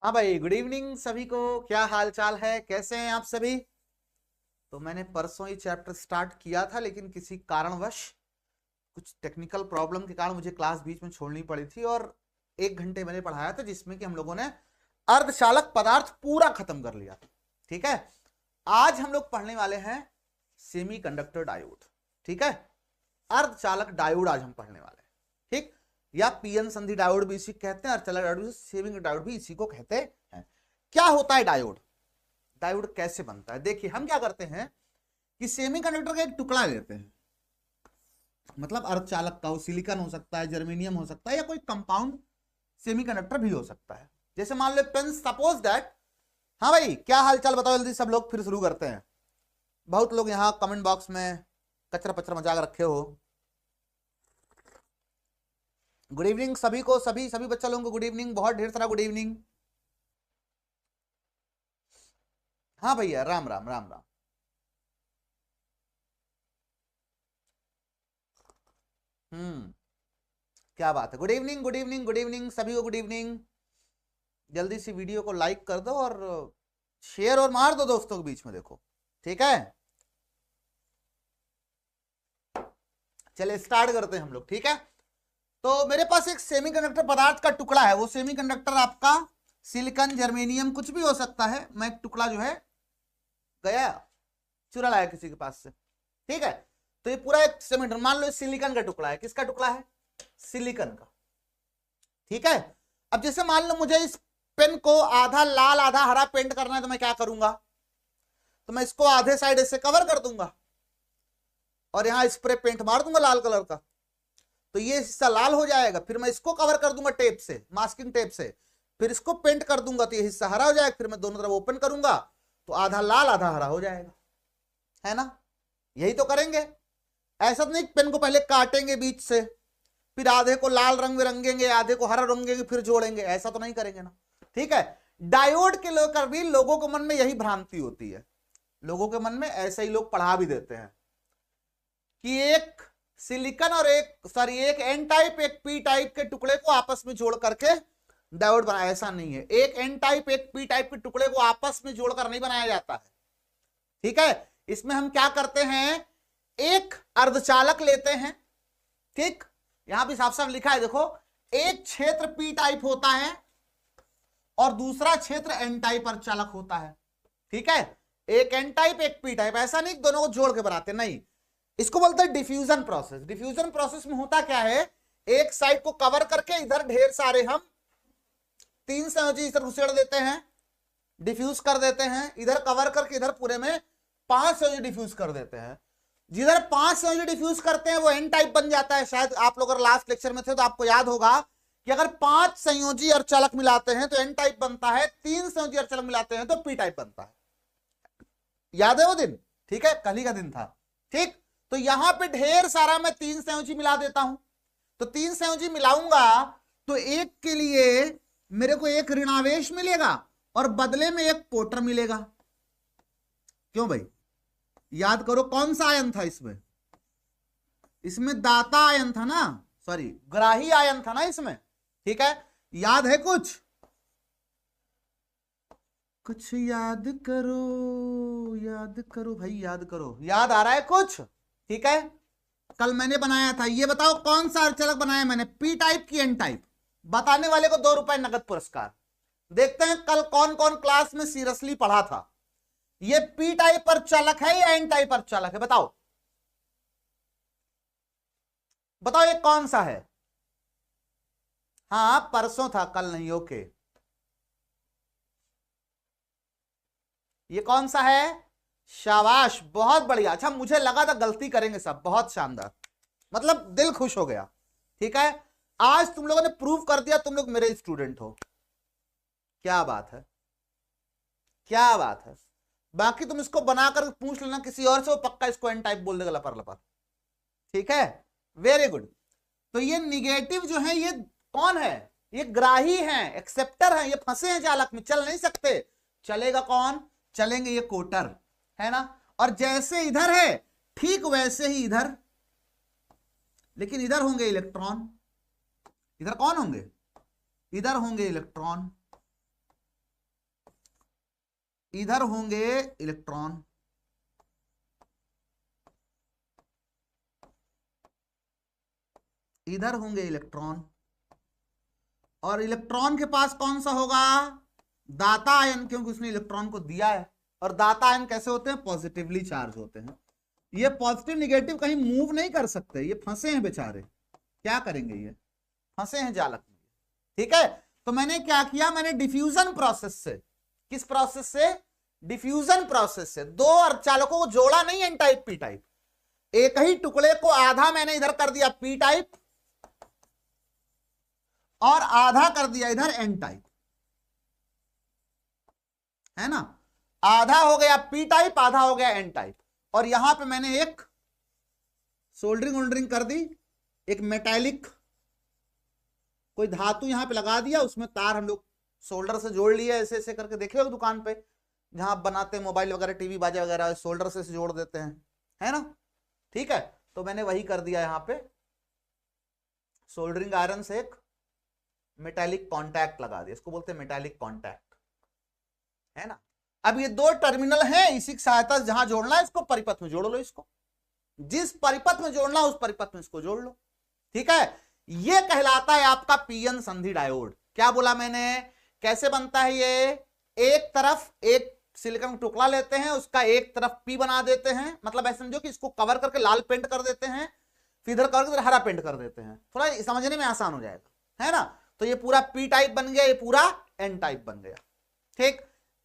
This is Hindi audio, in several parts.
हाँ भाई, गुड इवनिंग सभी को। क्या हाल चाल है, कैसे हैं आप सभी? तो मैंने परसों ही चैप्टर स्टार्ट किया था, लेकिन किसी कारणवश कुछ टेक्निकल प्रॉब्लम के कारण मुझे क्लास बीच में छोड़नी पड़ी थी। और 1 घंटे मैंने पढ़ाया था, जिसमें कि हम लोगों ने अर्धचालक पदार्थ पूरा खत्म कर लिया। ठीक है। आज हम लोग पढ़ने वाले हैं सेमीकंडक्टर डायोड। ठीक है। अर्धचालक डायोड आज हम पढ़ने वाले हैं। ठीक। या पीएन संधि डायोड भी इसी कहते हैं, अर्धचालक डायोड, सेमी डायोड भी इसी को कहते हैं। क्या होता है डायोड? डायोड कैसे बनता है? देखिए, हम क्या करते हैं कि सेमीकंडक्टर का एक टुकड़ा लेते हैं, मतलब अर्धचालक का, वो सिलिकॉन हो सकता है, जर्मेनियम हो सकता है, या कोई कंपाउंड सेमीकंडक्टर भी हो सकता है। जैसे मान लो पेन, सपोज दैट। हाँ भाई, क्या हाल चाल बताओ जल्दी सब लोग, फिर शुरू करते हैं। बहुत लोग यहाँ कमेंट बॉक्स में कचरा पचरा मचा के रखे हो। गुड इवनिंग सभी को, सभी सभी बच्चा लोगों को गुड इवनिंग, बहुत ढेर सारा गुड इवनिंग। हाँ भैया, राम राम राम राम। हम्म। क्या बात है, good evening good evening good evening सभी को, गुड इवनिंग। जल्दी सी वीडियो को लाइक कर दो और शेयर और मार दो दोस्तों के बीच में, देखो। ठीक है, चलिए स्टार्ट करते हैं हम लोग। ठीक है। तो मेरे पास एक सेमीकंडक्टर पदार्थ का टुकड़ा है। वो सेमीकंडक्टर आपका सिलिकॉन, जर्मेनियम कुछ भी हो सकता है। मैं एक टुकड़ा जो है गया, चुरा लाया किसी के पास से। ठीक है। तो ये पूरा एक सेमीकंडक्टर, मान लो सिलिकॉन का टुकड़ा है। किसका टुकड़ा है? सिलिकॉन का। ठीक है। अब जैसे मान लो मुझे इस पेन को आधा लाल आधा हरा पेंट करना है, तो मैं क्या करूंगा? तो मैं इसको आधे साइड से कवर कर दूंगा और यहां स्प्रे पेंट मार दूंगा लाल कलर का। तो ये हिस्सा लाल हो जाएगा। फिर मैं इसको कवर कर दूंगा टेप से, मास्किंग टेप से। फिर इसको पेंट कर दूंगा तो ये हिस्सा हरा हो जाएगा। फिर मैं दोनों तरफ ओपन करूंगा तो आधा लाल आधा हरा हो जाएगा, है ना? यही तो करेंगे। ऐसा तो नहीं पेन को पहले काटेंगे बीच से, फिर आधे को लाल रंग में रंगेंगे, आधे को हरा रंगेंगे, फिर जोड़ेंगे। ऐसा तो नहीं करेंगे ना। ठीक है। डायोड के लेकर भी लोगों के मन में यही भ्रांति होती है। लोगों के मन में ऐसे ही लोग पढ़ा भी देते हैं कि एक सिलिकॉन और एक एन टाइप एक पी टाइप के टुकड़े को आपस में जोड़ करके डायोड बनाया। ऐसा नहीं है। एक एन टाइप एक पी टाइप के टुकड़े को आपस में जोड़कर नहीं बनाया जाता है। ठीक है। इसमें हम क्या करते हैं, एक अर्धचालक लेते हैं। ठीक। यहां भी साफ साफ लिखा है, देखो। एक क्षेत्र पी टाइप होता है और दूसरा क्षेत्र एन टाइप अर्धचालक होता है। ठीक है। एक एन टाइप एक पी टाइप, ऐसा नहीं दोनों को जोड़ के बनाते, नहीं। इसको बोलते हैं डिफ्यूजन प्रोसेस। डिफ्यूजन प्रोसेस में होता क्या है, एक साइड को कवर करके इधर ढेर सारे हम 3 संयोजी इधर उसेड़ देते हैं, डिफ्यूज कर देते हैं। इधर कवर करके इधर पूरे में 5 संयोजी डिफ्यूज कर देते हैं। जिधर 5 संयोजी डिफ्यूज करते हैं वो एन टाइप बन जाता है। शायद आप लोग अगर लास्ट लेक्चर में थे तो आपको याद होगा कि अगर 5 संयोजी अर्धचालक मिलाते हैं तो एन टाइप बनता है, 3 संयोजी अर्धचालक मिलाते हैं तो पी टाइप बनता है। याद है वो दिन? ठीक है, कल ही का दिन था। ठीक। तो यहां पे ढेर सारा मैं 3 संयोजी मिला देता हूं। तो 3 संयोजी मिलाऊंगा तो एक के लिए मेरे को एक ऋणावेश मिलेगा और बदले में एक पोटर मिलेगा। क्यों भाई? याद करो कौन सा आयन था इसमें? इसमें दाता आयन था ना, सॉरी ग्राही आयन था ना इसमें। ठीक है। याद है कुछ? कुछ याद करो भाई, याद करो। याद आ रहा है कुछ? ठीक है। कल मैंने बनाया था, ये बताओ कौन सा अर्धचालक बनाया मैंने, पी टाइप की एन टाइप? बताने वाले को 2 रुपए नगद पुरस्कार। देखते हैं कल कौन कौन क्लास में सीरियसली पढ़ा था। ये पी टाइप अर्धचालक है या एन टाइप अर्धचालक है? बताओ बताओ, ये कौन सा है? हाँ, परसों था, कल नहीं। ओके, ये कौन सा है? शाबाश, बहुत बढ़िया। अच्छा, मुझे लगा था गलती करेंगे सब। बहुत शानदार, मतलब दिल खुश हो गया। ठीक है। आज तुम लोगों ने प्रूव कर दिया तुम लोग मेरे स्टूडेंट हो। क्या बात है, क्या बात है। बाकी तुम इसको बनाकर पूछ लेना किसी और से, वो पक्का इसको एन टाइप बोल देगा लपर लपर। ठीक है, वेरी गुड। तो ये निगेटिव जो है ये कौन है? ये ग्राही हैं, एक्सेप्टर हैं। ये फंसे हैं चालक में, चल नहीं सकते। चलेगा कौन? चलेंगे ये कोटर, है ना? और जैसे इधर है ठीक वैसे ही इधर, लेकिन इधर होंगे इलेक्ट्रॉन। इधर कौन होंगे? इधर होंगे इलेक्ट्रॉन। इधर होंगे इलेक्ट्रॉन, इधर होंगे इलेक्ट्रॉन, और इलेक्ट्रॉन के पास कौन सा होगा, दाता आयन, क्योंकि उसने इलेक्ट्रॉन को दिया है। और दाता आयन कैसे होते हैं, पॉजिटिवली चार्ज होते हैं। ये पॉजिटिव निगेटिव कहीं मूव नहीं कर सकते, ये फंसे हैं बेचारे, क्या करेंगे, ये फंसे हैं जालक में। ठीक है, तो मैंने क्या किया, मैंने डिफ्यूजन प्रोसेस से, किस प्रोसेस से, डिफ्यूजन प्रोसेस से दो अर्धचालकों को जोड़ा नहीं, एन टाइप पी टाइप, एक ही टुकड़े को आधा मैंने इधर कर दिया पी टाइप और आधा कर दिया इधर एन टाइप, है ना, आधा हो गया पी टाइप, आधा हो गया एन टाइप। और यहां पे मैंने एक सोल्डरिंग वोल्डरिंग कर दी, एक मेटालिक कोई धातु यहां पे लगा दिया, उसमें तार हम लोग सोल्डर से जोड़ लिए, ऐसे ऐसे करके देखे हो दुकान पे जहां आप बनाते हैं मोबाइल वगैरह, टीवी बाजा वगैरह, सोल्डर से जोड़ देते हैं, है ना। ठीक है, तो मैंने वही कर दिया यहां पे, सोल्डरिंग आयरन से एक मेटालिक कॉन्टैक्ट लगा दिया, इसको बोलते हैं मेटालिक कॉन्टैक्ट, है ना। अब ये दो टर्मिनल हैं, इसी की सहायता से जहां जोड़ना है इसको परिपथ में जोड़ लो, इसको जिस परिपथ में जोड़ना उस परिपथ में इसको जोड़ लो। ठीक है, ये कहलाता है आपका पीएन संधि डायोड। क्या बोला मैंने, कैसे बनता है ये, एक तरफ एक सिलिकॉन टुकड़ा लेते हैं, उसका एक तरफ पी बना देते हैं, मतलब ऐसे समझो कि इसको कवर करके लाल पेंट कर देते हैं, फिर इधर कवर करके हरा पेंट कर देते हैं, थोड़ा समझने में आसान हो जाएगा, है ना। तो ये पूरा पी टाइप बन गया, ये पूरा एन टाइप बन गया। ठीक,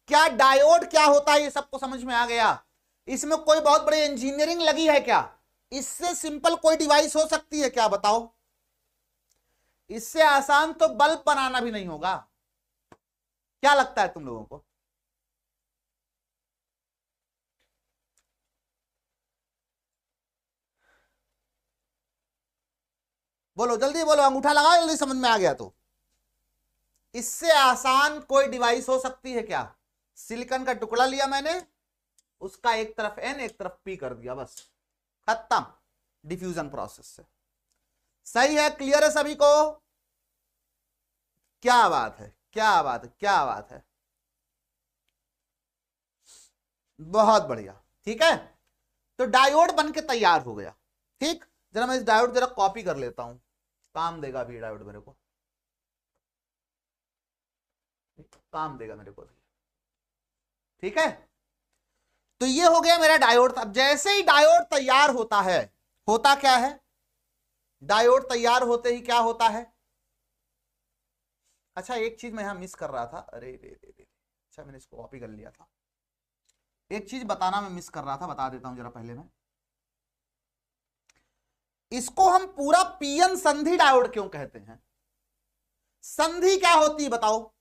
क्या डायोड क्या होता है ये सबको समझ में आ गया। इसमें कोई बहुत बड़ी इंजीनियरिंग लगी है क्या, इससे सिंपल कोई डिवाइस हो सकती है क्या, बताओ। इससे आसान तो बल्ब बनाना भी नहीं होगा, क्या लगता है तुम लोगों को। बोलो जल्दी बोलो, अंगूठा लगाओ जल्दी, समझ में आ गया तो। इससे आसान कोई डिवाइस हो सकती है क्या, सिलिकॉन का टुकड़ा लिया मैंने, उसका एक तरफ एन एक तरफ पी कर दिया, बस खत्म, डिफ्यूजन प्रोसेस से। सही है, क्लियर है सभी को, क्या बात है, क्या बात है, क्या बात है, बहुत बढ़िया। ठीक है, तो डायोड बन के तैयार हो गया। ठीक, जरा मैं इस डायोड जरा कॉपी कर लेता हूं, काम देगा अभी डायोड मेरे को, काम देगा मेरे को भी। ठीक है, तो ये हो गया मेरा डायोड। अब जैसे ही डायोड तैयार होता है, होता क्या है, डायोड तैयार होते ही क्या होता है, अच्छा एक चीज मैं यहां मिस कर रहा था, अरे रे रे रे, अच्छा मैंने इसको कॉपी कर लिया था, एक चीज बताना मैं मिस कर रहा था, बता देता हूं जरा पहले मैं। इसको हम पूरा पीएन संधि डायोड क्यों कहते हैं, संधि क्या होती है बताओ,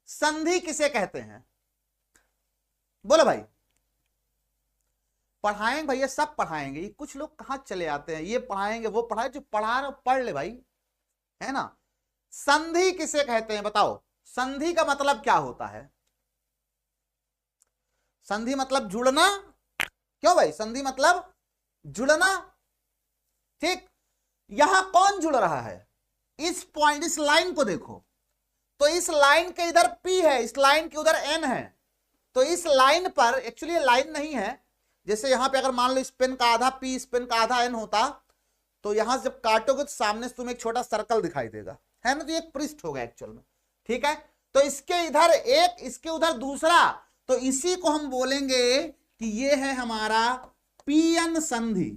संधि किसे कहते हैं, बोलो भाई। पढ़ाएंगे भैया, सब पढ़ाएंगे, ये कुछ लोग कहां चले आते हैं, ये पढ़ाएंगे वो पढ़ाए, जो पढ़ा रहे पढ़ ले भाई, है ना। संधि किसे कहते हैं बताओ, संधि का मतलब क्या होता है, संधि मतलब जुड़ना, क्यों भाई, संधि मतलब जुड़ना। ठीक, यहां कौन जुड़ रहा है, इस पॉइंट, इस लाइन को देखो, तो इस लाइन के इधर P है, इस लाइन के उधर N है, तो इस लाइन पर, एक्चुअली लाइन नहीं है, जैसे यहां पे अगर मान लो इस पेन का आधा P, इस पेन का आधा N होता, तो यहां से जब काटोगे तो सामने से तुम्हें एक छोटा सर्कल दिखाई देगा, है ना, तो ये एक पृष्ठ होगा एक्चुअल में। ठीक है, तो इसके इधर एक, इसके उधर दूसरा, तो इसी को हम बोलेंगे कि ये है हमारा पीएन संधि।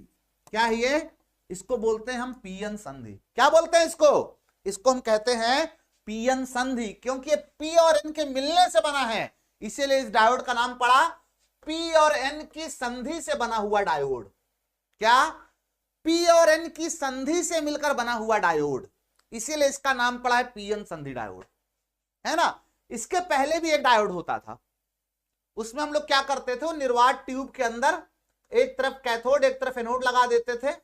क्या है ये, इसको बोलते हैं हम पीएन संधि। क्या बोलते हैं इसको, इसको हम कहते हैं पीएन संधि, क्योंकि ये पी और एन के मिलने से बना है, इसीलिए इस डायोड का नाम पड़ा पी और एन की संधि से बना हुआ डायोड। क्या, पी और एन की संधि से मिलकर बना हुआ डायोड, इसीलिए इसका नाम पड़ा है पीएन संधि डायोड, है ना। इसके पहले भी एक डायोड होता था, उसमें हम लोग क्या करते थे, वो निर्वात ट्यूब के अंदर एक तरफ कैथोड एक तरफ एनोड लगा देते थे,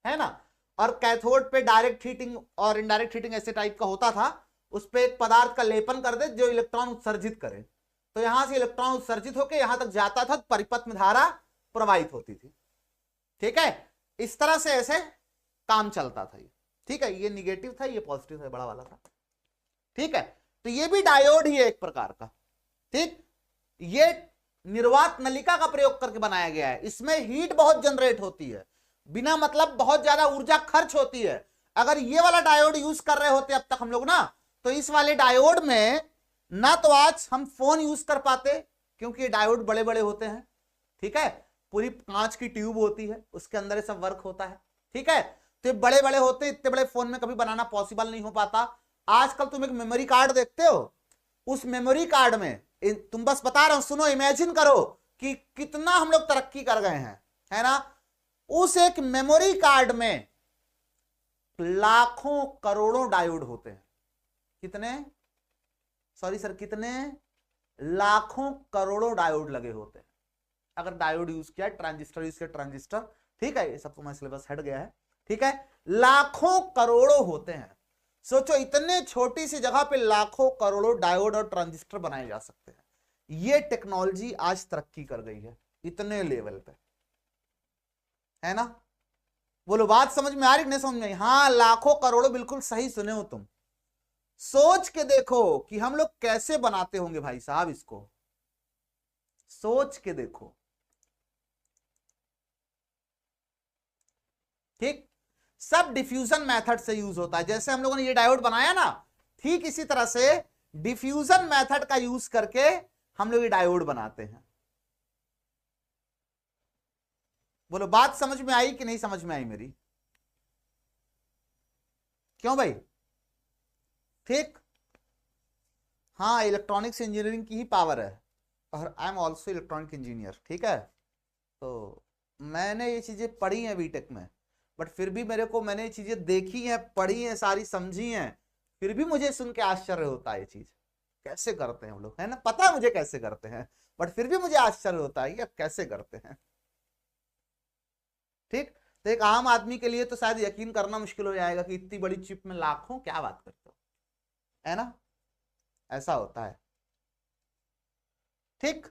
है ना, और कैथोड पे डायरेक्ट हीटिंग और इनडायरेक्ट हीटिंग ऐसे टाइप का होता था, उस पे एक पदार्थ का लेपन कर दे जो इलेक्ट्रॉन उत्सर्जित करे, तो यहां से इलेक्ट्रॉन उत्सर्जित होकर यहां तक जाता था, परिपथ में धारा प्रवाहित होती थी। ठीक है, इस तरह से ऐसे काम चलता था ये। ठीक है, ये निगेटिव था, ये पॉजिटिव था, बड़ा वाला था। ठीक है, तो ये भी डायोड ही है एक प्रकार का। ठीक, ये निर्वात नलिका का प्रयोग करके बनाया गया है। इसमें हीट बहुत जनरेट होती है, बिना मतलब बहुत ज्यादा ऊर्जा खर्च होती है। अगर ये वाला डायोड यूज कर रहे होते अब तक हम लोग ना, तो इस वाले डायोड में ना तो आज हम फोन यूज कर पाते, क्योंकि ये डायोड बड़े बड़े होते हैं, ठीक है, पूरी कांच की ट्यूब होती है, उसके अंदर ये सब वर्क होता है, ठीक है। तो ये बड़े बड़े होते, इतने बड़े फोन में कभी बनाना पॉसिबल नहीं हो पाता। आजकल तुम एक मेमोरी कार्ड देखते हो, उस मेमोरी कार्ड में तुम बस बता रहा हूं, सुनो, इमेजिन करो कि कितना हम लोग तरक्की कर गए हैं, है ना। उस एक मेमोरी कार्ड में लाखों करोड़ों डायोड होते हैं। कितने, सॉरी सर, कितने, लाखों करोड़ों डायोड लगे होते हैं। अगर डायोड यूज किया, ट्रांजिस्टर यूज किया, ट्रांजिस्टर, ठीक है, ये सब तुम्हारा सिलेबस हट गया है, ठीक है। लाखों करोड़ों होते हैं। सोचो, इतने छोटी सी जगह पे लाखों करोड़ों डायोड और ट्रांजिस्टर बनाए जा सकते हैं। ये टेक्नोलॉजी आज तरक्की कर गई है इतने लेवल पे, है ना। बोलो, बात समझ में आ रही नहीं समझ में? हाँ, लाखों करोड़ों, बिल्कुल सही सुने हो तुम। सोच के देखो कि हम लोग कैसे बनाते होंगे भाई साहब, इसको सोच के देखो, ठीक। सब डिफ्यूजन मेथड से यूज होता है। जैसे हम लोगों ने ये डायोड बनाया ना, ठीक इसी तरह से डिफ्यूजन मेथड का यूज करके हम लोग ये डायोड बनाते हैं। बोलो, बात समझ में आई कि नहीं समझ में आई मेरी? क्यों भाई? ठीक। हाँ, इलेक्ट्रॉनिक्स इंजीनियरिंग की ही पावर है, और I am also electronic engineer, ठीक है। तो मैंने ये चीजें पढ़ी हैं बीटेक में, बट फिर भी मैंने ये चीजें देखी हैं, पढ़ी हैं, सारी समझी हैं, फिर भी मुझे सुन के आश्चर्य होता है, ये चीज कैसे करते हैं हम लोग, है ना। पता है मुझे कैसे करते हैं, बट फिर भी मुझे आश्चर्य होता है ये कैसे करते हैं, ठीक। तो एक आम आदमी के लिए तो शायद यकीन करना मुश्किल हो जाएगा कि इतनी बड़ी चिप में लाखों, क्या बात करते हो, है ना, ऐसा होता है, ठीक।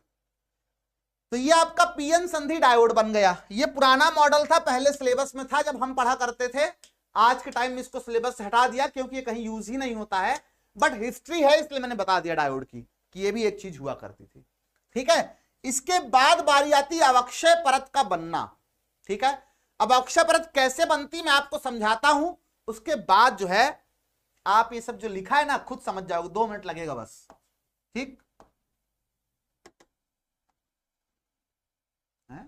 तो ये आपका पीएन संधि डायोड बन गया। ये पुराना मॉडल था, पहले सिलेबस में था जब हम पढ़ा करते थे। आज के टाइम में इसको सिलेबस से हटा दिया क्योंकि ये कहीं यूज ही नहीं होता है, बट हिस्ट्री है इसलिए मैंने बता दिया डायोड की कि ये भी एक चीज हुआ करती थी, ठीक है। इसके बाद बारी आती है अवक्षय परत का बनना, ठीक है। अब अवक्षय परत कैसे बनती मैं आपको समझाता हूं, उसके बाद जो है आप ये सब जो लिखा है ना खुद समझ जाओगे, 2 मिनट लगेगा बस, ठीक है।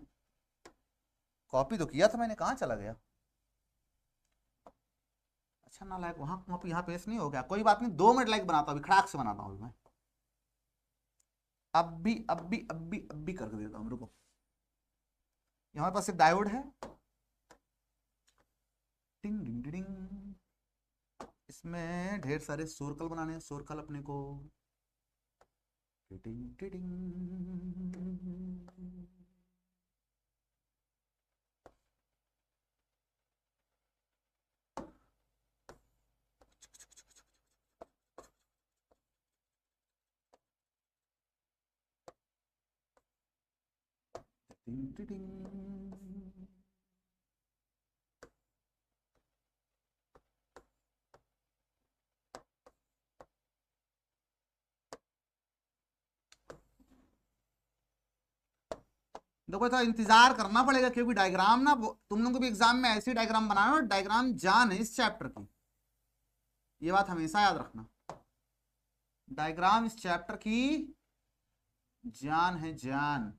कॉपी तो किया था मैंने, कहां चला गया? अच्छा, ना लायक वहां कॉपी यहाँ पेस्ट नहीं हो गया, कोई बात नहीं, 2 मिनट लाइक बनाता हूँ, खड़ाक से बनाता हूँ मैं, अब भी कर देता हूँ, रुको। हमारे पास एक डायोड है, टिंग डिंग डिंग, इसमें ढेर सारे सर्कल बनाने हैं, सर्कल अपने को, टिडिंग टिडिंग, टिडिंग टिडिंग। देखो, थोड़ा इंतजार करना पड़ेगा क्योंकि डायग्राम ना, तुम लोगों को भी एग्जाम में ऐसी डायग्राम बनाना, और डायग्राम जान है इस चैप्टर की, ये बात हमेशा याद रखना। डायग्राम इस चैप्टर की जान है, जान।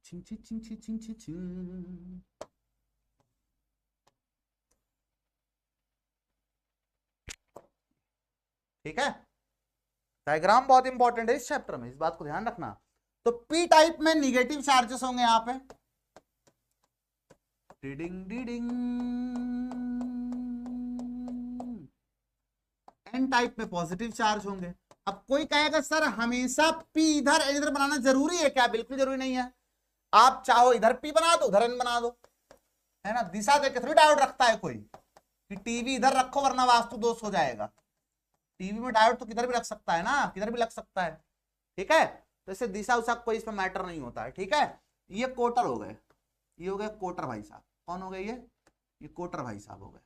चिंग चिंग चिंग चिंग चिंग चिंग चिंग। ठीक है, डायग्राम बहुत इंपॉर्टेंट है इस चैप्टर में, इस बात को ध्यान रखना। तो पी टाइप में निगेटिव चार्जेस होंगे यहाँ पे, डिडिंग डिडिंग। एन टाइप में पॉजिटिव चार्ज होंगे। अब कोई कहेगा सर हमेशा पी इधर एन इधर बनाना जरूरी है क्या? बिल्कुल जरूरी नहीं है, आप चाहो इधर पी बना दो उधर एन बना दो, है ना। दिशा देख के थोड़ी डायोड रखता है कोई कि टीवी इधर रखो वरना वास्तु दोष हो जाएगा, टीवी में डायोड तो किधर भी लग सकता है ना, किधर भी लग सकता है, ठीक है। तो इससे दिशा उसा कोई इसमें मैटर नहीं होता है, ठीक है। ये कोटर हो गए, ये हो गए कोटर भाई साहब। कौन हो गए ये कोटर भाई साहब हो गए।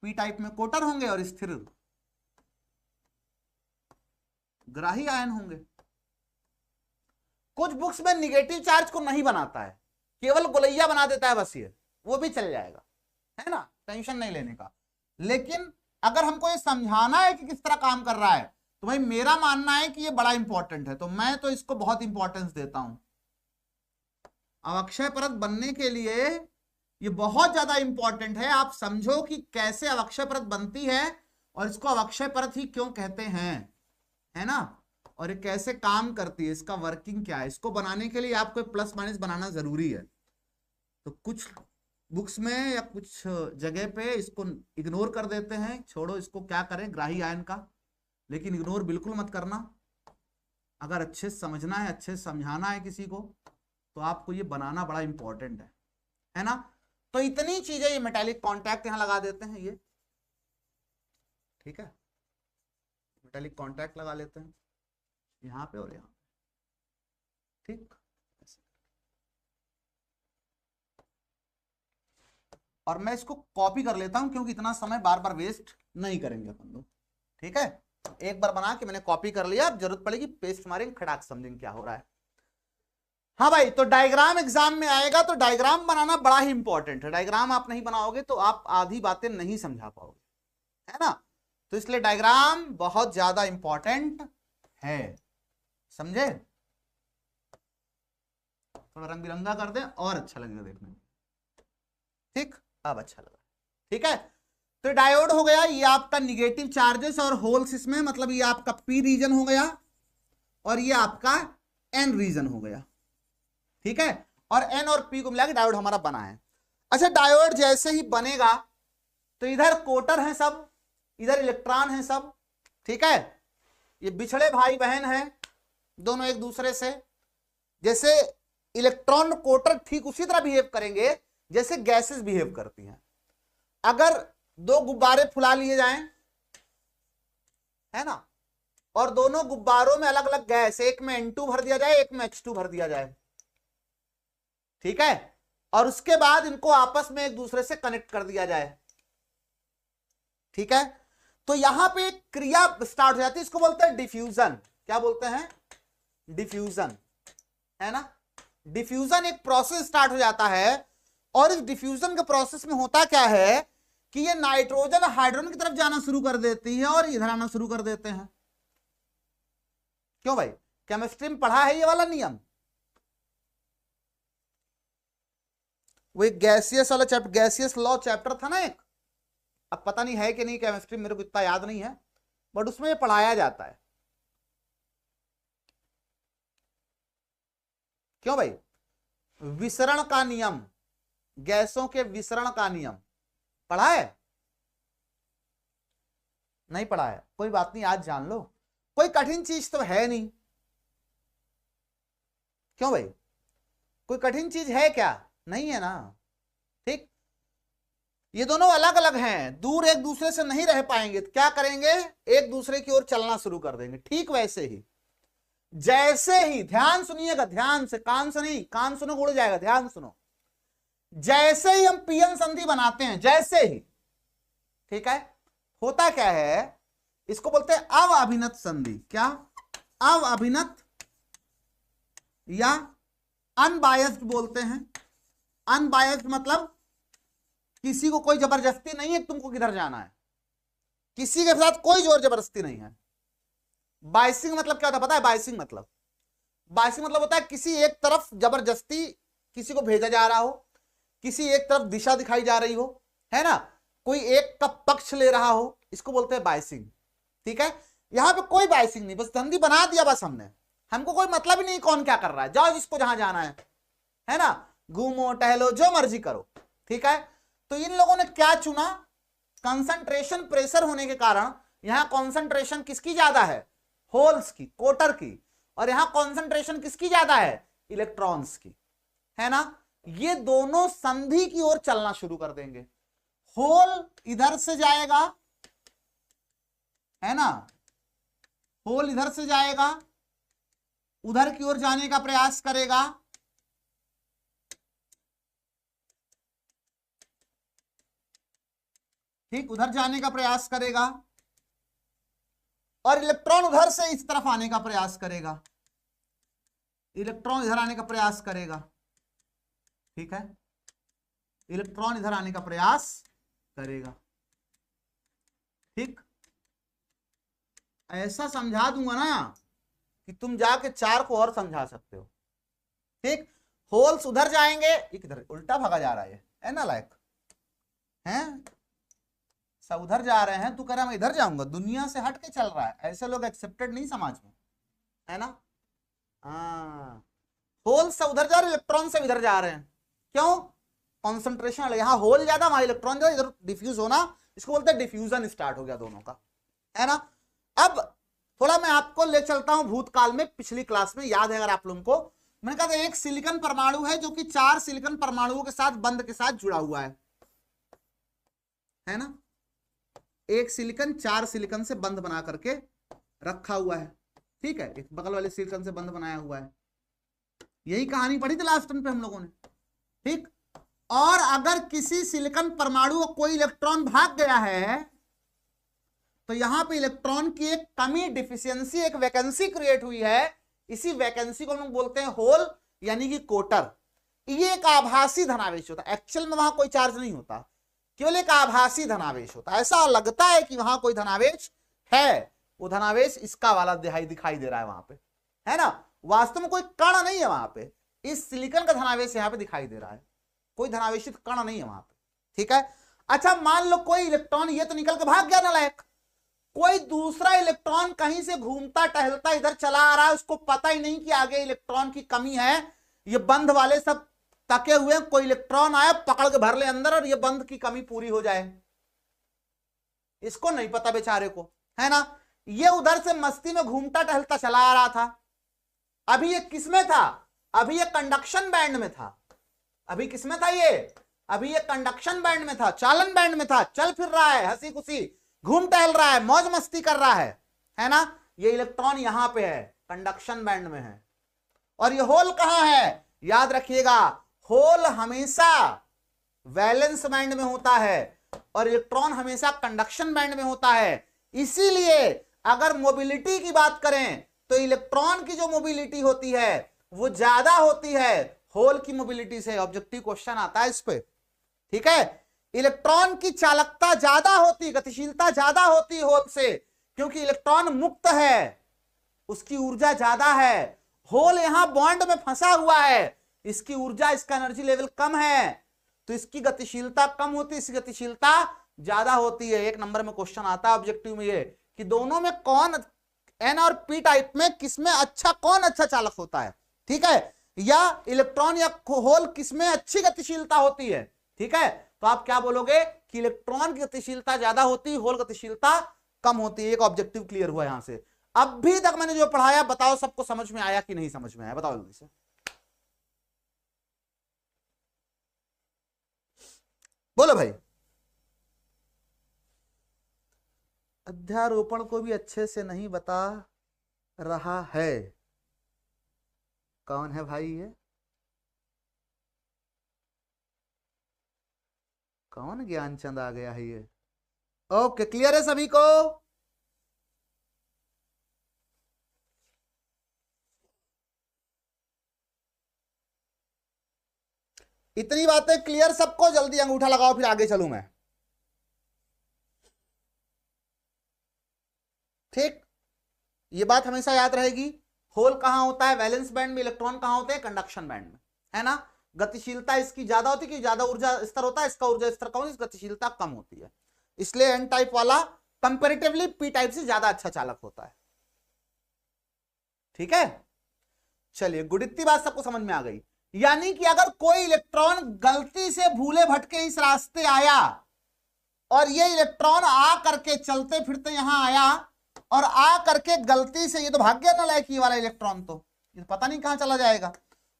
पी टाइप में कोटर होंगे और स्थिर ग्राही आयन होंगे। कुछ बुक्स में निगेटिव चार्ज को नहीं बनाता है, केवल गोलैया बना देता है बस, ये वो भी चल जाएगा, है ना, टेंशन नहीं लेने का। लेकिन अगर हमको ये समझाना है कि किस तरह काम कर रहा है, तो भाई मेरा मानना है कि ये बड़ा इंपॉर्टेंट है, तो मैं तो इसको बहुत इंपॉर्टेंस देता हूं। अवक्षय परत बनने के लिए ये बहुत ज्यादा इंपॉर्टेंट है। आप समझो कि कैसे अवक्षय परत बनती है और इसको अवक्षय परत ही क्यों कहते हैं, है ना, और ये कैसे काम करती है, इसका वर्किंग क्या है। इसको बनाने के लिए आपको प्लस माइनस बनाना जरूरी है। तो कुछ बुक्स में या कुछ जगह पे इसको इग्नोर कर देते हैं, छोड़ो इसको, क्या करें ग्राही आयन का, लेकिन इग्नोर बिल्कुल मत करना। अगर अच्छे से समझना है, अच्छे से समझाना है किसी को, तो आपको ये बनाना बड़ा इंपॉर्टेंट है ना। तो इतनी चीजें, ये मेटालिक कॉन्टैक्ट यहां लगा देते हैं, ये ठीक है, मेटालिक कॉन्टैक्ट लगा लेते हैं यहां पे और यहां, ठीक। और मैं इसको कॉपी कर लेता हूं क्योंकि इतना समय बार बार वेस्ट नहीं करेंगे अपन लोग, ठीक है। एक बार बना के मैंने कॉपी कर लिया, अब जरूरत पड़ेगी पेस्ट मारेंगे, खड़ाक समझेंगे क्या हो रहा है। हाँ भाई, तो डायग्राम एग्जाम में आएगा, तो डायग्राम बनाना बड़ा ही इंपॉर्टेंट है। डायग्राम आप नहीं बनाओगे तो आप आधी बातें नहीं समझा पाओगे, है ना। तो इसलिए डायग्राम बहुत ज्यादा इंपॉर्टेंट है, समझे। थोड़ा रंग बिरंगा कर दें और अच्छा लगेगा देखने में, ठीक। अब अच्छा लगा, ठीक है। तो डायोड हो गया, ये आपका निगेटिव चार्जेस और होल्स इसमें, मतलब ये आपका पी रीजन हो गया और ये आपका एन रीजन हो गया, ठीक है। और एन और पी को मिला के डायोड हमारा बना है। अच्छा, डायोड जैसे ही बनेगा तो इधर कोटर है सब, इधर इलेक्ट्रॉन है सब, ठीक है। ये बिछड़े भाई बहन हैं दोनों एक दूसरे से। जैसे इलेक्ट्रॉन कोटर ठीक उसी तरह बिहेव करेंगे जैसे गैसेस बिहेव करती हैं। अगर दो गुब्बारे फुला लिए जाएं, है ना, और दोनों गुब्बारों में अलग अलग गैस, एक में N2 भर दिया जाए, एक में H2 भर दिया जाए, ठीक है, और उसके बाद इनको आपस में एक दूसरे से कनेक्ट कर दिया जाए, ठीक है, तो यहां पे एक क्रिया स्टार्ट हो जाती है, इसको बोलते हैं डिफ्यूजन। क्या बोलते हैं? डिफ्यूजन, है ना। डिफ्यूजन एक प्रोसेस स्टार्ट हो जाता है, और इस डिफ्यूजन के प्रोसेस में होता क्या है कि ये नाइट्रोजन हाइड्रोजन की तरफ जाना शुरू कर देती है और इधर आना शुरू कर देते हैं। क्यों भाई, केमिस्ट्री में पढ़ा है ये वाला नियम? वो एक गैसियस वाला चैप्टर, गैसियस लॉ चैप्टर था ना एक, अब पता नहीं है कि नहीं केमिस्ट्री, मेरे को इतना याद नहीं है, बट उसमें ये पढ़ाया जाता है। क्यों भाई? विसरण का नियम, गैसों के विसरण का नियम पढ़ा है? नहीं पढ़ा है, कोई बात नहीं, आज जान लो, कोई कठिन चीज तो है नहीं। क्यों भाई, कोई कठिन चीज है क्या? नहीं है ना, ठीक। ये दोनों अलग अलग हैं, दूर एक दूसरे से नहीं रह पाएंगे, तो क्या करेंगे, एक दूसरे की ओर चलना शुरू कर देंगे। ठीक वैसे ही, जैसे ही, ध्यान सुनिएगा, ध्यान से, कान से नहीं, कान सुनो उड़ जाएगा, ध्यान सुनो। जैसे ही हम पीएन संधि बनाते हैं, जैसे ही, ठीक है, होता क्या है, इसको बोलते हैं अवअभिनत संधि। क्या? अवअभिनत या अनबायस्ड बोलते हैं। अनबायस्ड मतलब किसी को कोई जबरदस्ती नहीं है तुमको किधर जाना है, किसी के साथ कोई जोर जबरदस्ती नहीं है। बायसिंग मतलब क्या होता है पता है? बायसिंग मतलब होता है किसी एक तरफ जबरदस्ती किसी को भेजा जा रहा हो, किसी एक तरफ दिशा दिखाई जा रही हो, है ना, कोई एक का पक्ष ले रहा हो, इसको बोलते हैं बायसिंग, ठीक है। यहां पे कोई बायसिंग नहीं, बस संधि बना दिया, बस हमने, हमको कोई मतलब ही नहीं कौन क्या कर रहा है, जाओ जिसको जहां जाना है ना, घूमो टहलो जो मर्जी करो, ठीक है। तो इन लोगों ने क्या चुना, कंसंट्रेशन प्रेशर होने के कारण यहां कॉन्सेंट्रेशन किसकी ज्यादा है, होल्स की, कोटर की, और यहां कॉन्सेंट्रेशन किसकी ज्यादा है, इलेक्ट्रॉन्स की, है ना। ये दोनों संधि की ओर चलना शुरू कर देंगे। होल इधर से जाएगा है ना, होल इधर से जाएगा, उधर की ओर जाने का प्रयास करेगा, ठीक, उधर जाने का प्रयास करेगा, और इलेक्ट्रॉन उधर से इस तरफ आने का प्रयास करेगा, इलेक्ट्रॉन इधर आने का प्रयास करेगा, ठीक है, इलेक्ट्रॉन इधर आने का प्रयास करेगा, ठीक। ऐसा समझा दूंगा ना कि तुम जाके 4 को और समझा सकते हो, ठीक। होल्स उधर जाएंगे, इधर उल्टा भागा जा रहा है ना, लायक हैं, सब उधर जा रहे हैं, तू कह रहा मैं इधर जाऊंगा, दुनिया से हट के चल रहा है, ऐसे लोग एक्सेप्टेड नहीं समाज में, है ना। हाँ, होल्स सब उधर जा रहे हैं, इलेक्ट्रॉन सब इधर जा रहे हैं, क्यों, कॉन्सेंट्रेशन, यहाँ होल ज्यादा वहां इलेक्ट्रॉन ज्यादा, इधर डिफ्यूज होना, इसको बोलते हैं डिफ्यूजन स्टार्ट हो गया दोनों का, है ना। अब थोड़ा मैं आपको ले चलता हूं भूतकाल में, पिछली क्लास में याद है अगर आप लोगों को, मैंने कहा था एक सिलिकॉन परमाणु है जो कि 4 सिलिकॉन परमाणुओं के साथ बंध के साथ जुड़ा हुआ है ना, एक सिलिकॉन 4 सिलिकॉन से बंध बना करके रखा हुआ है, ठीक है, एक बगल वाले सिलिकॉन से बंध बनाया हुआ है, यही कहानी पढ़ी थी लास्ट टाइम पे हम लोगों ने, ठीक। और अगर किसी सिलिकॉन परमाणु को कोई इलेक्ट्रॉन भाग गया है तो यहां पे इलेक्ट्रॉन की एक कमी, डिफिशियंसी, एक वैकेंसी क्रिएट हुई है, इसी वैकेंसी को हम लोग बोलते हैं होल, यानी कि कोटर। ये एक आभासी धनावेश होता है, एक्चुअल में वहां कोई चार्ज नहीं होता, केवल एक आभासी धनावेश होता है, ऐसा लगता है कि वहां कोई धनावेश है, वो धनावेश इसका वाला दिखाई दे रहा है वहां पे, है ना, वास्तव में कोई कण नहीं है वहां पे, इस सिलिकॉन का धनावेश यहां पे दिखाई दे रहा है, कोई धनावेशित कण नहीं है वहां पे, ठीक है। अच्छा, मान लो कोई इलेक्ट्रॉन ये तो निकल के भाग गया नालायक, कोई दूसरा इलेक्ट्रॉन कहीं से घूमता टहलता इधर चला आ रहा है, उसको पता ही नहीं कि आगे इलेक्ट्रॉन की कमी है, ये बंध वाले सब तके हुए, कोई इलेक्ट्रॉन आया पकड़ के भर ले अंदर और ये बंध की कमी पूरी हो जाए, इसको नहीं पता बेचारे को, है ना। ये उधर से मस्ती में घूमता टहलता चला आ रहा था, अभी ये किसमें था, अभी ये कंडक्शन बैंड में था, अभी किसमें था ये, अभी ये कंडक्शन बैंड में था, चालन बैंड में था, चल फिर रहा है, हंसी खुशी घूम टहल रहा है, मौज मस्ती कर रहा है ना। ये इलेक्ट्रॉन यहां पे है, कंडक्शन बैंड में है, और ये होल कहां है, याद रखिएगा, होल हमेशा वैलेंस बैंड में होता है और इलेक्ट्रॉन हमेशा कंडक्शन बैंड में होता है। इसीलिए अगर मोबिलिटी की बात करें तो इलेक्ट्रॉन की जो मोबिलिटी होती है वो ज्यादा होती है होल की मोबिलिटी से। ऑब्जेक्टिव क्वेश्चन आता है इस पे, ठीक है। इलेक्ट्रॉन की चालकता ज्यादा होती, गतिशीलता ज्यादा होती होल से, क्योंकि इलेक्ट्रॉन मुक्त है, उसकी ऊर्जा ज्यादा है। होल यहां बॉन्ड में फंसा हुआ है, इसकी ऊर्जा, इसका एनर्जी लेवल कम है, तो इसकी गतिशीलता कम होती है, इसकी गतिशीलता ज्यादा होती है। 1 नंबर में क्वेश्चन आता है ऑब्जेक्टिव में ये कि दोनों में कौन, एन और पी टाइप में किसमें अच्छा, कौन अच्छा चालक होता है, ठीक है, या इलेक्ट्रॉन या होल किसमें अच्छी गतिशीलता होती है, ठीक है। तो आप क्या बोलोगे कि इलेक्ट्रॉन की गतिशीलता ज्यादा होती है, होल गतिशीलता कम होती है। एक ऑब्जेक्टिव क्लियर हुआ यहां से। अभी तक मैंने जो पढ़ाया बताओ सबको समझ में आया कि नहीं समझ में आया, बताओ जल्दी से, बोलो भाई। अध्यारोपण को भी अच्छे से नहीं बता रहा है, कौन है भाई ये, कौन ज्ञानचंद आ गया है ये। ओके, क्लियर है सभी को, इतनी बातें क्लियर सबको, जल्दी अंगूठा लगाओ फिर आगे चलूं मैं, ठीक। ये बात हमेशा याद रहेगी, होल कहां होता है, वैलेंस बैंड में, इलेक्ट्रॉन कहां होते हैं, कंडक्शन बैंड में, है ना। गतिशीलता इसकी ज्यादा होती है कि ज्यादा ऊर्जा स्तर होता है, इसका ऊर्जा स्तर कम होता है, गतिशीलता कम होती है, इसलिए एन टाइप वाला कंपैरेटिवली पी टाइप से ज्यादा अच्छा चालक होता है, ठीक है। चलिए, गुड, इतनी बात सबको समझ में आ गई। यानी कि अगर कोई इलेक्ट्रॉन गलती से भूले भटके इस रास्ते आया और ये इलेक्ट्रॉन आ करके चलते फिरते यहां आया और आ करके गलती से, ये तो भाग गया ना लायक ये वाला इलेक्ट्रॉन, तो ये पता नहीं कहां चला जाएगा,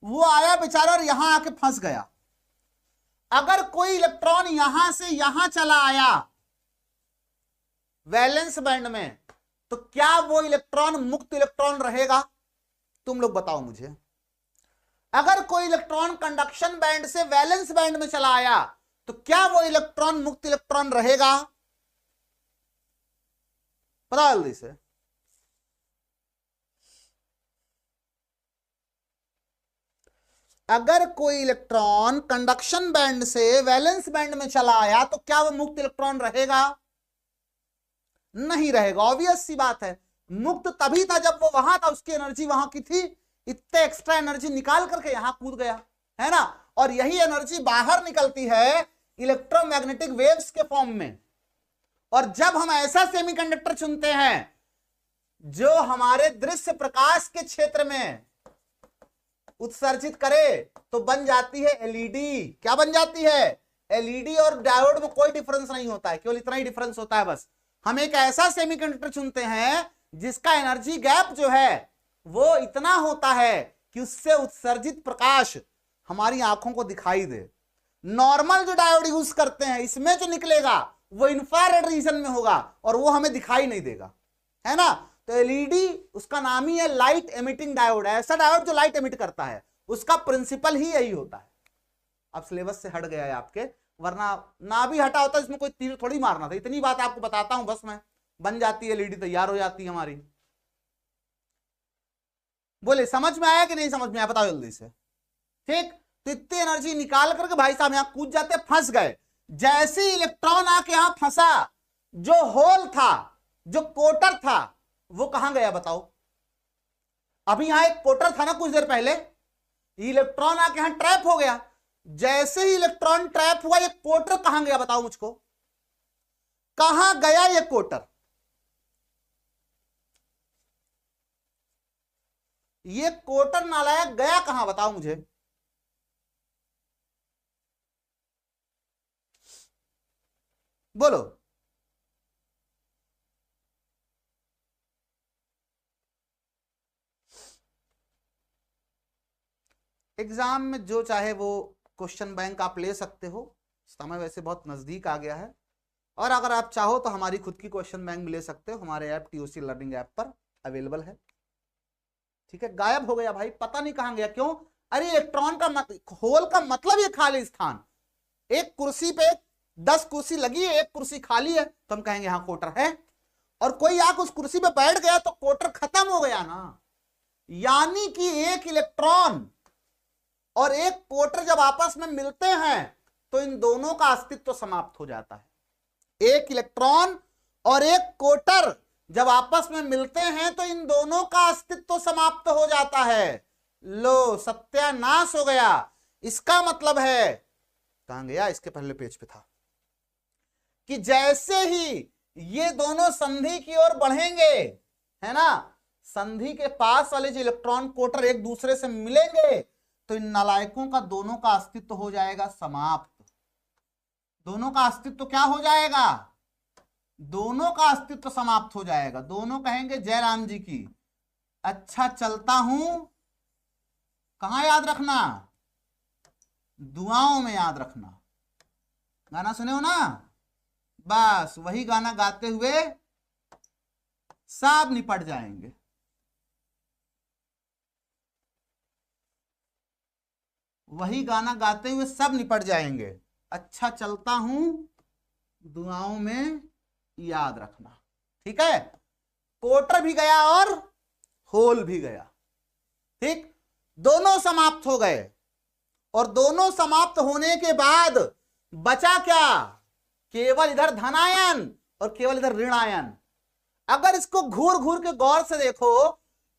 वो आया बेचारा और यहां आके फंस गया। अगर कोई इलेक्ट्रॉन यहां से यहां चला आया, वैलेंस बैंड में, तो क्या वो इलेक्ट्रॉन मुक्त इलेक्ट्रॉन रहेगा? तुम लोग बताओ मुझे। अगर कोई इलेक्ट्रॉन कंडक्शन बैंड से वैलेंस बैंड में चला आया तो क्या वो इलेक्ट्रॉन मुक्त इलेक्ट्रॉन रहेगा? पता जल्दी से। अगर कोई इलेक्ट्रॉन कंडक्शन बैंड से वैलेंस बैंड में चला आया तो क्या वो मुक्त इलेक्ट्रॉन रहेगा? नहीं रहेगा। ऑब्वियस सी बात है। मुक्त तभी था जब वो वहां था, उसकी एनर्जी वहां की थी, इतने एक्स्ट्रा एनर्जी निकाल करके यहां कूद गया, है ना। और यही एनर्जी बाहर निकलती है इलेक्ट्रोमैग्नेटिक वेव्स के फॉर्म में। और जब हम ऐसा सेमीकंडक्टर चुनते हैं जो हमारे दृश्य प्रकाश के क्षेत्र में उत्सर्जित करे, तो बन जाती है एलईडी। क्या बन जाती है? एलईडी। और डायोड में कोई डिफरेंस नहीं होता है, केवल इतना ही डिफरेंस होता है बस। हम एक ऐसा सेमीकंडक्टर चुनते हैं जिसका एनर्जी गैप जो है वो इतना होता है कि उससे उत्सर्जित प्रकाश हमारी आंखों को दिखाई दे। नॉर्मल जो डायोड यूज करते हैं, इसमें जो निकलेगा वो इंफ्रारेड रीजन में होगा और वो हमें दिखाई नहीं देगा, है ना। तो एलईडी उसका नाम ही है लाइट एमिटिंग डायोड। ऐसा डायोड जो लाइट एमिट करता है, उसका प्रिंसिपल ही यही होता है। अब सिलेबस से हट गया है आपके, वरना ना भी हटा होता, इसमें कोई तीर थोड़ी मारना था। इतनी बात आपको बताता हूं बस मैं, बन जाती है एलईडी, तैयार हो जाती है हमारी। बोले समझ में आया कि नहीं समझ में आया? बताओ जल्दी से। ठीक, तो इतनी एनर्जी निकाल करके भाई साहब यहां कूद जाते, फंस गए। जैसे इलेक्ट्रॉन आके यहां फंसा, जो होल था, जो कोटर था, वो कहां गया बताओ? अभी यहां एक कोटर था ना कुछ देर पहले, इलेक्ट्रॉन आके यहां ट्रैप हो गया। जैसे ही इलेक्ट्रॉन ट्रैप हुआ, ये कोटर कहां गया बताओ मुझको? कहां गया ये कोटर? ये कोटर नालायक गया कहां बताओ मुझे? बोलो। एग्जाम में जो चाहे वो क्वेश्चन बैंक आप ले सकते हो। समय वैसे बहुत नजदीक आ गया है, और अगर आप चाहो तो हमारी खुद की क्वेश्चन बैंक भी ले सकते हो। हमारे ऐप टीओसी लर्निंग ऐप पर अवेलेबल है। ठीक है, गायब हो गया भाई, पता नहीं कहां गया। क्यों? अरे इलेक्ट्रॉन का होल का मतलब ये खाली स्थान। एक कुर्सी पे 10 कुर्सी लगी है, एक कुर्सी खाली है, तो हम कहेंगे हाँ कोटर है। और कोई आके उस कुर्सी पे बैठ गया तो कोटर खत्म हो गया ना। यानी कि एक इलेक्ट्रॉन और एक कोटर जब आपस में मिलते हैं तो इन दोनों का अस्तित्व समाप्त हो जाता है। एक इलेक्ट्रॉन और एक कोटर जब आपस में मिलते हैं तो इन दोनों का अस्तित्व समाप्त हो जाता है। लो, सत्यानाश हो गया। इसका मतलब है, कहां गया? इसके पहले पेज पे था कि जैसे ही ये दोनों संधि की ओर बढ़ेंगे, है ना, संधि के पास वाले जो इलेक्ट्रॉन कोटर एक दूसरे से मिलेंगे तो इन नालायकों का दोनों का अस्तित्व हो जाएगा समाप्त। दोनों का अस्तित्व क्या हो जाएगा? दोनों का अस्तित्व समाप्त हो जाएगा। दोनों कहेंगे जयराम जी की, अच्छा चलता हूं। कहां याद रखना? दुआओं में याद रखना। गाना सुने हो ना? बस वही गाना गाते हुए सब निपट जाएंगे। वही गाना गाते हुए सब निपट जाएंगे। अच्छा चलता हूं, दुआओं में याद रखना। ठीक है, कोटर भी गया और होल भी गया। ठीक, दोनों समाप्त हो गए। और दोनों समाप्त होने के बाद बचा क्या? केवल इधर धनायन और केवल इधर ऋणायन। अगर इसको घूर घूर के गौर से देखो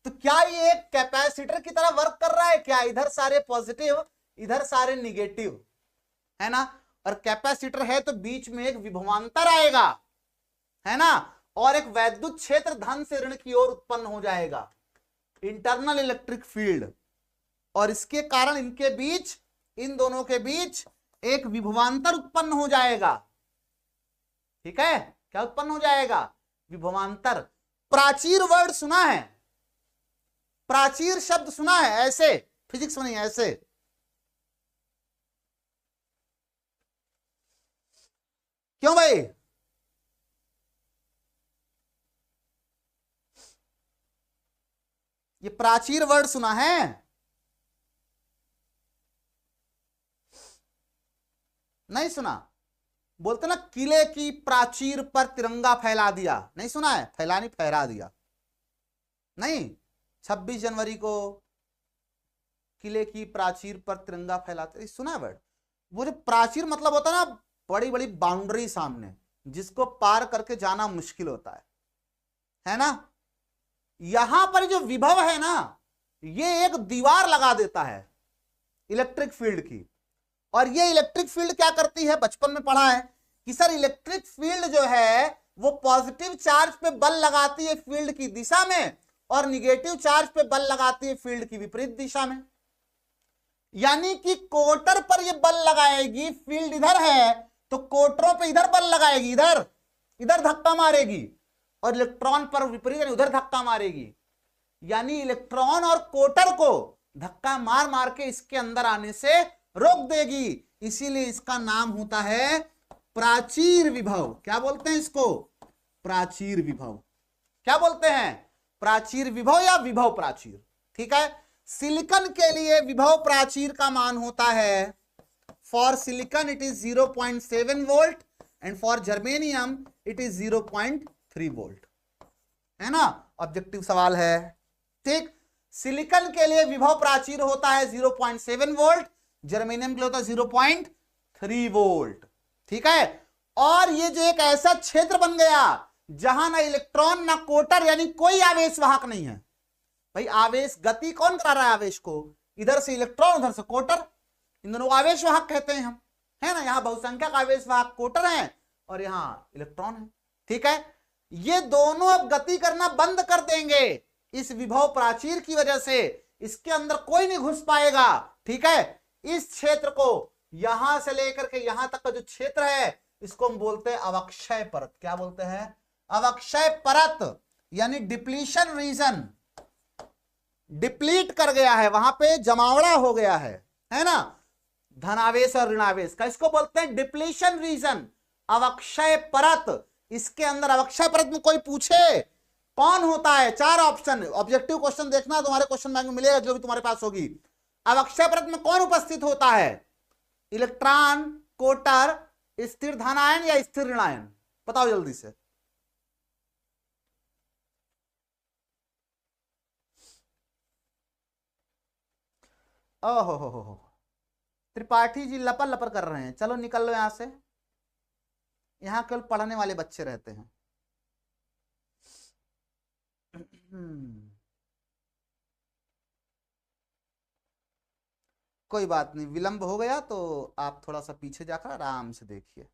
तो क्या ये एक कैपेसिटर की तरह वर्क कर रहा है क्या? इधर सारे पॉजिटिव, इधर सारे निगेटिव, है ना। और कैपेसिटर है तो बीच में एक विभवांतर आएगा, है ना, और एक वैद्युत क्षेत्र धन से ऋण की ओर उत्पन्न हो जाएगा, इंटरनल इलेक्ट्रिक फील्ड। और इसके कारण इनके बीच, इन दोनों के बीच एक विभवांतर उत्पन्न हो जाएगा। ठीक है, क्या उत्पन्न हो जाएगा? विभवांतर। प्राचीर वर्ड सुना है? प्राचीर शब्द सुना है? ऐसे फिजिक्स में नहीं, ऐसे। क्यों भाई? ये प्राचीर वर्ड सुना है? नहीं सुना? बोलते ना किले की प्राचीर पर तिरंगा फैला दिया, नहीं सुना है? फैला नहीं, फहरा दिया। नहीं, 26 जनवरी को किले की प्राचीर पर तिरंगा फैलाते, सुना है वर्ड? वो जो प्राचीर मतलब होता है ना, बड़ी बड़ी बाउंड्री सामने, जिसको पार करके जाना मुश्किल होता है ना? यहां पर जो विभव है ना, ये एक दीवार लगा देता है इलेक्ट्रिक फील्ड की। और ये इलेक्ट्रिक फील्ड क्या करती है, बचपन में पढ़ा है कि सर इलेक्ट्रिक फील्ड जो है वो पॉजिटिव चार्ज पे बल लगाती है फील्ड की दिशा में, और निगेटिव चार्ज पे बल लगाती है फील्ड की विपरीत दिशा में। यानी कि कोटर पर ये बल लगाएगी, फील्ड इधर है तो कोटरों पे इधर बल लगाएगी, इधर इधर धक्का मारेगी, और इलेक्ट्रॉन पर विपरीत उधर धक्का मारेगी। यानी इलेक्ट्रॉन और कोटर को धक्का मार मार के इसके अंदर आने से रोक देगी। इसीलिए इसका नाम होता है प्राचीर विभव। क्या बोलते हैं इसको? प्राचीर विभव। क्या बोलते हैं? प्राचीर विभव या विभव प्राचीर। ठीक है। सिलिकॉन के लिए विभव प्राचीर का मान होता है, for silicon it is 0.7 volt and for germanium it is 0.3 volt. है ना? ऑब्जेक्टिव सवाल है। ठीक, सिलिकॉन के लिए विभव प्राचीर होता है 0.7 वोल्ट, जर्मेनियम के लिए होता है 0.3 वोल्ट। ठीक है। और ये जो एक ऐसा क्षेत्र बन गया जहां ना इलेक्ट्रॉन ना कोटर, यानी कोई आवेश वाहक नहीं है। भाई आवेश गति कौन करा रहा है आवेश को? इधर से इलेक्ट्रॉन, उधर से कोटर, इन दोनों को आवेश वाहक कहते हैं हम, है ना? यहां बहुसंख्यक आवेश वाहक कोटर है और यहां इलेक्ट्रॉन है। ठीक है। ये दोनों अब गति करना बंद कर देंगे इस विभव प्राचीर की वजह से। इसके अंदर कोई नहीं घुस पाएगा। ठीक है। इस क्षेत्र को, यहां से लेकर के यहां तक का जो क्षेत्र है, इसको हम बोलते हैं अवक्षय परत। क्या बोलते हैं? अवक्षय परत, यानी डिप्लीशन रीजन। डिप्लीट कर गया है, वहां पे जमावड़ा हो गया है ना? धनावेश और ऋणावेश का, इसको बोलते हैं डिप्लीशन रीजन, अवक्षय परत। इसके अंदर अवक्षय परत में कोई पूछे कौन होता है, 4 ऑप्शन। ऑब्जेक्टिव क्वेश्चन देखना, तुम्हारे क्वेश्चन बैंक में मिलेगा, जो भी तुम्हारे पास होगी। अवक्षय परत में कौन उपस्थित होता है? इलेक्ट्रॉन, कोटर, स्थिर धनायन या स्थिर ऋणायन? बताओ जल्दी से। ओहो हो, त्रिपाठी जी लपर लपर कर रहे हैं। चलो निकल लो यहां से, यहां केवल पढ़ने वाले बच्चे रहते हैं। कोई बात नहीं, विलंब हो गया तो आप थोड़ा सा पीछे जाकर आराम से देखिए।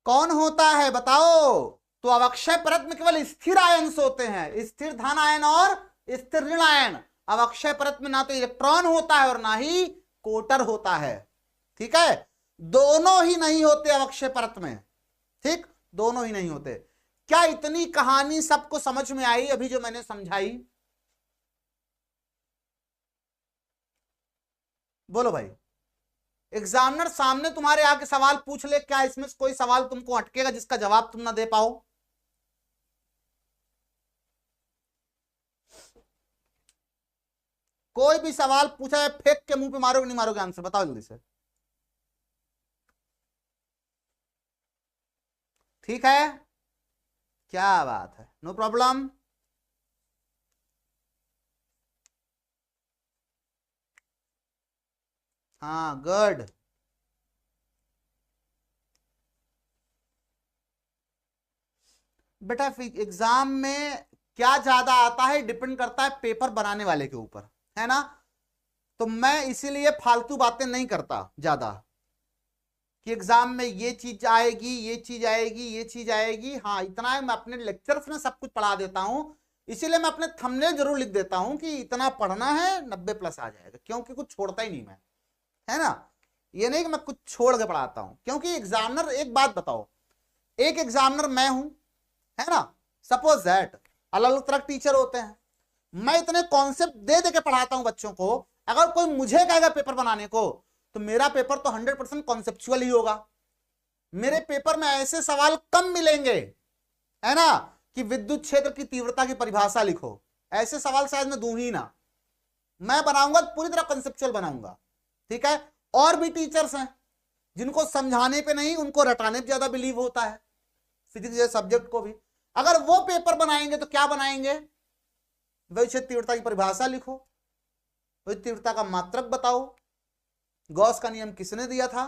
कौन होता है बताओ? तो अवक्षय परत में केवल स्थिर आयन होते हैं, स्थिर धन आयन और स्थिर ऋण आयन। अवक्षय परत में ना तो इलेक्ट्रॉन होता है और ना ही कोटर होता है। ठीक है। दोनों ही नहीं होते अवक्षय परत में। ठीक, दोनों ही नहीं होते। क्या इतनी कहानी सबको समझ में आई अभी जो मैंने समझाई? बोलो भाई। एग्जामिनर सामने तुम्हारे आके सवाल पूछ ले, क्या इसमें कोई सवाल तुमको अटकेगा जिसका जवाब तुम ना दे पाओ? कोई भी सवाल पूछा है, फेंक के मुंह पे मारोगे नहीं मारोगे आंसर? बताओ जल्दी से। ठीक है, क्या बात है, नो प्रॉब्लम। हाँ गुड। बेटा एग्जाम में क्या ज्यादा आता है डिपेंड करता है पेपर बनाने वाले के ऊपर, है ना? तो मैं इसीलिए फालतू बातें नहीं करता ज्यादा कि एग्जाम में ये चीज आएगी, ये चीज आएगी, ये चीज आएगी। हाँ इतना है, मैं अपने लेक्चर्स में सब कुछ पढ़ा देता हूं। इसीलिए मैं अपने थंबनेल जरूर लिख देता हूं कि इतना पढ़ना है, 90+ आ जाएगा, क्योंकि कुछ छोड़ता ही नहीं मैं, है ना? ये नहीं कि मैं कुछ छोड़ के पढ़ाता हूं, क्योंकि एग्जामिनर, एक बात बताओ, एक एग्जामिनर मैं हूं, है ना? सपोज दैट अलग अलग तरह टीचर होते हैं। मैं इतने कॉन्सेप्ट दे दे के पढ़ाता हूं बच्चों को। अगर कोई मुझे कहेगा पेपर बनाने को, तो मेरा पेपर तो 100% कॉन्सेप्चुअल ही होगा। मेरे पेपर में ऐसे सवाल कम मिलेंगे, है ना? कि विद्युत क्षेत्र की तीव्रता की परिभाषा लिखो, ऐसे सवाल शायद मैं दूं ही ना, मैं बनाऊंगा पूरी तरह कंसेप्चुअल बनाऊंगा, ठीक है। और भी टीचर्स हैं जिनको समझाने पे नहीं, उनको रटाने पे ज्यादा बिलीव होता है फिजिक्स जैसे सब्जेक्ट को भी। अगर वो पेपर बनाएंगे तो क्या बनाएंगे, विद्युत तीव्रता की परिभाषा लिखो, विद्युत तीव्रता का मात्रक बताओ, गॉस का नियम किसने दिया था,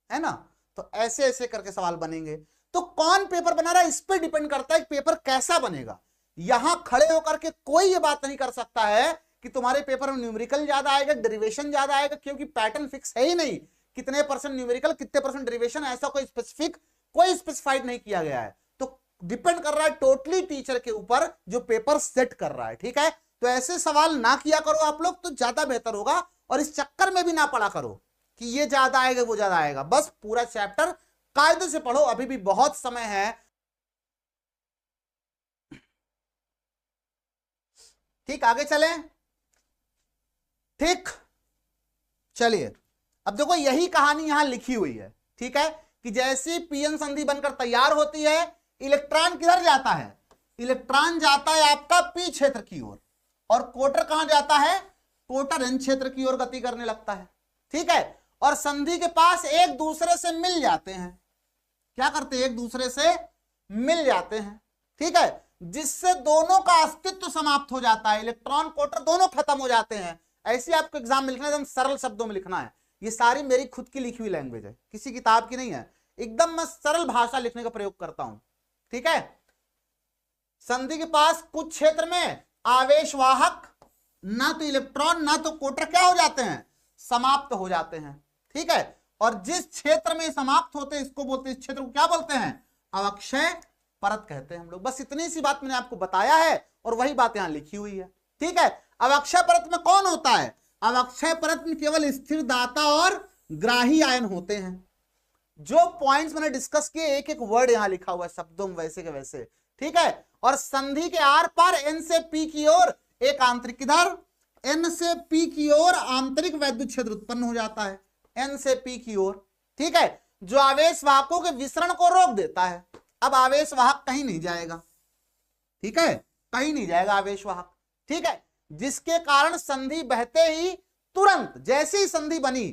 है ना। तो ऐसे ऐसे करके सवाल बनेंगे। तो कौन पेपर बना रहा है इस पे डिपेंड करता है कि पेपर कैसा बनेगा। यहां खड़े होकर के कोई ये बात नहीं कर सकता है कि तुम्हारे पेपर में न्यूमेरिकल ज्यादा आएगा, डेरिवेशन ज्यादा आएगा, क्योंकि पैटर्न फिक्स है ही नहीं। कितने परसेंट न्यूमेरिकल, कितने परसेंट डेरिवेशन, ऐसा कोई स्पेसिफिक, कोई स्पेसिफाइड नहीं किया गया है। तो डिपेंड कर रहा है टोटली टीचर के ऊपर जो पेपर सेट कर रहा है, ठीक है। तो ऐसे सवाल ना किया करो आप लोग तो ज्यादा बेहतर होगा, और इस चक्कर में भी ना पढ़ा करो कि ये ज्यादा आएगा वो ज्यादा आएगा। बस पूरा चैप्टर कायदे से पढ़ो, अभी भी बहुत समय है, ठीक। आगे चलें, ठीक, चलिए। अब देखो यही कहानी यहां लिखी हुई है, ठीक है, कि जैसी पीएन संधि बनकर तैयार होती है, इलेक्ट्रॉन किधर जाता है, इलेक्ट्रॉन जाता है आपका पी क्षेत्र की ओर, और कोटर कहां जाता है, कोटर एन क्षेत्र की ओर गति करने लगता है, ठीक है। और संधि के पास एक दूसरे से मिल जाते हैं, क्या करते हैं, एक दूसरे से मिल जाते हैं, ठीक है, जिससे दोनों का अस्तित्व समाप्त हो जाता है, इलेक्ट्रॉन कोटर दोनों खत्म हो जाते हैं। ऐसे आपको एग्जाम में लिखना है, एकदम सरल शब्दों में लिखना है। ये सारी मेरी खुद की लिखी हुई लैंग्वेज है, किसी किताब की नहीं है, एकदम मैं सरल भाषा लिखने का प्रयोग करता हूं, ठीक है। संधि के पास कुछ क्षेत्र में आवेशवाहक, ना तो इलेक्ट्रॉन ना तो कोटर क्या हो जाते हैं, समाप्त हो जाते हैं, ठीक है। और जिस क्षेत्र में समाप्त होते हैं इसको बोलते हैं, इस क्षेत्र को क्या बोलते हैं, अवक्षय परत कहते हैं हम लोग। बस इतनी सी बात मैंने आपको बताया है, और वही बात यहां लिखी हुई है, ठीक है। अवक्षय परत में कौन होता है, अवक्षय परत में केवल स्थिर दाता और ग्राही आयन होते हैं। जो पॉइंट्स मैंने डिस्कस किए, एक एक वर्ड यहां लिखा हुआ है शब्दों में वैसे के वैसे, ठीक है। और संधि के आर पार एन से पी की ओर एक आंतरिक, इधर एन से पी की ओर आंतरिक वैद्युत क्षेत्र उत्पन्न हो जाता है, एन से पी की ओर, ठीक है, जो आवेश वाहकों के विसरण को रोक देता है। अब आवेश वाहक कहीं नहीं जाएगा, ठीक है, कहीं नहीं जाएगा आवेश वाहक, ठीक है, जिसके कारण संधि बहते ही तुरंत, जैसे ही संधि बनी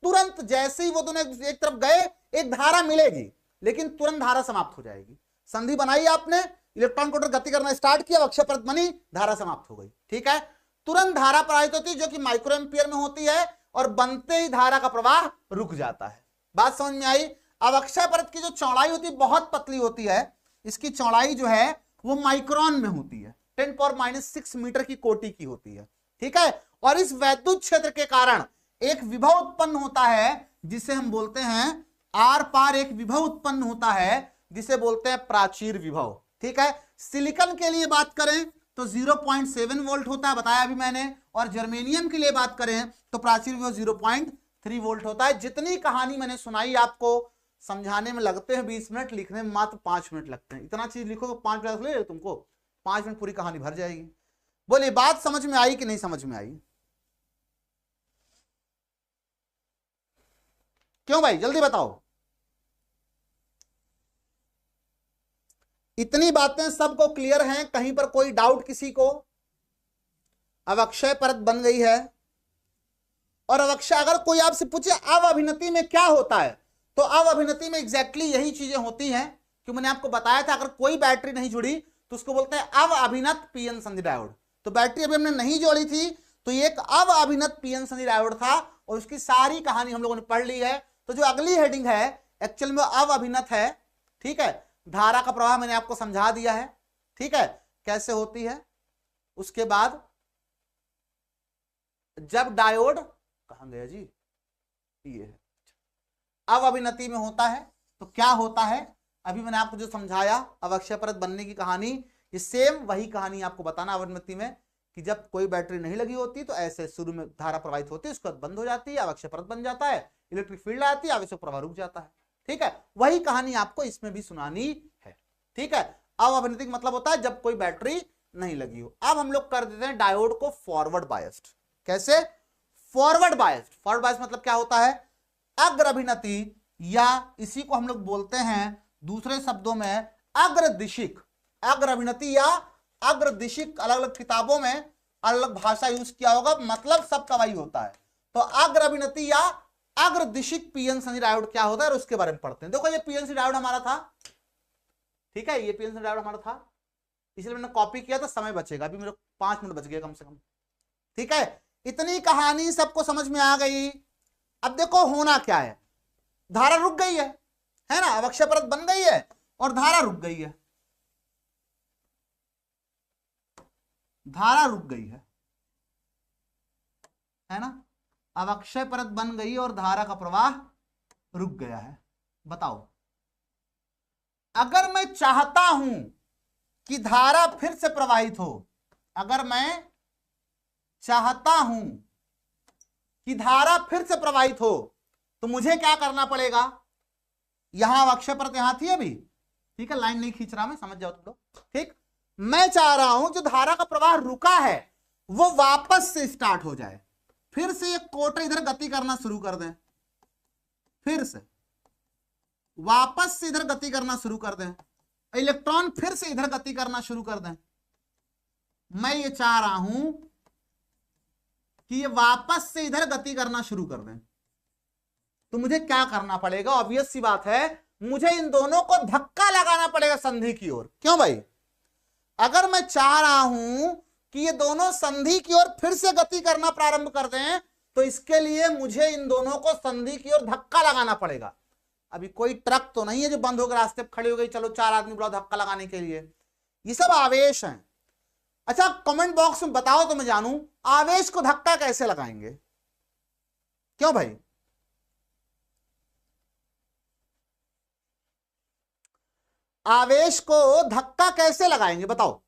तुरंत, जैसे ही वो दोनों एक तरफ गए एक धारा मिलेगी, लेकिन तुरंत धारा समाप्त हो जाएगी। संधि बनाई आपने, इलेक्ट्रॉन कोटर गति करना स्टार्ट किया, अवक्षय परत बनी, धारा समाप्त हो गई, ठीक है। तुरंत धारा प्रवाहित होती है जो कि माइक्रो एम्पियर में होती है, और बनते ही धारा का प्रवाह रुक जाता है। बात समझ में आई। अवक्षय परत की जो चौड़ाई होती है बहुत पतली होती है, इसकी चौड़ाई जो है वो माइक्रोन में होती है, 10⁻⁶ मीटर की कोटि की होती है, ठीक है। और इस वैद्युत क्षेत्र के कारण एक विभव उत्पन्न होता है जिसे हम बोलते हैं, आर पार एक विभव उत्पन्न होता है जिसे बोलते हैं प्राचीर विभव, ठीक है। सिलिकॉन के लिए बात करें तो 0.7 वोल्ट होता है, बताया अभी मैंने, और जर्मेनियम के लिए बात करें तो प्राचीर विभव 0.3 वोल्ट होता है। जितनी कहानी मैंने सुनाई आपको, समझाने में लगते हैं 20 मिनट, लिखने में मात्र 5 मिनट लगते हैं। इतना चीज लिखो तो 5 मिनट ले, तुमको 5 मिनट पूरी कहानी भर जाएगी। बोलिए बात समझ में आई कि नहीं समझ में आई, क्यों भाई जल्दी बताओ। इतनी बातें सबको क्लियर हैं, कहीं पर कोई डाउट किसी को। अवक्षय परत बन गई है, और अवक्षय, अगर कोई आपसे पूछे अव अभिनति में क्या होता है, तो अव अभिनति में एग्जैक्टली यही चीजें होती हैं कि मैंने आपको बताया था। अगर कोई बैटरी नहीं जुड़ी तो उसको बोलते हैं अव अभिनत पीएन संधि डायोड। तो बैटरी अभी हमने नहीं जोड़ी थी, तो ये एक अव अभिनत पीएन संधि डायोड था, और उसकी सारी कहानी हम लोगों ने पढ़ ली है। तो जो अगली हेडिंग है एक्चुअल में अव अभिनत है, ठीक है। धारा का प्रवाह मैंने आपको समझा दिया है, ठीक है, कैसे होती है। उसके बाद जब डायोड, कहां गया जी, ये है, अव अभिनति में होता है तो क्या होता है, अभी मैंने आपको जो समझाया अवक्षय परत बनने की कहानी, ये सेम वही कहानी आपको बताना अव अभिनति में, कि जब कोई बैटरी नहीं लगी होती तो ऐसे शुरू में धारा प्रवाहित होती है, उसके बाद बंद हो जाती है, अवक्षय परत बन जाता है, इलेक्ट्रिक फील्ड आती है, आवेश प्रवाह रुक जाता है, ठीक है। वही कहानी आपको इसमें भी सुनानी है, ठीक है। अव अभिनति का मतलब होता है जब कोई बैटरी नहीं लगी हो। अब हम लोग कर देते हैं डायोड को फॉरवर्ड बायस्ड। कैसे, फॉरवर्ड बायस्ड। फॉरवर्ड बायस्ड मतलब क्या होता है, अग्र अभिनति, या इसी को हम लोग बोलते हैं दूसरे शब्दों में अग्रदिशिक। अग्रविनति या अग्रदिशिक अलग अलग किताबों में अलग अलग भाषा यूज किया होगा, मतलब सबका वही होता है। तो अग्रविनति या अग्रदिशिक पीएन सनी डायोड क्या होता है और उसके बारे में पढ़ते हैं। देखो ये पीएनसी डायोड हमारा था, ठीक है, ये पीएनसी डायोड हमारा था, इसलिए मैंने कॉपी किया तो समय बचेगा, अभी मेरे 5 मिनट बच गए कम से कम, ठीक है। इतनी कहानी सबको समझ में आ गई। अब देखो होना क्या है, धारा रुक गई है ना, अवक्षय परत बन गई है और धारा रुक गई है, धारा रुक गई है ना, अवक्षय परत बन गई और धारा का प्रवाह रुक गया है। बताओ, अगर मैं चाहता हूं कि धारा फिर से प्रवाहित हो, अगर मैं चाहता हूं कि धारा फिर से प्रवाहित हो, तो मुझे क्या करना पड़ेगा, यहां अवक्षय परत यहां थी अभी, ठीक है, लाइन नहीं खींच रहा मैं, समझ जाओ तुम लोग, ठीक। मैं चाह रहा हूं जो धारा का प्रवाह रुका है वो वापस से स्टार्ट हो जाए, फिर से ये कोटर इधर गति करना शुरू कर दें, फिर से वापस से इधर गति करना शुरू कर दें, इलेक्ट्रॉन फिर से इधर गति करना शुरू कर दें। मैं ये चाह रहा हूं कि ये वापस से इधर गति करना शुरू कर दें, तो मुझे क्या करना पड़ेगा, ऑब्वियस सी बात है, मुझे इन दोनों को धक्का लगाना पड़ेगा संधि की ओर। क्यों भाई, अगर मैं चाह रहा हूं कि ये दोनों संधि की ओर फिर से गति करना प्रारंभ कर दें, तो इसके लिए मुझे इन दोनों को संधि की ओर धक्का लगाना पड़ेगा। अभी कोई ट्रक तो नहीं है जो बंद होकर रास्ते पर खड़ी हो गई, चलो 4 आदमी बुलाओ धक्का लगाने के लिए, ये सब आवेश हैं। अच्छा कमेंट बॉक्स में बताओ तो मैं जानूं, आवेश को धक्का कैसे लगाएंगे, क्यों भाई, आवेश को धक्का कैसे लगाएंगे बताओ,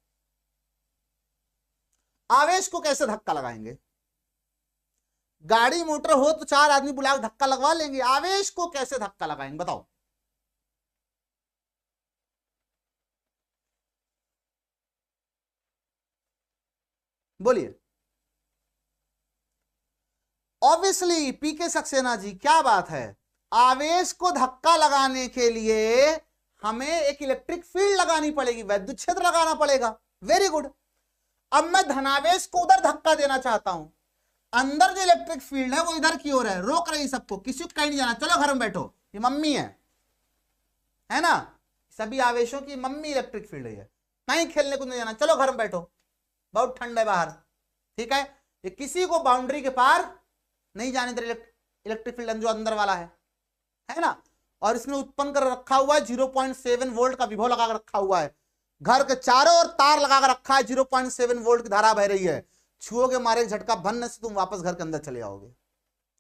आवेश को कैसे धक्का लगाएंगे। गाड़ी मोटर हो तो 4 आदमी बुला के धक्का लगवा लेंगे, आवेश को कैसे धक्का लगाएंगे बताओ। बोलिए। ऑब्वियसली पीके सक्सेना जी, क्या बात है, आवेश को धक्का लगाने के लिए हमें एक इलेक्ट्रिक फील्ड लगानी पड़ेगी, वैद्युत क्षेत्र लगाना पड़ेगा। Very good. अब मैं धनावेश को उधर धक्का देना चाहता हूं, अंदर जो इलेक्ट्रिक फील्ड है वो इधर की ओर है, रोक रही सबको, किसी को कहीं नहीं जाना, चलो घर में बैठो, ये मम्मी है ना, सभी आवेशों की मम्मी इलेक्ट्रिक फील्ड है, कहीं खेलने को नहीं जाना, चलो घर में बैठो, बहुत ठंड है बाहर, ठीक है। ये किसी को बाउंड्री के पार नहीं जाने दे इलेक्ट्रिक फील्ड जो अंदर वाला है ना। और इसने उत्पन्न कर रखा हुआ है 0.7 वोल्ट का विभव लगा रखा हुआ है, घर के चारों ओर तार लगा रखा है, 0.7 वोल्ट की धारा बह रही है, छुओगे मारे झटका भनने से तुम वापस घर के अंदर चले आओगे,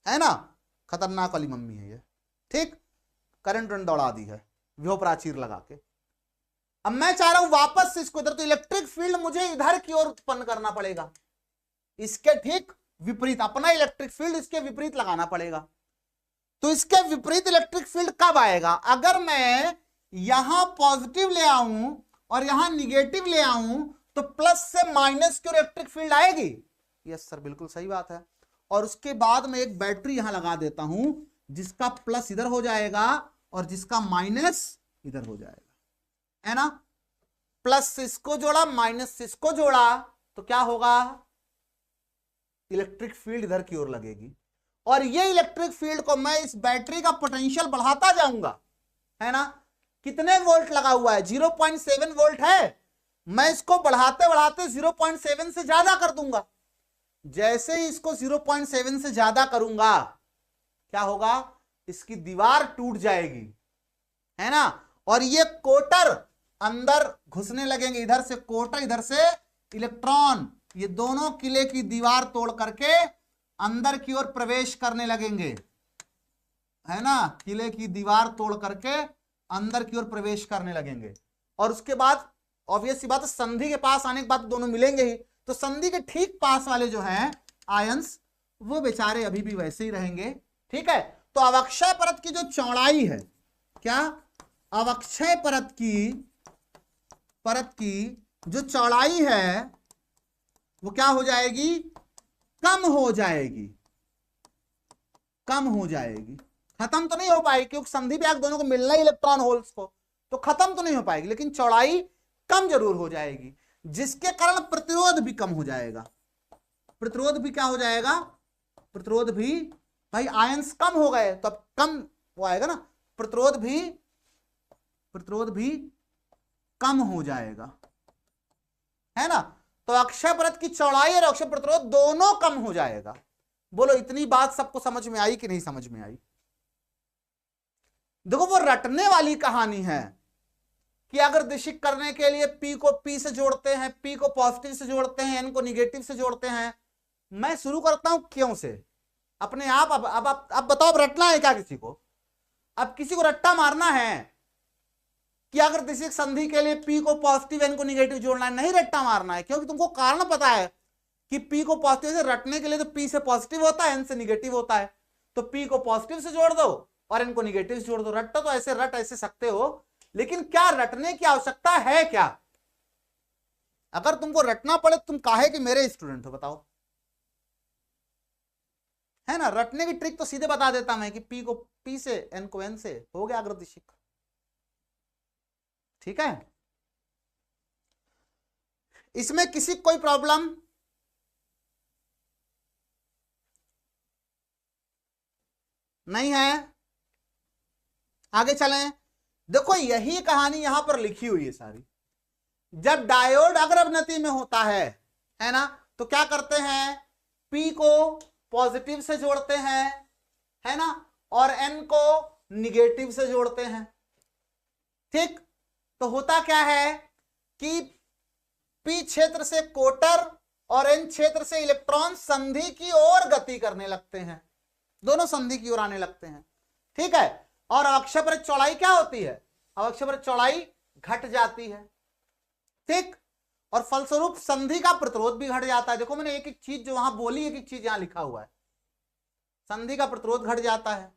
है ना। खतरनाक वाली मम्मी है ये, ठीक, करंट दौड़ा दी है विभव प्राचीर लगा के। अब मैं चाह रहा हूं वापस से इसको इधर, तो इलेक्ट्रिक फील्ड मुझे इधर की ओर उत्पन्न करना पड़ेगा, इसके ठीक विपरीत, अपना इलेक्ट्रिक फील्ड इसके विपरीत लगाना पड़ेगा। तो इसके विपरीत इलेक्ट्रिक फील्ड कब आएगा, अगर मैं यहां पॉजिटिव ले आऊं और यहां निगेटिव ले आऊं तो प्लस से माइनस की ओर इलेक्ट्रिक फील्ड आएगी। यस सर, बिल्कुल सही बात है। और उसके बाद मैं एक बैटरी यहां लगा देता हूं जिसका प्लस इधर हो जाएगा और जिसका माइनस इधर हो जाएगा, है ना। प्लस से इसको जोड़ा, माइनस से इसको जोड़ा, तो क्या होगा, इलेक्ट्रिक फील्ड इधर की ओर लगेगी। और ये इलेक्ट्रिक फील्ड को मैं इस बैटरी का पोटेंशियल बढ़ाता जाऊंगा, है ना। कितने वोल्ट लगा हुआ है, 0.7 वोल्ट है, मैं इसको बढ़ाते बढ़ाते 0.7 से ज्यादा कर दूंगा। जैसे ही इसको 0.7 से ज्यादा करूंगा क्या होगा, इसकी दीवार टूट जाएगी, है ना। और ये कोटर अंदर घुसने लगेंगे, इधर से कोटर इधर से इलेक्ट्रॉन, ये दोनों किले की दीवार तोड़ करके अंदर की ओर प्रवेश करने लगेंगे, है ना। किले की दीवार तोड़ करके अंदर की ओर प्रवेश करने लगेंगे। और उसके बाद ऑब्वियस सी बात है, संधि के पास आने के बाद दोनों मिलेंगे ही, तो संधि के ठीक पास वाले जो हैं आयंस, वो बेचारे अभी भी वैसे ही रहेंगे, ठीक है। तो अवक्षय परत की जो चौड़ाई है, क्या, अवक्षय परत की जो चौड़ाई है वो क्या हो जाएगी, कम हो जाएगी, कम हो जाएगी। खत्म तो नहीं हो पाएगी क्योंकि संधि पे दोनों को मिलना ही इलेक्ट्रॉन होल्स को, तो खत्म तो नहीं हो पाएगी, लेकिन चौड़ाई कम जरूर हो जाएगी, जिसके कारण प्रतिरोध भी कम हो जाएगा। प्रतिरोध भी क्या हो जाएगा, प्रतिरोध भी, भाई आयंस कम हो गए तो अब कम वो आएगा ना, प्रतिरोध भी कम हो जाएगा, है ना। तो अक्षय परत की चौड़ाई और अक्षय प्रतिरोध दोनों कम हो जाएगा। बोलो इतनी बात सबको समझ में आई कि नहीं समझ में आई? देखो वो रटने वाली कहानी है कि अगर दिशिक करने के लिए P को P से जोड़ते हैं, P को पॉजिटिव से जोड़ते हैं, N को निगेटिव से जोड़ते हैं। मैं शुरू करता हूं क्यों से, अपने आप। अब बताओ, अब रटना है क्या किसी को? अब किसी को रट्टा मारना है कि अगर दिशिक संधि के लिए P को पॉजिटिव, N को निगेटिव जोड़ना है? नहीं रट्टा मारना है, क्योंकि तुमको कारण पता है कि P को पॉजिटिव से रटने के लिए तो P से पॉजिटिव होता है, N से निगेटिव होता है। तो P को पॉजिटिव से जोड़ दो और N को निगेटिव से जोड़ दो। रट्टा तो ऐसे रट ऐसे सकते हो, लेकिन क्या रटने की आवश्यकता है क्या? अगर तुमको रटना पड़े तुम काहे कि मेरे स्टूडेंट हो, बताओ, है ना। रटने की ट्रिक तो सीधे बता देता मैं कि P को P से, N को N से, हो गया अग्रदिशिक। ठीक है, इसमें किसी कोई प्रॉब्लम नहीं है? आगे चलें। देखो यही कहानी यहां पर लिखी हुई है सारी। जब डायोड अग्रवनति में होता है ना, तो क्या करते हैं, P को पॉजिटिव से जोड़ते हैं, है ना, और N को निगेटिव से जोड़ते हैं। ठीक, तो होता क्या है कि P क्षेत्र से कोटर और N क्षेत्र से इलेक्ट्रॉन संधि की ओर गति करने लगते हैं, दोनों संधि की ओर आने लगते हैं। ठीक है, और अक्षय परत चौड़ाई क्या होती है, अक्षय परत चौड़ाई घट जाती है। ठीक, और फलस्वरूप संधि का प्रतिरोध भी घट जाता है। देखो मैंने एक एक चीज जो वहां बोली, एक एक चीज यहां लिखा हुआ है, संधि का प्रतिरोध घट जाता है।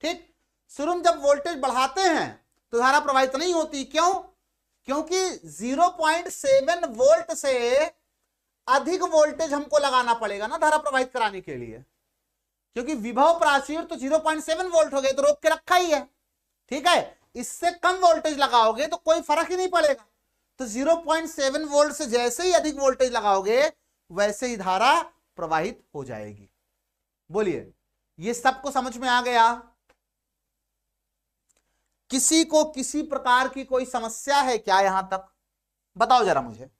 ठीक, शुरू में जब वोल्टेज बढ़ाते हैं तो धारा प्रवाहित नहीं होती। क्यों? क्योंकि 0.7 वोल्ट से अधिक वोल्टेज हमको लगाना पड़ेगा ना धारा प्रवाहित कराने के लिए, क्योंकि विभव प्राचीर तो 0.7 वोल्ट हो गए तो रोक के रखा ही है। ठीक है, इससे कम वोल्टेज लगाओगे तो कोई फर्क ही नहीं पड़ेगा। तो 0.7 वोल्ट से जैसे ही अधिक वोल्टेज लगाओगे वैसे ही धारा प्रवाहित हो जाएगी। बोलिए, ये सबको समझ में आ गया? किसी को किसी प्रकार की कोई समस्या है क्या यहां तक? बताओ जरा मुझे।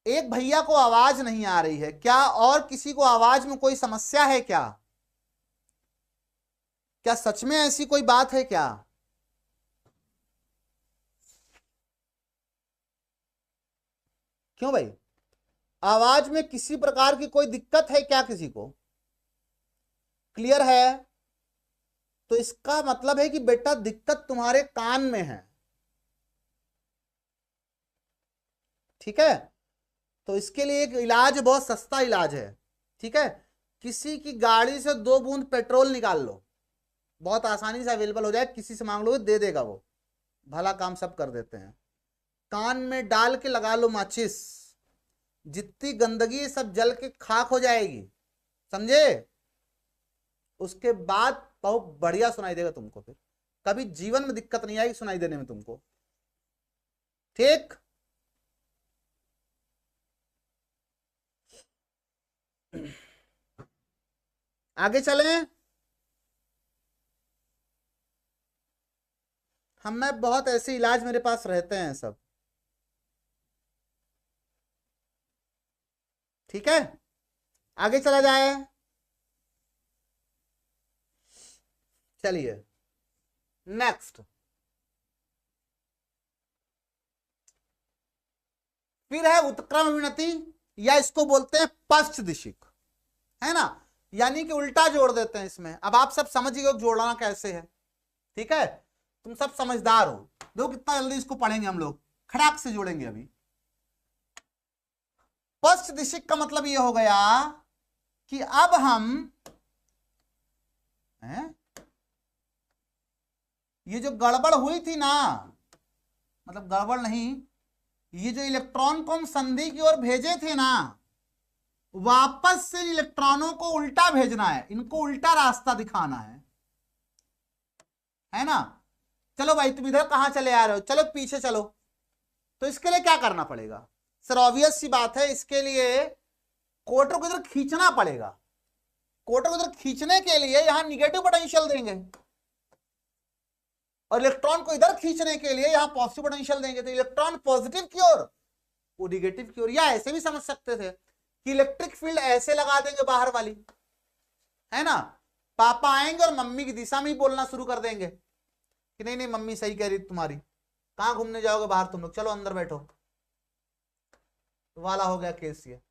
एक भैया को आवाज नहीं आ रही है क्या? और किसी को आवाज में कोई समस्या है क्या? क्या सच में ऐसी कोई बात है क्या? क्यों भाई, आवाज में किसी प्रकार की कोई दिक्कत है क्या किसी को? क्लियर है? तो इसका मतलब है कि बेटा दिक्कत तुम्हारे कान में है। ठीक है, तो इसके लिए एक इलाज, बहुत सस्ता इलाज है। ठीक है, किसी की गाड़ी से 2 बूंद पेट्रोल निकाल लो, बहुत आसानी से अवेलेबल हो जाए, किसी से मांग लो दे देगा, वो भला काम सब कर देते हैं। कान में डाल के लगा लो माचिस, जितनी गंदगी सब जल के खाक हो जाएगी, समझे? उसके बाद बहुत बढ़िया सुनाई देगा तुमको, फिर कभी जीवन में दिक्कत नहीं आएगी सुनाई देने में तुमको। ठीक, आगे चलें। हमें बहुत ऐसे इलाज मेरे पास रहते हैं सब। ठीक है, आगे चला जाए। चलिए नेक्स्ट, फिर है उत्क्रम अभिनति, या इसको बोलते हैं पश्च दिशिक, है ना, यानी कि उल्टा जोड़ देते हैं इसमें। अब आप सब समझ गए जोड़ना कैसे है। ठीक है, तुम सब समझदार हो। देखो कितना जल्दी इसको पढ़ेंगे हम लोग, खड़ाक से जोड़ेंगे अभी। पश्च दिशिक का मतलब ये हो गया कि अब हम ये जो गड़बड़ हुई थी ना, मतलब गड़बड़ नहीं, ये जो इलेक्ट्रॉन को हम संधि की ओर भेजे थे ना, वापस से इलेक्ट्रॉनों को उल्टा भेजना है, इनको उल्टा रास्ता दिखाना है ना। चलो भाई तुम इधर कहां चले आ रहे हो, चलो पीछे चलो। तो इसके लिए क्या करना पड़ेगा सर, ऑब्वियस सी बात है, इसके लिए कोटर को इधर खींचना पड़ेगा। कोटर को इधर खींचने के लिए यहां निगेटिव पोटेंशियल देंगे, और इलेक्ट्रॉन को इधर खींचने के लिए यहां पॉजिटिव पोटेंशियल देंगे। तो इलेक्ट्रॉन पॉजिटिव की ओर, वो निगेटिव की ओर। या ऐसे भी समझ सकते थे कि इलेक्ट्रिक फील्ड ऐसे लगा देंगे बाहर वाली, है ना, पापा आएंगे और मम्मी की दिशा में ही बोलना शुरू कर देंगे कि नहीं नहीं मम्मी सही कह रही तुम्हारी, कहां घूमने जाओगे बाहर तुम लोग, चलो अंदर बैठो, वाला हो गया केस ये।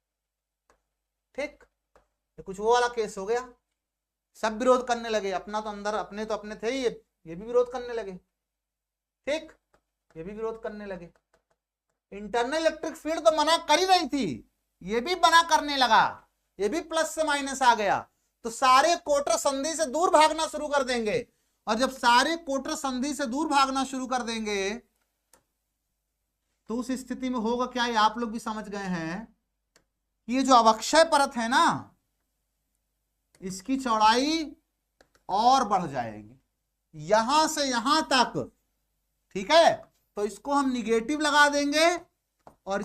ठीक, ये कुछ वो वाला केस हो गया, सब विरोध करने लगे, अपना तो अंदर अपने तो अपने थे ही, ये भी विरोध करने लगे। ठीक, ये भी विरोध करने लगे। इंटरनल इलेक्ट्रिक फील्ड तो मना कर ही रही थी, ये भी मना करने लगा, ये भी प्लस से माइनस आ गया। तो सारे कोटर संधि से दूर भागना शुरू कर देंगे, और जब सारे कोटर संधि से दूर भागना शुरू कर देंगे तो उस स्थिति में होगा क्या, ये आप लोग भी समझ गए हैं कि ये जो अवक्षय परत है ना, इसकी चौड़ाई और बढ़ जाएगी यहां से यहां तक। ठीक है, तो इसको हम निगेटिव लगा देंगे और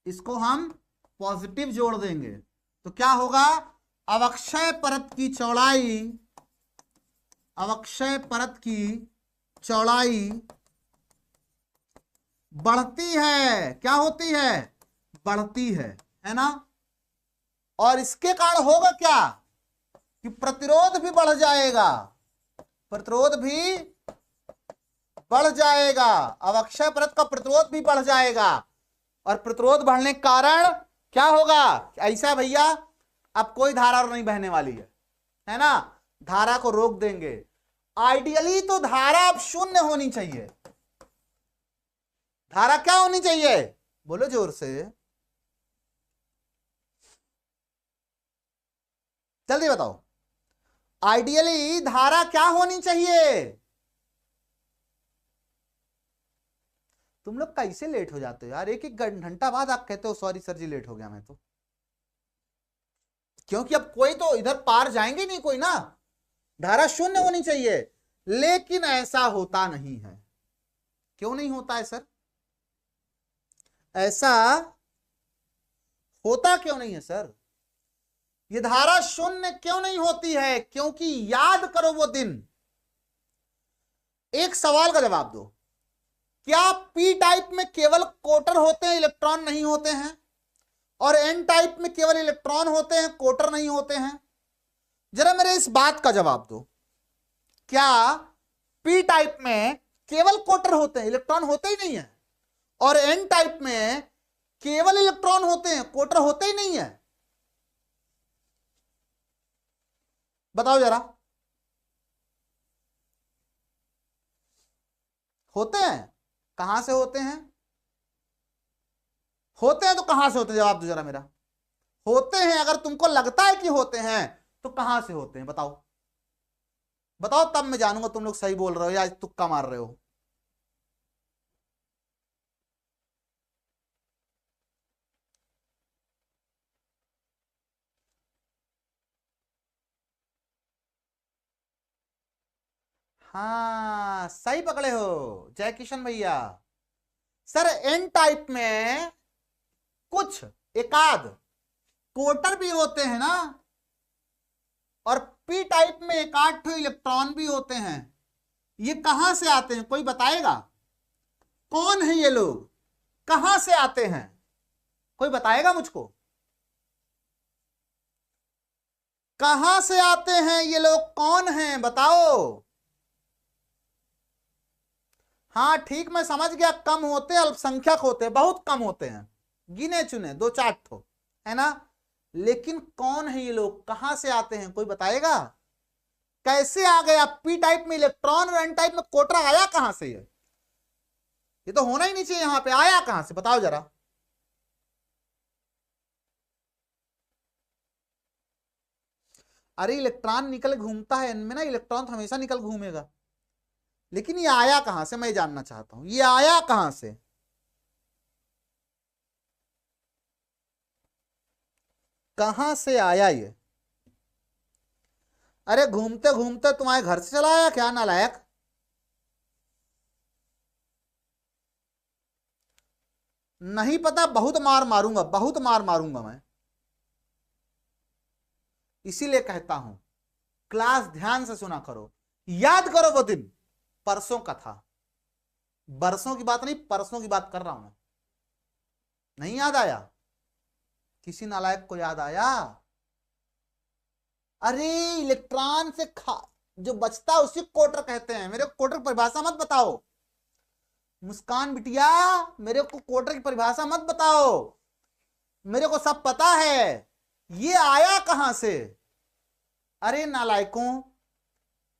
इसको हम पॉजिटिव जोड़ देंगे। तो क्या होगा, अवक्षय परत की चौड़ाई बढ़ती है। क्या होती है, बढ़ती है ना। और इसके कारण होगा क्या कि प्रतिरोध भी बढ़ जाएगा, अवक्षय परत का प्रतिरोध भी बढ़ जाएगा। और प्रतिरोध बढ़ने के कारण क्या होगा, ऐसा भैया अब कोई धारा और नहीं बहने वाली है ना, धारा को रोक देंगे। आइडियली तो धारा अब शून्य होनी चाहिए। धारा क्या होनी चाहिए, बोलो जोर से, जल्दी बताओ। आइडियली धारा क्या होनी चाहिए। तुम लोग कैसे लेट हो जाते हो यार, एक एक घंटा बाद आप कहते हो सॉरी सर जी लेट हो गया मैं तो, क्योंकि अब कोई तो इधर पार जाएंगे नहीं कोई ना, धारा शून्य होनी चाहिए। लेकिन ऐसा होता नहीं है। क्यों नहीं होता है सर, ऐसा होता क्यों नहीं है सर, ये धारा शून्य क्यों नहीं होती है? क्योंकि याद करो वो दिन, एक सवाल का जवाब दो, क्या पी टाइप में केवल कोटर होते हैं, इलेक्ट्रॉन नहीं होते हैं, और एन टाइप में केवल इलेक्ट्रॉन होते हैं, कोटर नहीं होते हैं? जरा मेरे इस बात का जवाब दो, क्या पी टाइप में केवल कोटर होते हैं, इलेक्ट्रॉन होते ही नहीं है, और एन टाइप में केवल इलेक्ट्रॉन होते हैं, कोटर होते ही नहीं है? बताओ जरा, होते हैं? कहां से होते हैं? होते हैं तो कहां से होते हैं, जवाब दो जरा मेरा। होते हैं, अगर तुमको लगता है कि होते हैं तो कहां से होते हैं, बताओ बताओ, तब मैं जानूंगा तुम लोग सही बोल रहे हो या तुक्का मार रहे हो। हाँ सही पकड़े हो जय किशन भैया। सर एन टाइप में कुछ एकाध कोटर भी होते हैं ना, और पी टाइप में एक आध ठो इलेक्ट्रॉन भी होते हैं। ये कहां से आते हैं, कोई बताएगा? कौन है ये लोग, कहां से आते हैं, कोई बताएगा मुझको? कहां से आते हैं ये लोग, कौन हैं, बताओ। हाँ ठीक, मैं समझ गया, कम होते हैं, अल्पसंख्यक होते हैं, बहुत कम होते हैं, गिने चुने दो चार ठो, है ना। लेकिन कौन है ये लोग, कहां से आते हैं, कोई बताएगा? कैसे आ गया पी टाइप में इलेक्ट्रॉन और एन टाइप में कोटर, आया कहां से ये तो होना ही नहीं चाहिए, यहां पे आया कहां से, बताओ जरा। अरे इलेक्ट्रॉन निकल घूमता है एन में ना, इलेक्ट्रॉन तो हमेशा निकल घूमेगा, लेकिन ये आया कहां से, मैं जानना चाहता हूं, ये आया कहां से? कहां से आया ये? अरे घूमते घूमते तुम्हारे घर से चला आया क्या नालायक? नहीं पता, बहुत मार मारूंगा, बहुत मार मारूंगा मैं। इसीलिए कहता हूं क्लास ध्यान से सुना करो, याद करो वो दिन, परसों का था, बरसों की बात नहीं, परसों की बात कर रहा हूं मैं। नहीं याद आया? किसी नालायक को याद आया? अरे इलेक्ट्रॉन से जो बचता है उसी कोटर कहते हैं। मेरे को कोटर की परिभाषा मत बताओ मुस्कान बिटिया, मेरे को कोटर की परिभाषा मत बताओ, मेरे को सब पता है ये आया कहां से। अरे नालायकों,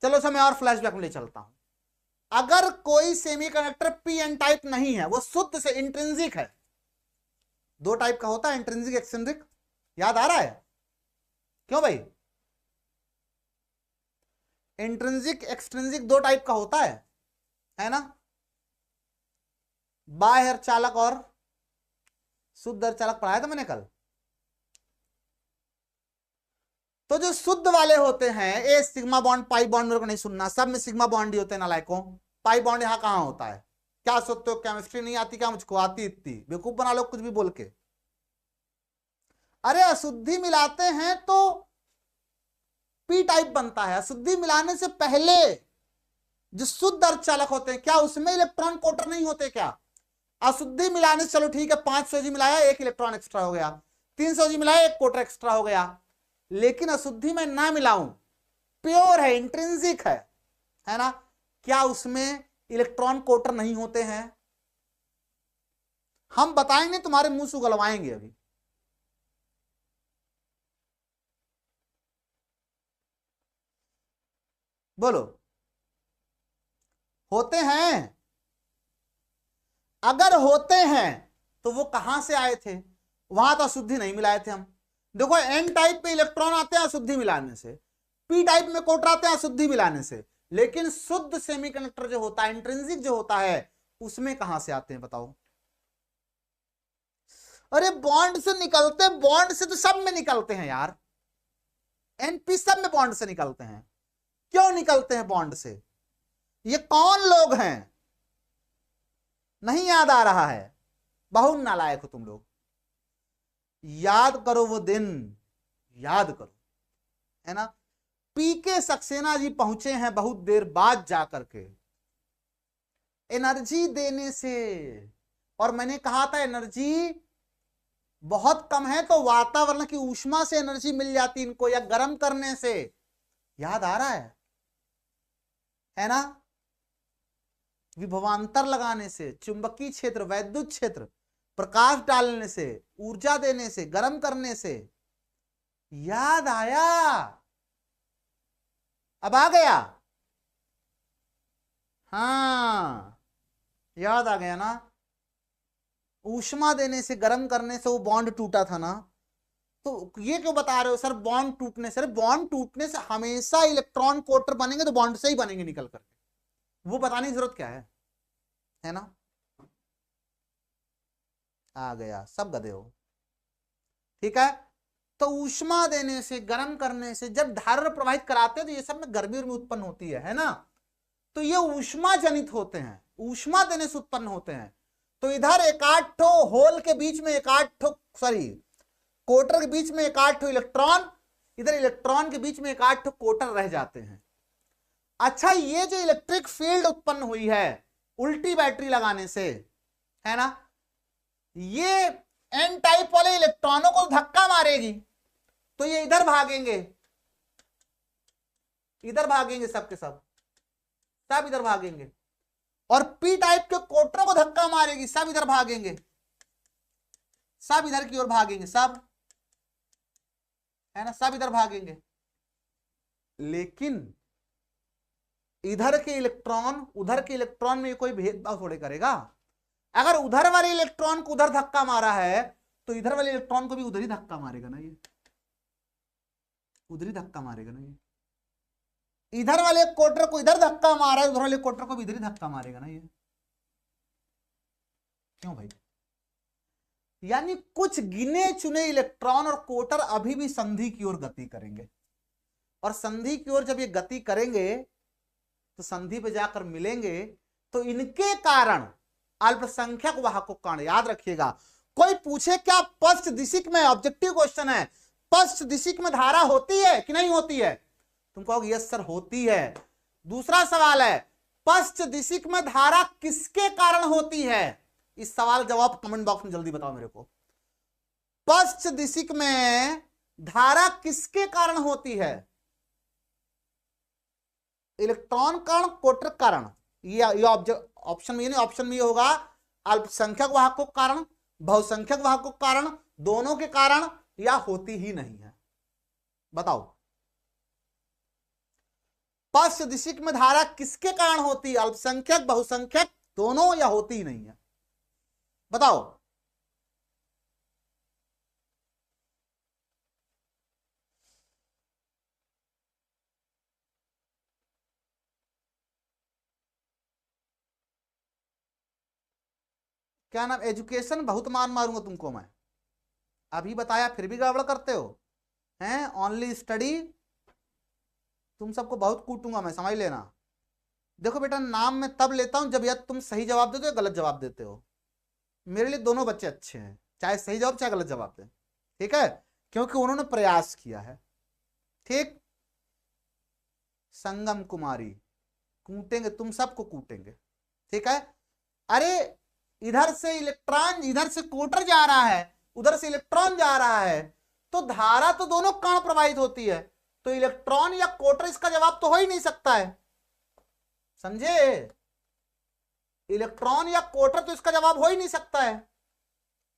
चलो समय और फ्लैशबैक में ले चलता हूं। अगर कोई सेमीकंडक्टर पी एन टाइप नहीं है, वो शुद्ध से इंट्रिंसिक है। दो टाइप का होता है, इंट्रिंसिक एक्सट्रिंसिक, याद आ रहा है? क्यों भाई? इंट्रिंसिक एक्सट्रिंसिक दो टाइप का होता है ना? बाह्य अर्धचालक और शुद्ध अर्धचालक पढ़ाया था मैंने कल। तो जो शुद्ध वाले होते हैं, ए सिग्मा बॉन्ड पाई बॉन्ड, मेरे को नहीं सुनना, सब में सिग्मा बॉन्ड ही होते हैं नालायकों। पाई बॉन्ड यहां कहां होता है? क्या सोचते हो केमिस्ट्री नहीं आती क्या मुझको? आती इतनी, बेवकूफ बना लो कुछ भी बोल के। अरे अशुद्धि मिलाते हैं तो पी टाइप बनता है। अशुद्धि मिलाने से पहले जो शुद्ध अर्धचालक होते हैं, क्या उसमें इलेक्ट्रॉन कोटर नहीं होते क्या? अशुद्धि मिलाने से, चलो ठीक है, 500 जी मिलाया, एक इलेक्ट्रॉन एक्स्ट्रा हो गया, 300 जी मिलाया, एक कोटर एक्स्ट्रा हो गया। लेकिन अशुद्धि में ना मिलाऊं, प्योर है, इंट्रिंसिक है ना, क्या उसमें इलेक्ट्रॉन कोटर नहीं होते हैं? हम बताएंगे, तुम्हारे मुंह से उगलवाएंगे अभी। बोलो, होते हैं? अगर होते हैं तो वो कहां से आए थे? वहां तो अशुद्धि नहीं मिलाए थे हम। देखो एन टाइप पे इलेक्ट्रॉन आते हैं अशुद्धि मिलाने से, पी टाइप में कोटर आते हैं अशुद्धि मिलाने से, लेकिन शुद्ध सेमीकंडक्टर जो होता है, इंट्रिंसिक जो होता है, उसमें कहां से आते हैं बताओ? अरे बॉन्ड से निकलते, बॉन्ड से तो सब में निकलते हैं यार, एनपी सब में बॉन्ड से निकलते हैं। क्यों निकलते हैं बॉन्ड से? ये कौन लोग हैं? नहीं याद आ रहा है? बहुत नालायक हो तुम लोग। याद करो वो दिन, याद करो, है ना? पीके सक्सेना जी पहुंचे हैं बहुत देर बाद जाकर के, एनर्जी देने से। और मैंने कहा था एनर्जी बहुत कम है तो वातावरण की ऊष्मा से एनर्जी मिल जाती इनको, या गर्म करने से। याद आ रहा है ना? विभवांतर लगाने से, चुंबकीय क्षेत्र, वैद्युत क्षेत्र, प्रकाश डालने से, ऊर्जा देने से, गर्म करने से। याद आया? अब आ गया? हाँ, याद आ गया ना? ऊष्मा देने से, गर्म करने से वो बॉन्ड टूटा था ना। तो ये क्यों बता रहे हो सर बॉन्ड टूटने से? बॉन्ड टूटने से हमेशा इलेक्ट्रॉन कोटर बनेंगे तो बॉन्ड से ही बनेंगे निकल करके, वो बताने की जरूरत क्या है ना? आ गया, सब गधे हो। ठीक है, तो ऊष्मा देने से, गर्म करने से, जब धारा प्रवाहित कराते हैं तो ये सब में गर्मी में उत्पन्न होती है ना? तो ये ऊष्मा जनित होते हैं, ऊष्मा देने से उत्पन्न होते हैं। तो इधर एक आठ ठो होल के बीच में एक आठ ठो, सॉरी कोटर के बीच में एक आठ ठो इलेक्ट्रॉन, इधर इलेक्ट्रॉन के बीच में एक आठ ठो कोटर रह जाते हैं। अच्छा, ये जो इलेक्ट्रिक फील्ड उत्पन्न हुई है उल्टी बैटरी लगाने से, है ना, ये एन टाइप वाले इलेक्ट्रॉनों को धक्का मारेगी तो ये इधर भागेंगे, इधर भागेंगे, सब के सब इधर भागेंगे। और पी टाइप के कोटरों को धक्का मारेगी, सब इधर भागेंगे, सब इधर की ओर भागेंगे, सब, है ना, सब इधर भागेंगे। लेकिन इधर के इलेक्ट्रॉन उधर के इलेक्ट्रॉन में कोई भेदभाव थोड़े करेगा। अगर उधर वाले इलेक्ट्रॉन को उधर धक्का मारा है तो इधर वाले इलेक्ट्रॉन को भी उधर ही धक्का मारेगा ना, ये उधर ही धक्का मारेगा ना। ये इधर वाले कोटर को इधर धक्का मारा है, उधर वाले कोटर को भी इधर ही धक्का मारेगा ना ये। क्यों भाई? यानी कुछ गिने चुने इलेक्ट्रॉन और कोटर अभी भी संधि की ओर गति करेंगे, और संधि की ओर जब ये गति करेंगे तो संधि पे जाकर मिलेंगे, तो इनके कारण अल्पसंख्यक वाहकों का कारण, याद रखिएगा। कोई पूछे क्या पश्च दिशिक में, ऑब्जेक्टिव क्वेश्चन है, पश्च दिशिक में धारा होती है कि नहीं होती है? तुम कहोगे यस सर होती है। दूसरा सवाल है, पश्च दिशिक में धारा किसके कारण होती है? इस सवाल का जवाब कमेंट बॉक्स में जल्दी बताओ मेरे को। पश्च दिशिक में धारा किसके कारण होती है? इलेक्ट्रॉन कारण, कोटर कारण? ये ऑप्शन में नहीं, ऑप्शन में ये होगा अल्पसंख्यक वाहकों के कारण, बहुसंख्यक वाहकों के कारण, दोनों के कारण, या होती ही नहीं है? बताओ, पश्च दिशिक में धारा किसके कारण होती है? अल्पसंख्यक, बहुसंख्यक, दोनों, या होती ही नहीं है? बताओ। क्या नाम, एजुकेशन बहुत मारूंगा तुमको मैं, अभी बताया फिर भी गड़बड़ करते हो हैं। ओनली स्टडी, तुम सबको बहुत कूटूंगा मैं, समझ लेना। देखो बेटा, नाम मैं तब लेता हूं जब या तुम सही जवाब देते हो या गलत जवाब देते हो। मेरे लिए दोनों बच्चे अच्छे हैं, चाहे सही जवाब चाहे गलत जवाब दे, ठीक है, क्योंकि उन्होंने प्रयास किया है। ठीक, संगम कुमारी, कूटेंगे तुम सबको कूटेंगे, ठीक है। अरे इधर से इलेक्ट्रॉन, इधर से कोटर जा रहा है, उधर से इलेक्ट्रॉन जा रहा है, तो धारा तो दोनों कारण प्रवाहित होती है, तो इलेक्ट्रॉन या कोटर इसका जवाब तो हो ही नहीं सकता है, समझे? इलेक्ट्रॉन या कोटर तो इसका जवाब हो ही नहीं सकता है,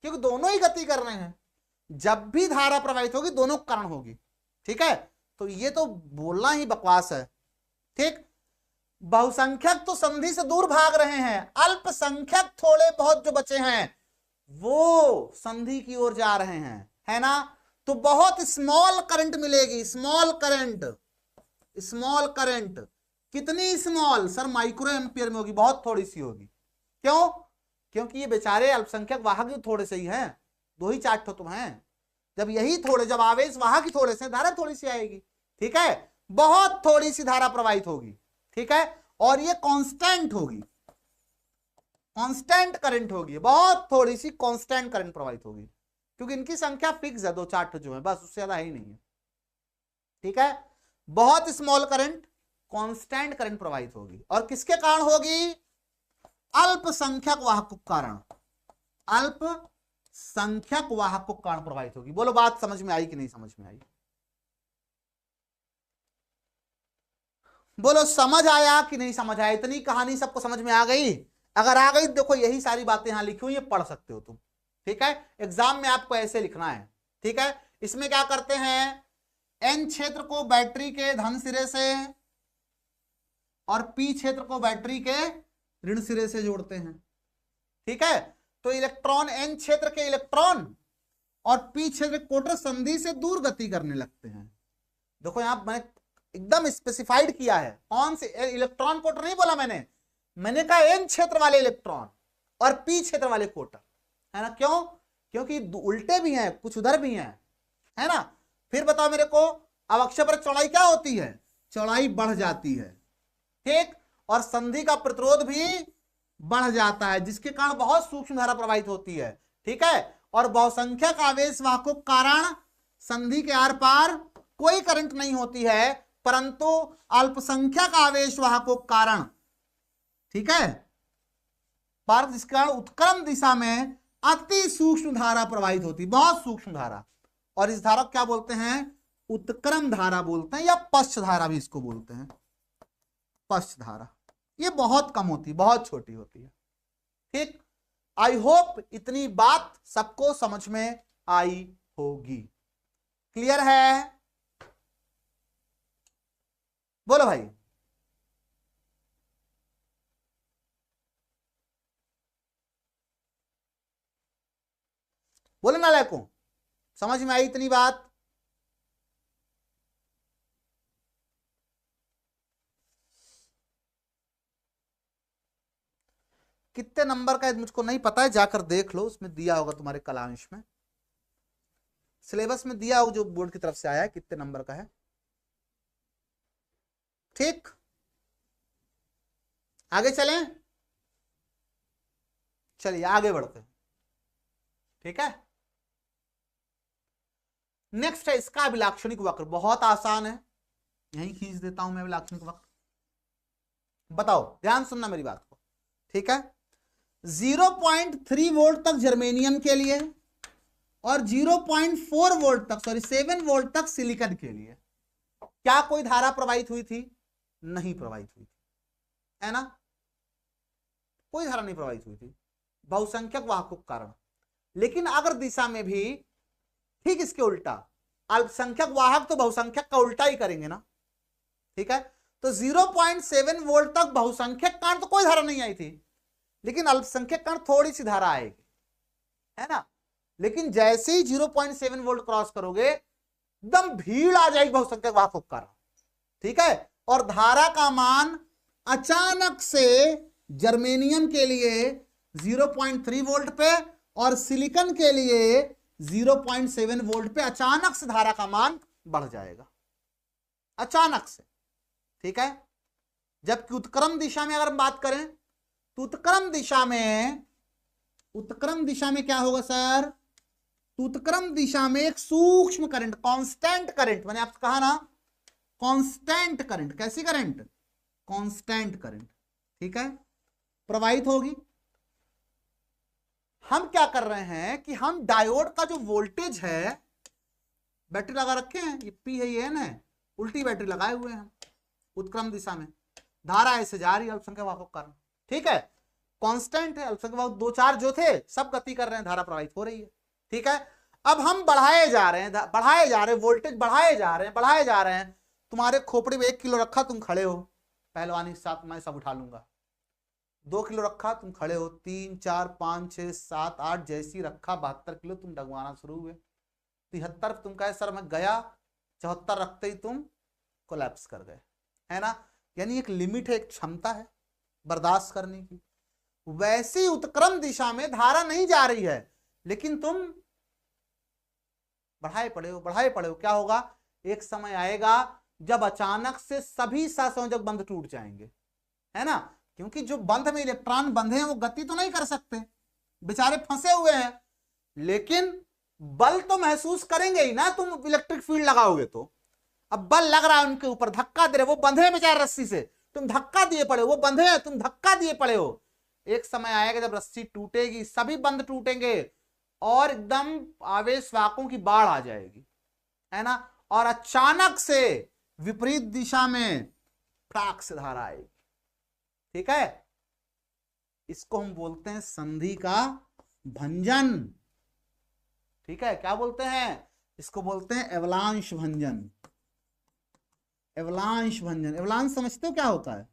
क्योंकि दोनों ही गति कर रहे हैं। जब भी धारा प्रवाहित होगी दोनों कारण होगी, ठीक है। तो ये तो बोलना ही बकवास है, ठीक। बहुसंख्यक तो संधि से दूर भाग रहे हैं, अल्पसंख्यक थोड़े बहुत जो बचे हैं वो संधि की ओर जा रहे हैं, है ना। तो बहुत स्मॉल करंट मिलेगी, स्मॉल करंट, स्मॉल करंट। कितनी स्मॉल सर? माइक्रो एम्पियर में होगी, बहुत थोड़ी सी होगी। क्यों? क्योंकि ये बेचारे अल्पसंख्यक वाहक ही थोड़े से ही हैं, दो ही चार ठो तो हैं। जब यही थोड़े, जब आवेश वाहक ही थोड़े से, धारा थोड़ी सी आएगी, ठीक है, बहुत थोड़ी सी धारा प्रवाहित होगी, ठीक है। और ये कांस्टेंट होगी, कांस्टेंट करंट होगी, बहुत थोड़ी सी कांस्टेंट करंट प्रवाहित होगी, क्योंकि इनकी संख्या फिक्स है, दो चार ठो जो है, बस, उससे ज्यादा ही नहीं है, ठीक है। बहुत स्मॉल करंट, कांस्टेंट करंट प्रवाहित होगी, और किसके कारण होगी? अल्पसंख्यक वाहकों के कारण, अल्पसंख्यक वाहकों के कारण प्रवाहित होगी। बोलो बात समझ में आई कि नहीं समझ में आई? बोलो समझ आया कि नहीं समझ आया? इतनी कहानी सबको समझ में आ गई? अगर आ गई देखो यही सारी बातें यहां लिखी हुई है, पढ़ सकते हो तुम, ठीक है। एग्जाम में आपको ऐसे लिखना है, ठीक है। इसमें क्या करते हैं, एन क्षेत्र को बैटरी के धन सिरे से और पी क्षेत्र को बैटरी के ऋण सिरे से जोड़ते हैं, ठीक है। तो इलेक्ट्रॉन, एन क्षेत्र के इलेक्ट्रॉन और पी क्षेत्र कोटर संधि से दूर गति करने लगते हैं। देखो यहां मैंने एकदम स्पेसिफाइड किया है, कौन से इलेक्ट्रॉन कोटर नहीं बोला मैंने कहा एन क्षेत्र वाले इलेक्ट्रॉन और पी क्षेत्र वाले कोटर, है ना। क्यों? क्योंकि उल्टे भी हैं, कुछ उधर भी हैं, है ना। फिर बताओ मेरे को, अब अक्षय पर चौड़ाई क्या होती है? चौड़ाई बढ़ जाती है, ठीक, और संधि का प्रतिरोध भी बढ़ जाता है, जिसके कारण बहुत सूक्ष्म धारा प्रवाहित होती है, ठीक है। और बहुसंख्यक आवेश वाहकों के कारण संधि के आर पार कोई करंट नहीं होती है, परंतु अल्पसंख्यक आवेश वाहकों के कारण, ठीक है, पर जिसके कारण उत्क्रम दिशा में अति सूक्ष्म धारा प्रवाहित होती, बहुत सूक्ष्म धारा, और इस धारा को क्या बोलते हैं? उत्क्रम धारा बोलते हैं, या पश्च धारा भी इसको बोलते हैं, पश्च धारा। ये बहुत कम होती, बहुत छोटी होती है, ठीक। आई होप इतनी बात सबको समझ में आई होगी। क्लियर है? बोलो भाई। बोले ना लड़कों, समझ में आई इतनी बात? कितने नंबर का है मुझको नहीं पता है, जाकर देख लो, उसमें दिया होगा तुम्हारे कलांश में, सिलेबस में दिया होगा जो बोर्ड की तरफ से आया है, कितने नंबर का है। ठीक, आगे चलें, चलिए आगे बढ़ते हैं। ठीक है, नेक्स्ट है इसका अभिलाक्षणिक वक्र। बहुत आसान है, यहीं खींच देता हूं मैं अभिलाक्षणिक वक्र। बताओ, ध्यान सुनना मेरी बात को। ठीक है, 0.3 वोल्ट तक जर्मेनियम के लिए और 0.4 वोल्ट तक, सॉरी 7 वोल्ट तक सिलिकॉन के लिए क्या कोई धारा प्रवाहित हुई थी? नहीं प्रवाहित हुई थी, है ना, कोई धारा नहीं प्रवाहित हुई थी बहुसंख्यक वाहकों के कारण। लेकिन अगर दिशा में भी ठीक इसके उल्टा, अल्पसंख्यक वाहक तो बहुसंख्यक का उल्टा ही करेंगे ना। ठीक है, तो 0.7 वोल्ट तक बहुसंख्यक कारण तो कोई धारा नहीं आई थी, लेकिन अल्पसंख्यक कारण थोड़ी सी धारा आएगी, है ना। लेकिन जैसे ही 0.7 वोल्ट क्रॉस करोगे, एकदम भीड़ आ जाएगी बहुसंख्यक वाहकों के कारण। ठीक है, और धारा का मान अचानक से जर्मेनियम के लिए 0.3 वोल्ट पे और सिलिकॉन के लिए 0.7 वोल्ट पे अचानक से धारा का मान बढ़ जाएगा, अचानक से। ठीक है, जबकि उत्क्रम दिशा में अगर हम बात करें तो उत्क्रम दिशा में क्या होगा सर? उत्क्रम दिशा में एक सूक्ष्म करंट, कांस्टेंट करंट, मैंने आपसे कहा ना कांस्टेंट करंट, कैसी करंट? कांस्टेंट करंट, ठीक है, प्रवाहित होगी। हम क्या कर रहे हैं कि हम डायोड का जो वोल्टेज है, बैटरी लगा रखे हैं, ये पी है ये एन है, उल्टी बैटरी लगाए हुए हैं हम उत्क्रम दिशा में, धारा ऐसे जा रही है अल्पसंख्यक वाहकों के कारण। ठीक है, कांस्टेंट है, अल्पसंख्यक वाहक दो चार जो थे सब गति कर रहे हैं, धारा प्रवाहित हो रही है। ठीक है, अब हम बढ़ाए जा रहे हैं, वोल्टेज बढ़ाए जा रहे हैं। तुम्हारे खोपड़ी में 1 किलो रखा, तुम खड़े हो, पहलवानी के साथ मैं सब उठा लूंगा। 2 किलो रखा, तुम खड़े हो, 3 4 5 6 7 8 जैसी रखा, 72 किलो तुम डगवाना शुरू हुए। 73 तुम कहे सर मैं गया, 74 रखते ही तुम कोलैप्स कर गए, है ना। यानी एक लिमिट है, एक क्षमता है बर्दाश्त करने की। वैसी उत्क्रम दिशा में धारा नहीं जा रही है, लेकिन तुम बढ़ाए पड़े हो। क्या होगा? एक समय आएगा जब अचानक से सभी सहसंयोजक बंध टूट जाएंगे, है ना, क्योंकि जो बंध में इलेक्ट्रॉन बंधे हैं वो गति तो नहीं कर सकते, बेचारे फंसे हुए हैं, लेकिन बल तो महसूस करेंगे ही ना। तुम इलेक्ट्रिक फील्ड लगाओगे तो अब बल लग रहा है उनके ऊपर, धक्का दे रहे, वो बंधे हैं बेचारे रस्सी से, तुम धक्का दिए पड़े, वो बंधे हैं तुम धक्का दिए पड़े हो। एक समय आएगा जब रस्सी टूटेगी, सभी बंध टूटेंगे और एकदम आवेश वाहकों की बाढ़ आ जाएगी, है ना, और अचानक से विपरीत दिशा में फटाक से धारा आएगी। ठीक है, इसको हम बोलते हैं संधि का भंजन। ठीक है, क्या बोलते हैं? इसको बोलते हैं एवलांश भंजन। एवलांश भंजन, एवलांश समझते हो क्या होता है?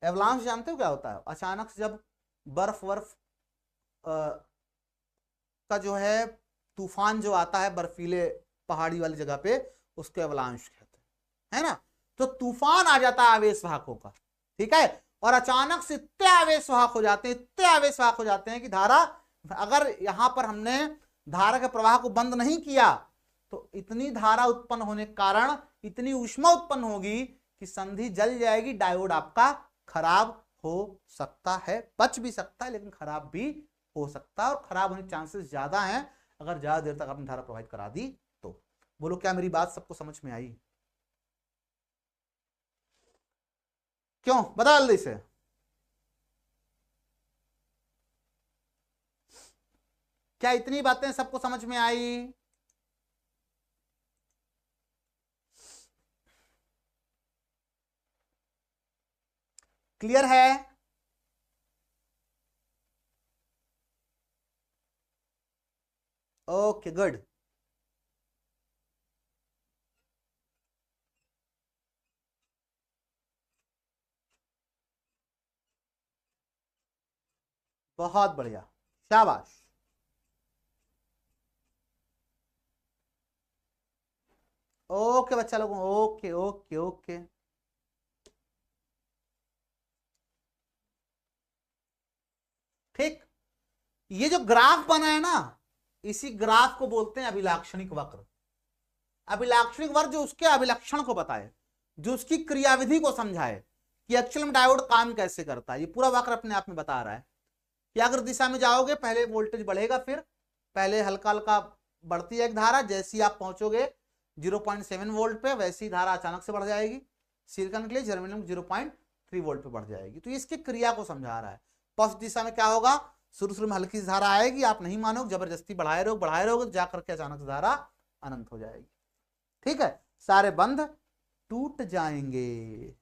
एवलांश जानते हो क्या होता है? अचानक से जब बर्फ का जो है तूफान जो आता है बर्फीले पहाड़ी वाली जगह पे, उसको एवलांश कहते हैं, है ना। तो तूफान आ जाता है आवेश वाहकों का, ठीक है, और अचानक से इतने आवेश वाहक हो जाते हैं कि धारा, अगर यहां पर हमने धारा के प्रवाह को बंद नहीं किया तो इतनी धारा उत्पन्न होने के कारण इतनी ऊष्मा उत्पन्न होगी कि संधि जल जाएगी, डायोड आपका खराब हो सकता है, बच भी सकता है लेकिन खराब भी हो सकता है, और खराब होने के चांसेस ज्यादा हैं अगर ज्यादा देर तक आपने धारा प्रवाहित करा दी तो। बोलो क्या मेरी बात सबको समझ में आई? क्यों, बता जल्दी से। क्या इतनी बातें सबको समझ में आई? क्लियर है? Okay good. बहुत बढ़िया, शाबाश। ओके बच्चा लोगों, ओके ओके ओके। ठीक, ये जो ग्राफ बना है ना, इसी ग्राफ को बोलते हैं अभिलाक्षणिक वक्र। अभिलाक्षणिक वर्ग जो उसके अभिलक्षण को बताए, जो उसकी क्रियाविधि को समझाए कि एक्चुअल में डायोड काम कैसे करता है। ये पूरा वाक्य अपने आप में बता रहा है कि अगर दिशा में जाओगे पहले वोल्टेज बढ़ेगा, फिर पहले हल्का हल्का बढ़ती है एक धारा, जैसे ही आप पहुंचोगे 0.7 वोल्ट पे वैसी धारा अचानक से बढ़ जाएगी, सिलिकॉन के लिए जर्मेनियम 0.3 वोल्ट पे बढ़ जाएगी। तो इसकी क्रिया को समझा रहा है। पॉजिटिव दिशा में क्या होगा, शुरू में हल्की सी धारा आएगी, आप नहीं मानोगे, जबरदस्ती बढ़ाए रहोगे तो जाकर के अचानक से धारा अनंत हो जाएगी। ठीक है, सारे बंध टूट जाएंगे।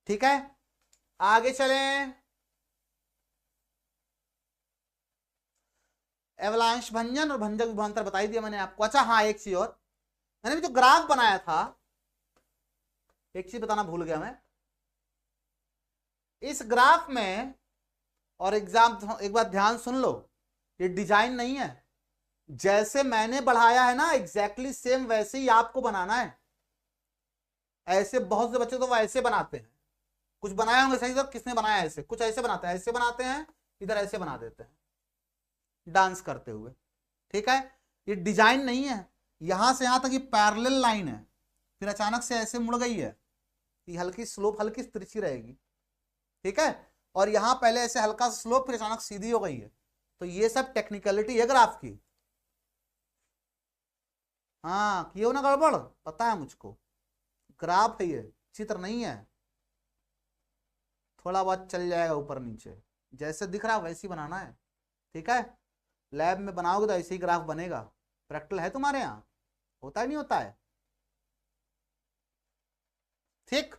ठीक है, आगे चलें। एवलांश भंजन और भंजक विभवांतर बताई दिया मैंने आपको। अच्छा हाँ, एक चीज और, मैंने भी जो ग्राफ बनाया था, एक चीज बताना भूल गया मैं। इस ग्राफ में, और एग्जाम एक बात ध्यान सुन लो, ये डिजाइन नहीं है, जैसे मैंने बढ़ाया है ना एग्जैक्टली सेम वैसे ही आपको बनाना है। ऐसे बहुत से बच्चे तो वो ऐसे बनाते हैं, कुछ बनाए होंगे सही, तो किसने बनाया ऐसे, कुछ ऐसे बनाते हैं, ऐसे बनाते हैं, इधर ऐसे बना देते हैं डांस करते हुए। ठीक है, ये डिजाइन नहीं है। यहां से यहां तक ये पैरेलल लाइन है, फिर अचानक से ऐसे मुड़ गई है, ये हल्की स्लोप, हल्की तिरछी रहेगी। ठीक है, और यहां पहले ऐसे हल्का स्लोप, फिर अचानक सीधी हो गई है। तो ये सब टेक्निकलिटी है ग्राफ की। हाँ, किए हो ना गड़बड़, पता है मुझको। ग्राफ है ये, चित्र नहीं है। थोड़ा बहुत चल जाएगा ऊपर नीचे, जैसे दिख रहा वैसे ही बनाना है। ठीक है, लैब में बनाओगे तो ऐसे ही ग्राफ बनेगा। प्रैक्टिकल है तुम्हारे यहाँ, होता है नहीं होता है। ठीक,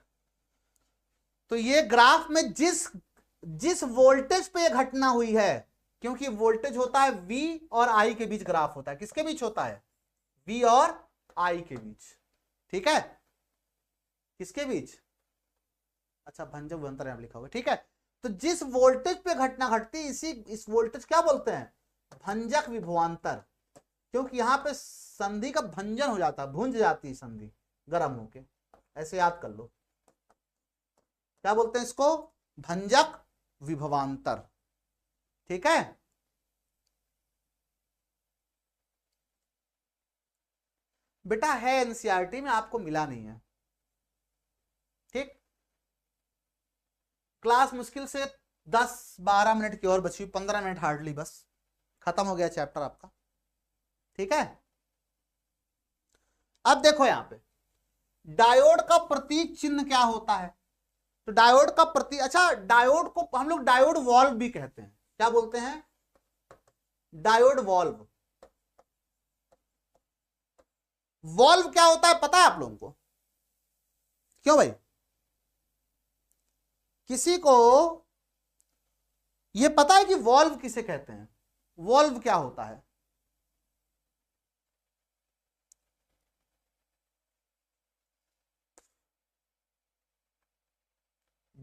तो ये ग्राफ में जिस वोल्टेज पे ये घटना हुई है, क्योंकि वोल्टेज होता है V और I के बीच ग्राफ होता है। किसके बीच होता है, V और I के बीच। ठीक है, किसके बीच, अच्छा भंजक विभवांतर यहां लिखा हुआ है। ठीक है, तो जिस वोल्टेज पे घटना घटती इस वोल्टेज क्या बोलते हैं, भंजक विभवांतर। क्योंकि यहां पे संधि का भंजन हो जाता है, भुंज जाती है संधि गर्म होके। ऐसे याद कर लो, क्या बोलते हैं इसको, भंजक विभवांतर। ठीक है, बेटा है एनसीईआरटी में, आपको मिला नहीं है। ठीक, क्लास मुश्किल से 10-12 मिनट की और बची, 15 मिनट हार्डली, बस खत्म हो गया चैप्टर आपका। ठीक है, अब देखो यहां पे डायोड का प्रतीक चिन्ह क्या होता है। तो डायोड का प्रतीक, अच्छा डायोड को हम लोग डायोड वॉल्व भी कहते हैं। क्या बोलते हैं, डायोड वॉल्व। वॉल्व क्या होता है पता है आप लोगों को, क्यों भाई, किसी को यह पता है कि वॉल्व किसे कहते हैं, वॉल्व क्या होता है।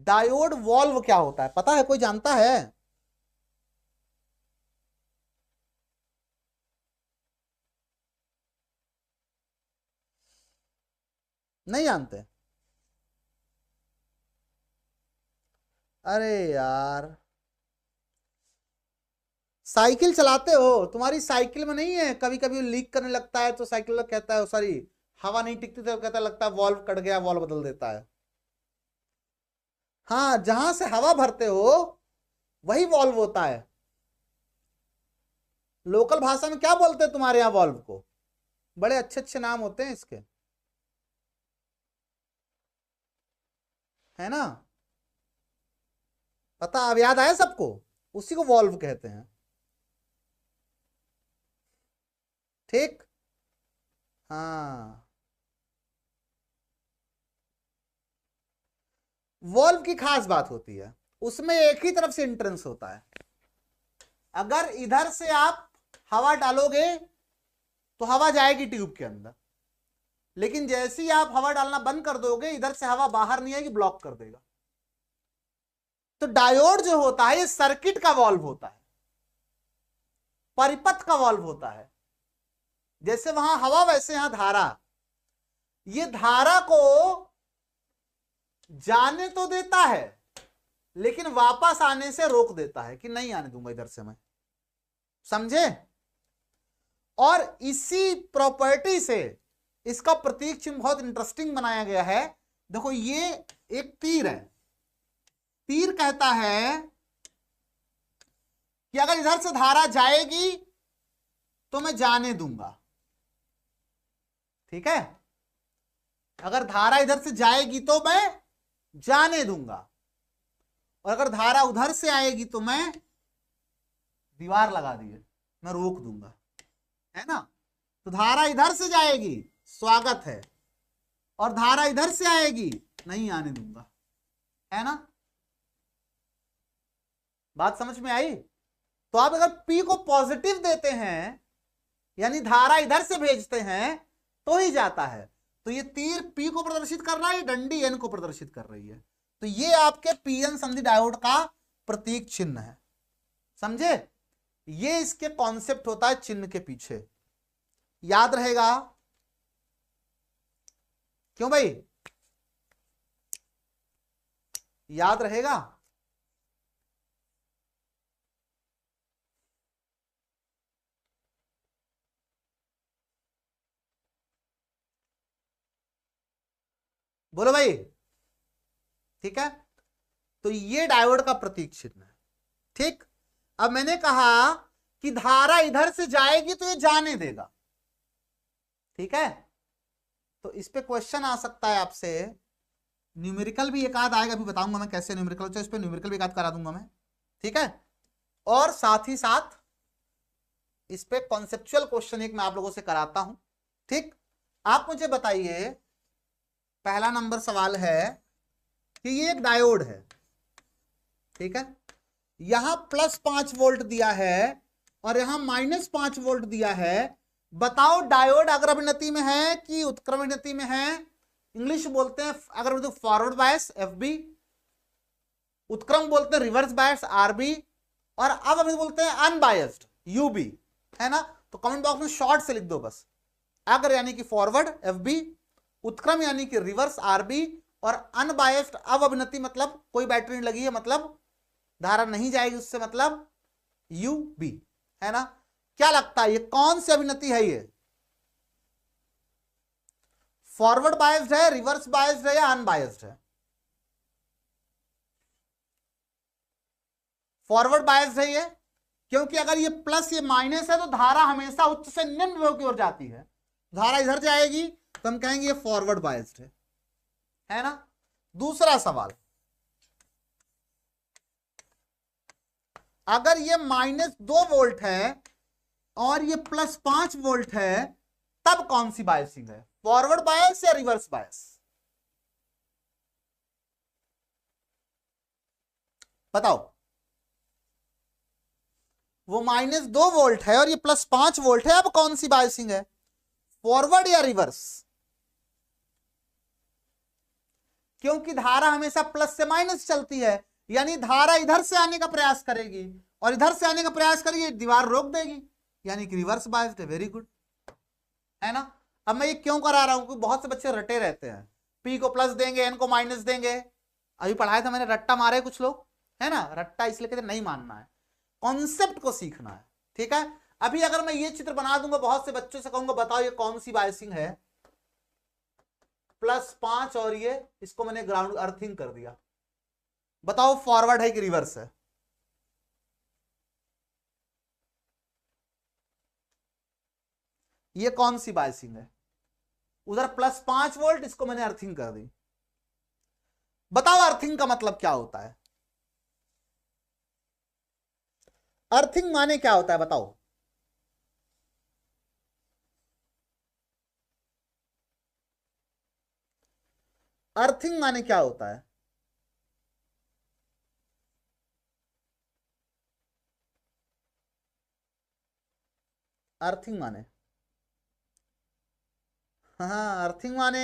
डायोड वॉल्व क्या होता है पता है, कोई जानता है, नहीं जानते। अरे यार, साइकिल चलाते हो, तुम्हारी साइकिल में नहीं है कभी कभी लीक करने लगता है तो साइकिल वाला कहता है, सॉरी हवा नहीं टिकती तो कहता लगता है वॉल्व कट गया, वॉल्व बदल देता है। हाँ, जहां से हवा भरते हो वही वॉल्व होता है। लोकल भाषा में क्या बोलते हैं तुम्हारे यहाँ वॉल्व को, बड़े अच्छे अच्छे नाम होते हैं इसके, है ना, पता अब याद आया सबको, उसी को वॉल्व कहते हैं। ठीक, हाँ, वॉल्व की खास बात होती है, उसमें एक ही तरफ से एंट्रेंस होता है। अगर इधर से आप हवा डालोगे तो हवा जाएगी ट्यूब के अंदर, लेकिन जैसे ही आप हवा डालना बंद कर दोगे इधर से हवा बाहर नहीं आएगी, ब्लॉक कर देगा। तो डायोड जो होता है ये सर्किट का वॉल्व होता है, परिपथ का वॉल्व होता है। जैसे वहां हवा वैसे यहां धारा, ये धारा को जाने तो देता है लेकिन वापस आने से रोक देता है कि नहीं आने दूंगा इधर से मैं, समझे। और इसी प्रॉपर्टी से, इसका प्रतीक चिन्ह बहुत इंटरेस्टिंग बनाया गया है। देखो ये एक तीर है, तीर कहता है कि अगर इधर से धारा जाएगी तो मैं जाने दूंगा, ठीक है, अगर धारा इधर से जाएगी तो मैं जाने दूंगा, और अगर धारा उधर से आएगी तो मैं दीवार लगा दिए, मैं रोक दूंगा, है ना। तो धारा इधर से जाएगी, स्वागत है, और धारा इधर से आएगी, नहीं आने दूंगा, है ना। बात समझ में आई। तो आप अगर P को पॉजिटिव देते हैं, यानी धारा इधर से भेजते हैं, तो ही जाता है। तो ये तीर P को प्रदर्शित कर रहा है, डंडी N को प्रदर्शित कर रही है। तो ये आपके PN संधि डायोड का प्रतीक चिन्ह है, समझे। ये इसके कॉन्सेप्ट होता है चिन्ह के पीछे, याद रहेगा। क्यों भाई, याद रहेगा। बोलो भाई, ठीक है। तो ये डायोड का प्रतीक चिन्ह है, ठीक। अब मैंने कहा कि धारा इधर से जाएगी तो ये जाने देगा, ठीक है। तो इस पे क्वेश्चन आ सकता है आपसे, न्यूमेरिकल भी एक आध आएगा, अभी बताऊंगा मैं कैसे न्यूमेरिकल होता है, इस पे न्यूमेरिकल भी एक आध करा दूंगा मैं, ठीक है। और साथ ही साथ इस पे कॉन्सेप्चुअल क्वेश्चन एक मैं आप लोगों से कराता हूं, ठीक। आप मुझे बताइए, पहला नंबर सवाल है कि ये एक डायोड है, ठीक है, यहां +5 वोल्ट दिया है और यहां -5 वोल्ट दिया है। बताओ डायोड अग्रभिनति में है कि उत्क्रमणिति में है। इंग्लिश बोलते हैं अगर फॉरवर्ड बायस FB, उत्क्रम बोलते हैं रिवर्स बायस RB, और अब अभी बोलते हैं अनबायस्ड UB, है ना। तो कमेंट बॉक्स में शॉर्ट से लिख दो बस, अग्र यानी कि फॉरवर्ड FB, उत्क्रम यानी कि रिवर्स RB, और अनबायस्ड अवभिनति मतलब कोई बैटरी नहीं लगी है, मतलब धारा नहीं जाएगी उससे, मतलब UB, है ना। क्या लगता है ये कौन सी अभिनति है, ये फॉरवर्ड बायस्ड है, रिवर्स बायस्ड है, या अनबायस्ड है। फॉरवर्ड बायस्ड है ये, क्योंकि अगर ये प्लस ये माइनस है तो धारा हमेशा उच्च से निम्न विभव की ओर जाती है। धारा इधर जाएगी तो हम कहेंगे ये फॉरवर्ड बायस्ड है ना। दूसरा सवाल, अगर ये -2 वोल्ट है और ये +5 वोल्ट है, तब कौन सी बायसिंग है, फॉरवर्ड बायस या रिवर्स बायस। बताओ। वो -2 वोल्ट है और ये +5 वोल्ट है, अब कौन सी बायसिंग है, फॉरवर्ड या रिवर्स। क्योंकि धारा हमेशा प्लस से माइनस चलती है, यानी धारा इधर से आने का प्रयास करेगी और इधर से आने का प्रयास करेगी, दीवार रोक देगी, यानी कि रिवर्स बायस्ड है। वेरी गुड, है ना। अब मैं ये क्यों करा रहा हूं, क्योंकि बहुत से बच्चे रटे रहते हैं, P को प्लस देंगे, N को माइनस देंगे। अभी पढ़ाया था मैंने, रट्टा मारे कुछ लोग, है ना। रट्टा इसलिए कहते नहीं मानना है, कॉन्सेप्ट को सीखना है, ठीक है। अभी अगर मैं ये चित्र बना दूंगा, बहुत से बच्चों से कहूंगा बताओ ये कौन सी बायसिंग है, +5 और ये इसको मैंने ग्राउंड अर्थिंग कर दिया, बताओ फॉरवर्ड है कि रिवर्स है। ये कौन सी बायसिंग है, उधर +5 वोल्ट, इसको मैंने अर्थिंग कर दी। बताओ अर्थिंग का मतलब क्या होता है, अर्थिंग माने क्या होता है, बताओ। अर्थिंग माने क्या होता है, अर्थिंग माने, हाँ अर्थिंग माने,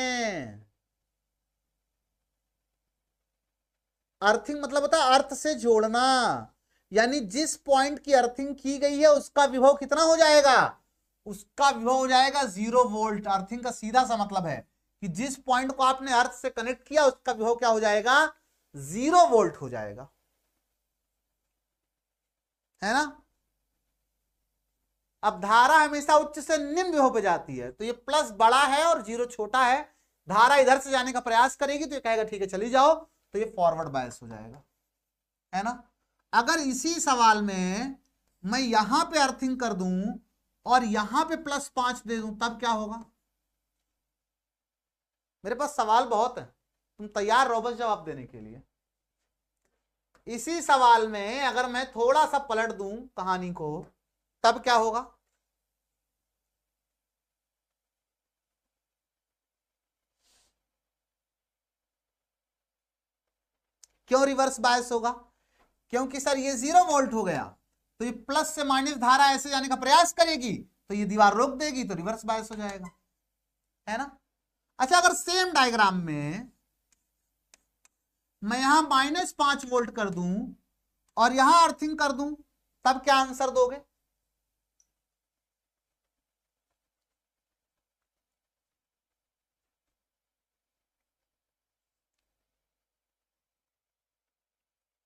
अर्थिंग मतलब होता है अर्थ से जोड़ना, यानी जिस पॉइंट की अर्थिंग की गई है उसका विभव कितना हो जाएगा, उसका विभव हो जाएगा 0 वोल्ट। अर्थिंग का सीधा सा मतलब है कि जिस पॉइंट को आपने अर्थ से कनेक्ट किया उसका विभव क्या हो जाएगा, 0 वोल्ट हो जाएगा, है ना। अब धारा हमेशा उच्च से निम्न विभव पे जाती है, तो ये प्लस बड़ा है और जीरो छोटा है, धारा इधर से जाने का प्रयास करेगी तो ये कहेगा ठीक है चली जाओ, तो ये फॉरवर्ड बायस हो जाएगा, है ना। अगर इसी सवाल में मैं यहां पे अर्थिंग कर दूं और यहां पे +5 दे दूं तब क्या होगा? मेरे पास सवाल बहुत है, तुम तैयार रहो बस जवाब देने के लिए। इसी सवाल में अगर मैं थोड़ा सा पलट दूं कहानी को तब क्या होगा? क्यों रिवर्स बायस होगा? क्योंकि सर ये 0 वोल्ट हो गया, तो ये प्लस से माइनस धारा ऐसे जाने का प्रयास करेगी तो ये दीवार रोक देगी, तो रिवर्स बायस हो जाएगा, है ना। अच्छा, अगर सेम डायग्राम में मैं यहां -5 वोल्ट कर दूं और यहां अर्थिंग कर दूं तब क्या आंसर दोगे?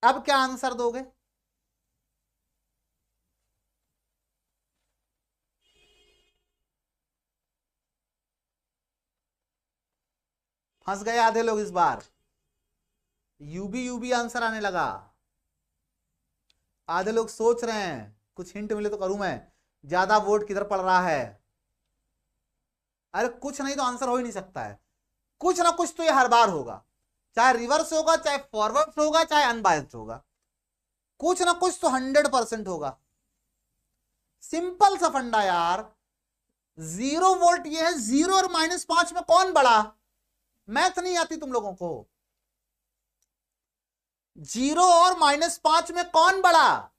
अब क्या आंसर दोगे? फंस गए आधे लोग इस बार, यूबी यूबी आंसर आने लगा। आधे लोग सोच रहे हैं कुछ हिंट मिले तो करूं मैं, ज्यादा वोट किधर पड़ रहा है। अरे कुछ नहीं तो आंसर हो ही नहीं सकता है, कुछ ना कुछ तो ये हर बार होगा, चाहे रिवर्स होगा, चाहे फॉरवर्ड होगा, चाहे अनबायस्ड होगा, कुछ ना कुछ तो 100% होगा। सिंपल सा फंडा यार, 0 वोल्ट ये है, 0 और -5 में कौन बड़ा? मैथ नहीं आती तुम लोगों को? 0 और -5 में कौन बड़ा?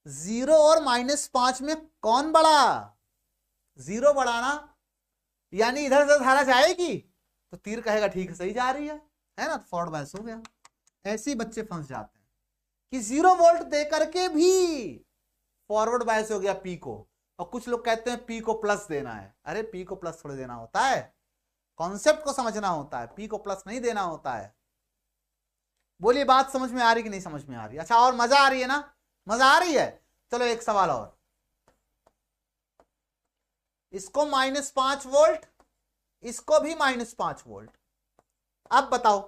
जीरो और -5 में कौन बड़ा? 0 बड़ा ना, यानी इधर से धारा जाएगी तो तीर कहेगा ठीक है सही जा रही है ना, फॉरवर्ड बायस हो गया। ऐसे ही बच्चे फंस जाते हैं कि 0 वोल्ट दे करके भी फॉरवर्ड बायस हो गया पी को, और कुछ लोग कहते हैं पी को प्लस देना है। अरे पी को प्लस थोड़ी देना होता है, कॉन्सेप्ट को समझना होता है, पी को प्लस नहीं देना होता है। बोलिए बात समझ में आ रही कि नहीं समझ में आ रही? अच्छा, और मजा आ रही है ना? मजा आ रही है? चलो एक सवाल और, इसको -5 वोल्ट, इसको भी -5 वोल्ट। अब बताओ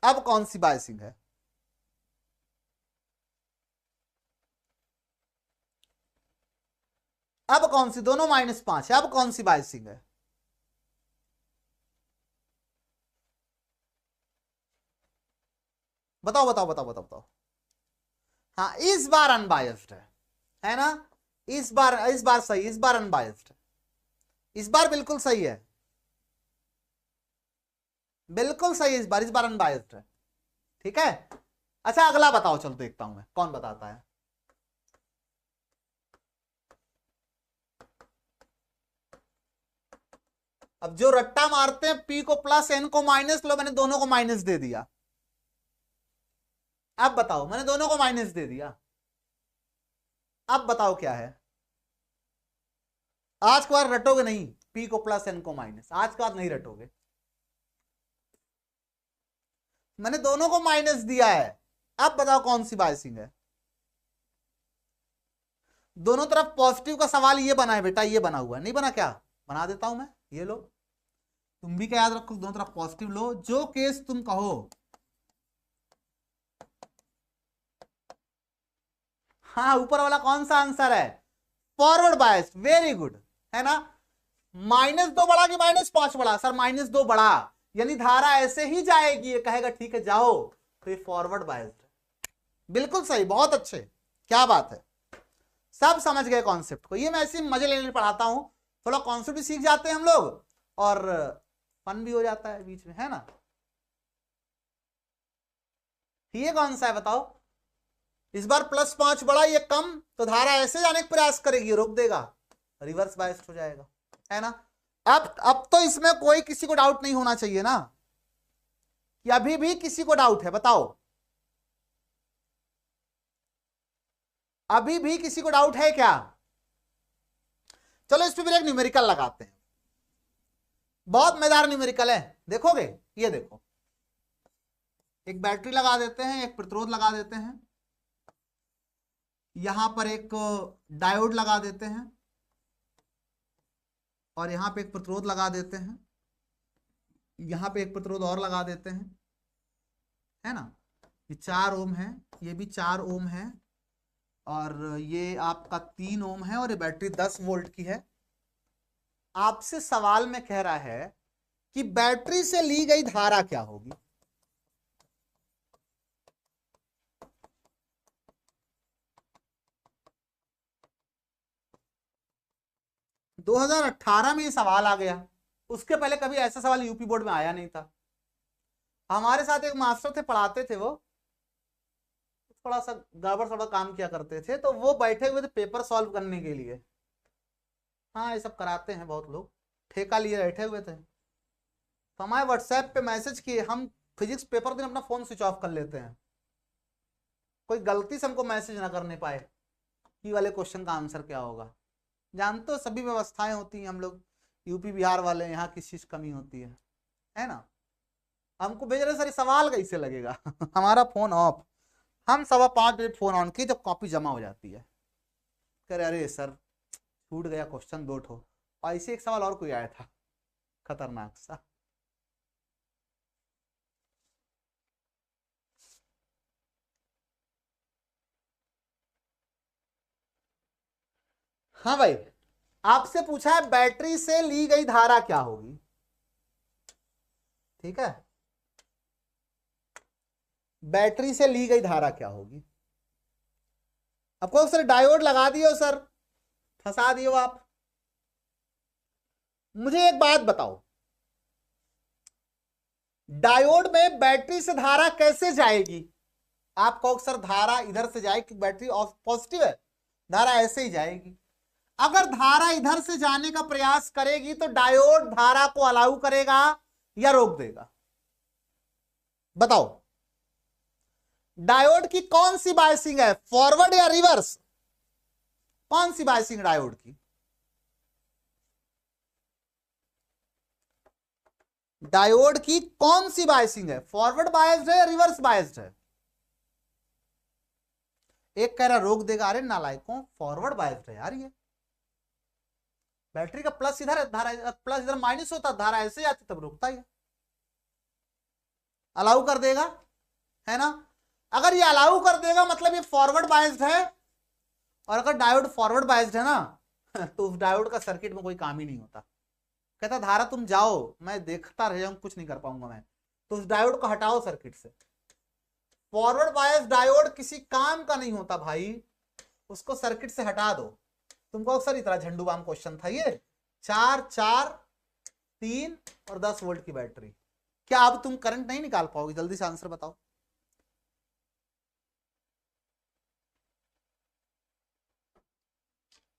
अब कौन सी बायसिंग है? अब कौन सी? दोनों -5 है, अब कौन सी बायसिंग है? बताओ बताओ बताओ बताओ बताओ। हाँ, इस बार अनबायस्ड है ना? इस बार सही, इस बार अनबायस्ड है, इस बार बिल्कुल सही है, बिल्कुल सही है, इस बार अनबायस्ड है, ठीक है। अच्छा अगला बताओ, चलो देखता हूं मैं कौन बताता है। अब जो रट्टा मारते हैं पी को प्लस एन को माइनस, लो मैंने दोनों को माइनस दे दिया। अब बताओ, मैंने दोनों को माइनस दे दिया, अब बताओ क्या है? आज के बाद रटोगे नहीं, पी को प्लस एन को माइनस, आज के बाद नहीं रटोगे। मैंने दोनों को माइनस दिया है, अब बताओ कौन सी बायसिंग है? दोनों तरफ पॉजिटिव का सवाल ये बना है बेटा, ये बना हुआ नहीं बना क्या? बना देता हूं मैं, ये लो तुम भी क्या याद रखो, दोनों तरफ पॉजिटिव लो, जो केस तुम कहो। हाँ, ऊपर वाला कौन सा आंसर है? फॉरवर्ड बायस, वेरी गुड, है ना। -2 बड़ा कि -5 बड़ा? सर -2 बड़ा, यानी धारा ऐसे ही जाएगी, ये कहेगा ठीक है जाओ, तो ये फॉरवर्ड बायस्ड है। बिल्कुल सही, बहुत अच्छे, क्या बात है, सब समझ गए कॉन्सेप्ट को। ये मैं ऐसे मजे लेने पढ़ाता हूं, थोड़ा कॉन्सेप्ट भी सीख जाते हैं हम लोग और फन भी हो जाता है बीच में, है ना। ये कौन सा है बताओ? इस बार +5 बड़ा, ये कम, तो धारा ऐसे जाने का प्रयास करेगी, रोक देगा, रिवर्स बायस्ड हो जाएगा, है ना। अब तो इसमें कोई किसी को डाउट नहीं होना चाहिए ना, कि अभी भी किसी को डाउट है? बताओ, अभी भी किसी को डाउट है क्या? चलो इस पे भी एक न्यूमेरिकल लगाते हैं, बहुत मजेदार न्यूमेरिकल है, देखोगे? ये देखो, एक बैटरी लगा देते हैं, एक प्रतिरोध लगा देते हैं, यहां पर एक डायोड लगा देते हैं, और यहां पे एक प्रतिरोध लगा देते हैं, यहां पे एक प्रतिरोध और लगा देते हैं, है ना। ये 4 ओम है, ये भी 4 ओम है, और ये आपका 3 ओम है, और ये बैटरी 10 वोल्ट की है। आपसे सवाल में कह रहा है कि बैटरी से ली गई धारा क्या होगी। 2018 में ये सवाल आ गया, उसके पहले कभी ऐसा सवाल यूपी बोर्ड में आया नहीं था। हमारे साथ एक मास्टर थे, पढ़ाते थे, वो थोड़ा सा गड़बड़ थोड़ा काम किया करते थे, तो वो बैठे हुए थे पेपर सॉल्व करने के लिए। हाँ, ये सब कराते हैं बहुत लोग, ठेका लिए बैठे हुए थे। तो हमारे व्हाट्सएप पे मैसेज किए, हम फिजिक्स पेपर दिन अपना फोन स्विच ऑफ कर लेते हैं, कोई गलती से हमको मैसेज ना करने पाए कि वाले क्वेश्चन का आंसर क्या होगा। जानते हो सभी व्यवस्थाएं होती हैं, हम लोग यूपी बिहार वाले, यहाँ किस चीज कमी होती है ना। हमको भेज रहे सर सवाल कैसे लगेगा हमारा फोन ऑफ, हम 5:15 बजे फोन ऑन किए जब कॉपी जमा हो जाती है, कह रहे अरे सर छूट गया क्वेश्चन 2 ठो। और ऐसे एक सवाल और कोई आया था खतरनाक सा। हाँ भाई, आपसे पूछा है बैटरी से ली गई धारा क्या होगी, ठीक है। बैटरी से ली गई धारा क्या होगी। आपको सर डायोड लगा दियो सर, फंसा दियो आप। मुझे एक बात बताओ, डायोड में बैटरी से धारा कैसे जाएगी। आप कहो सर धारा इधर से जाएगी, बैटरी पॉजिटिव है, धारा ऐसे ही जाएगी। अगर धारा इधर से जाने का प्रयास करेगी तो डायोड धारा को अलाउ करेगा या रोक देगा, बताओ। डायोड की कौन सी बायसिंग है, फॉरवर्ड या रिवर्स, कौन सी बायसिंग डायोड की। डायोड की कौन सी बायसिंग है, फॉरवर्ड बायस्ड है या रिवर्स बायस्ड है। एक कह रहा रोक देगा, अरे नालायकों फॉरवर्ड बायस्ड है यार ये। बैटरी का प्लस इधर है, धारा प्लस इधर माइनस होता, धारा ऐसे जाती तब रुकता ही, अलाउ कर देगा, है ना। अगर ये अलाउ कर देगा मतलब ये फॉरवर्ड बायस्ड है, और अगर डायोड फॉरवर्ड बायस्ड है ना तो उस डायोड का सर्किट में कोई काम ही नहीं होता। कहता धारा तुम जाओ, मैं देखता रह जाऊंगा, कुछ नहीं कर पाऊंगा मैं, तो उस डायोड को हटाओ सर्किट से। फॉरवर्ड बायस डायोड किसी काम का नहीं होता भाई, उसको सर्किट से हटा दो। तुमको अक्सर इतना झंडू बाम क्वेश्चन था ये, 4 4 3 और 10 वोल्ट की बैटरी, क्या अब तुम करंट नहीं निकाल पाओगे, जल्दी से आंसर बताओ।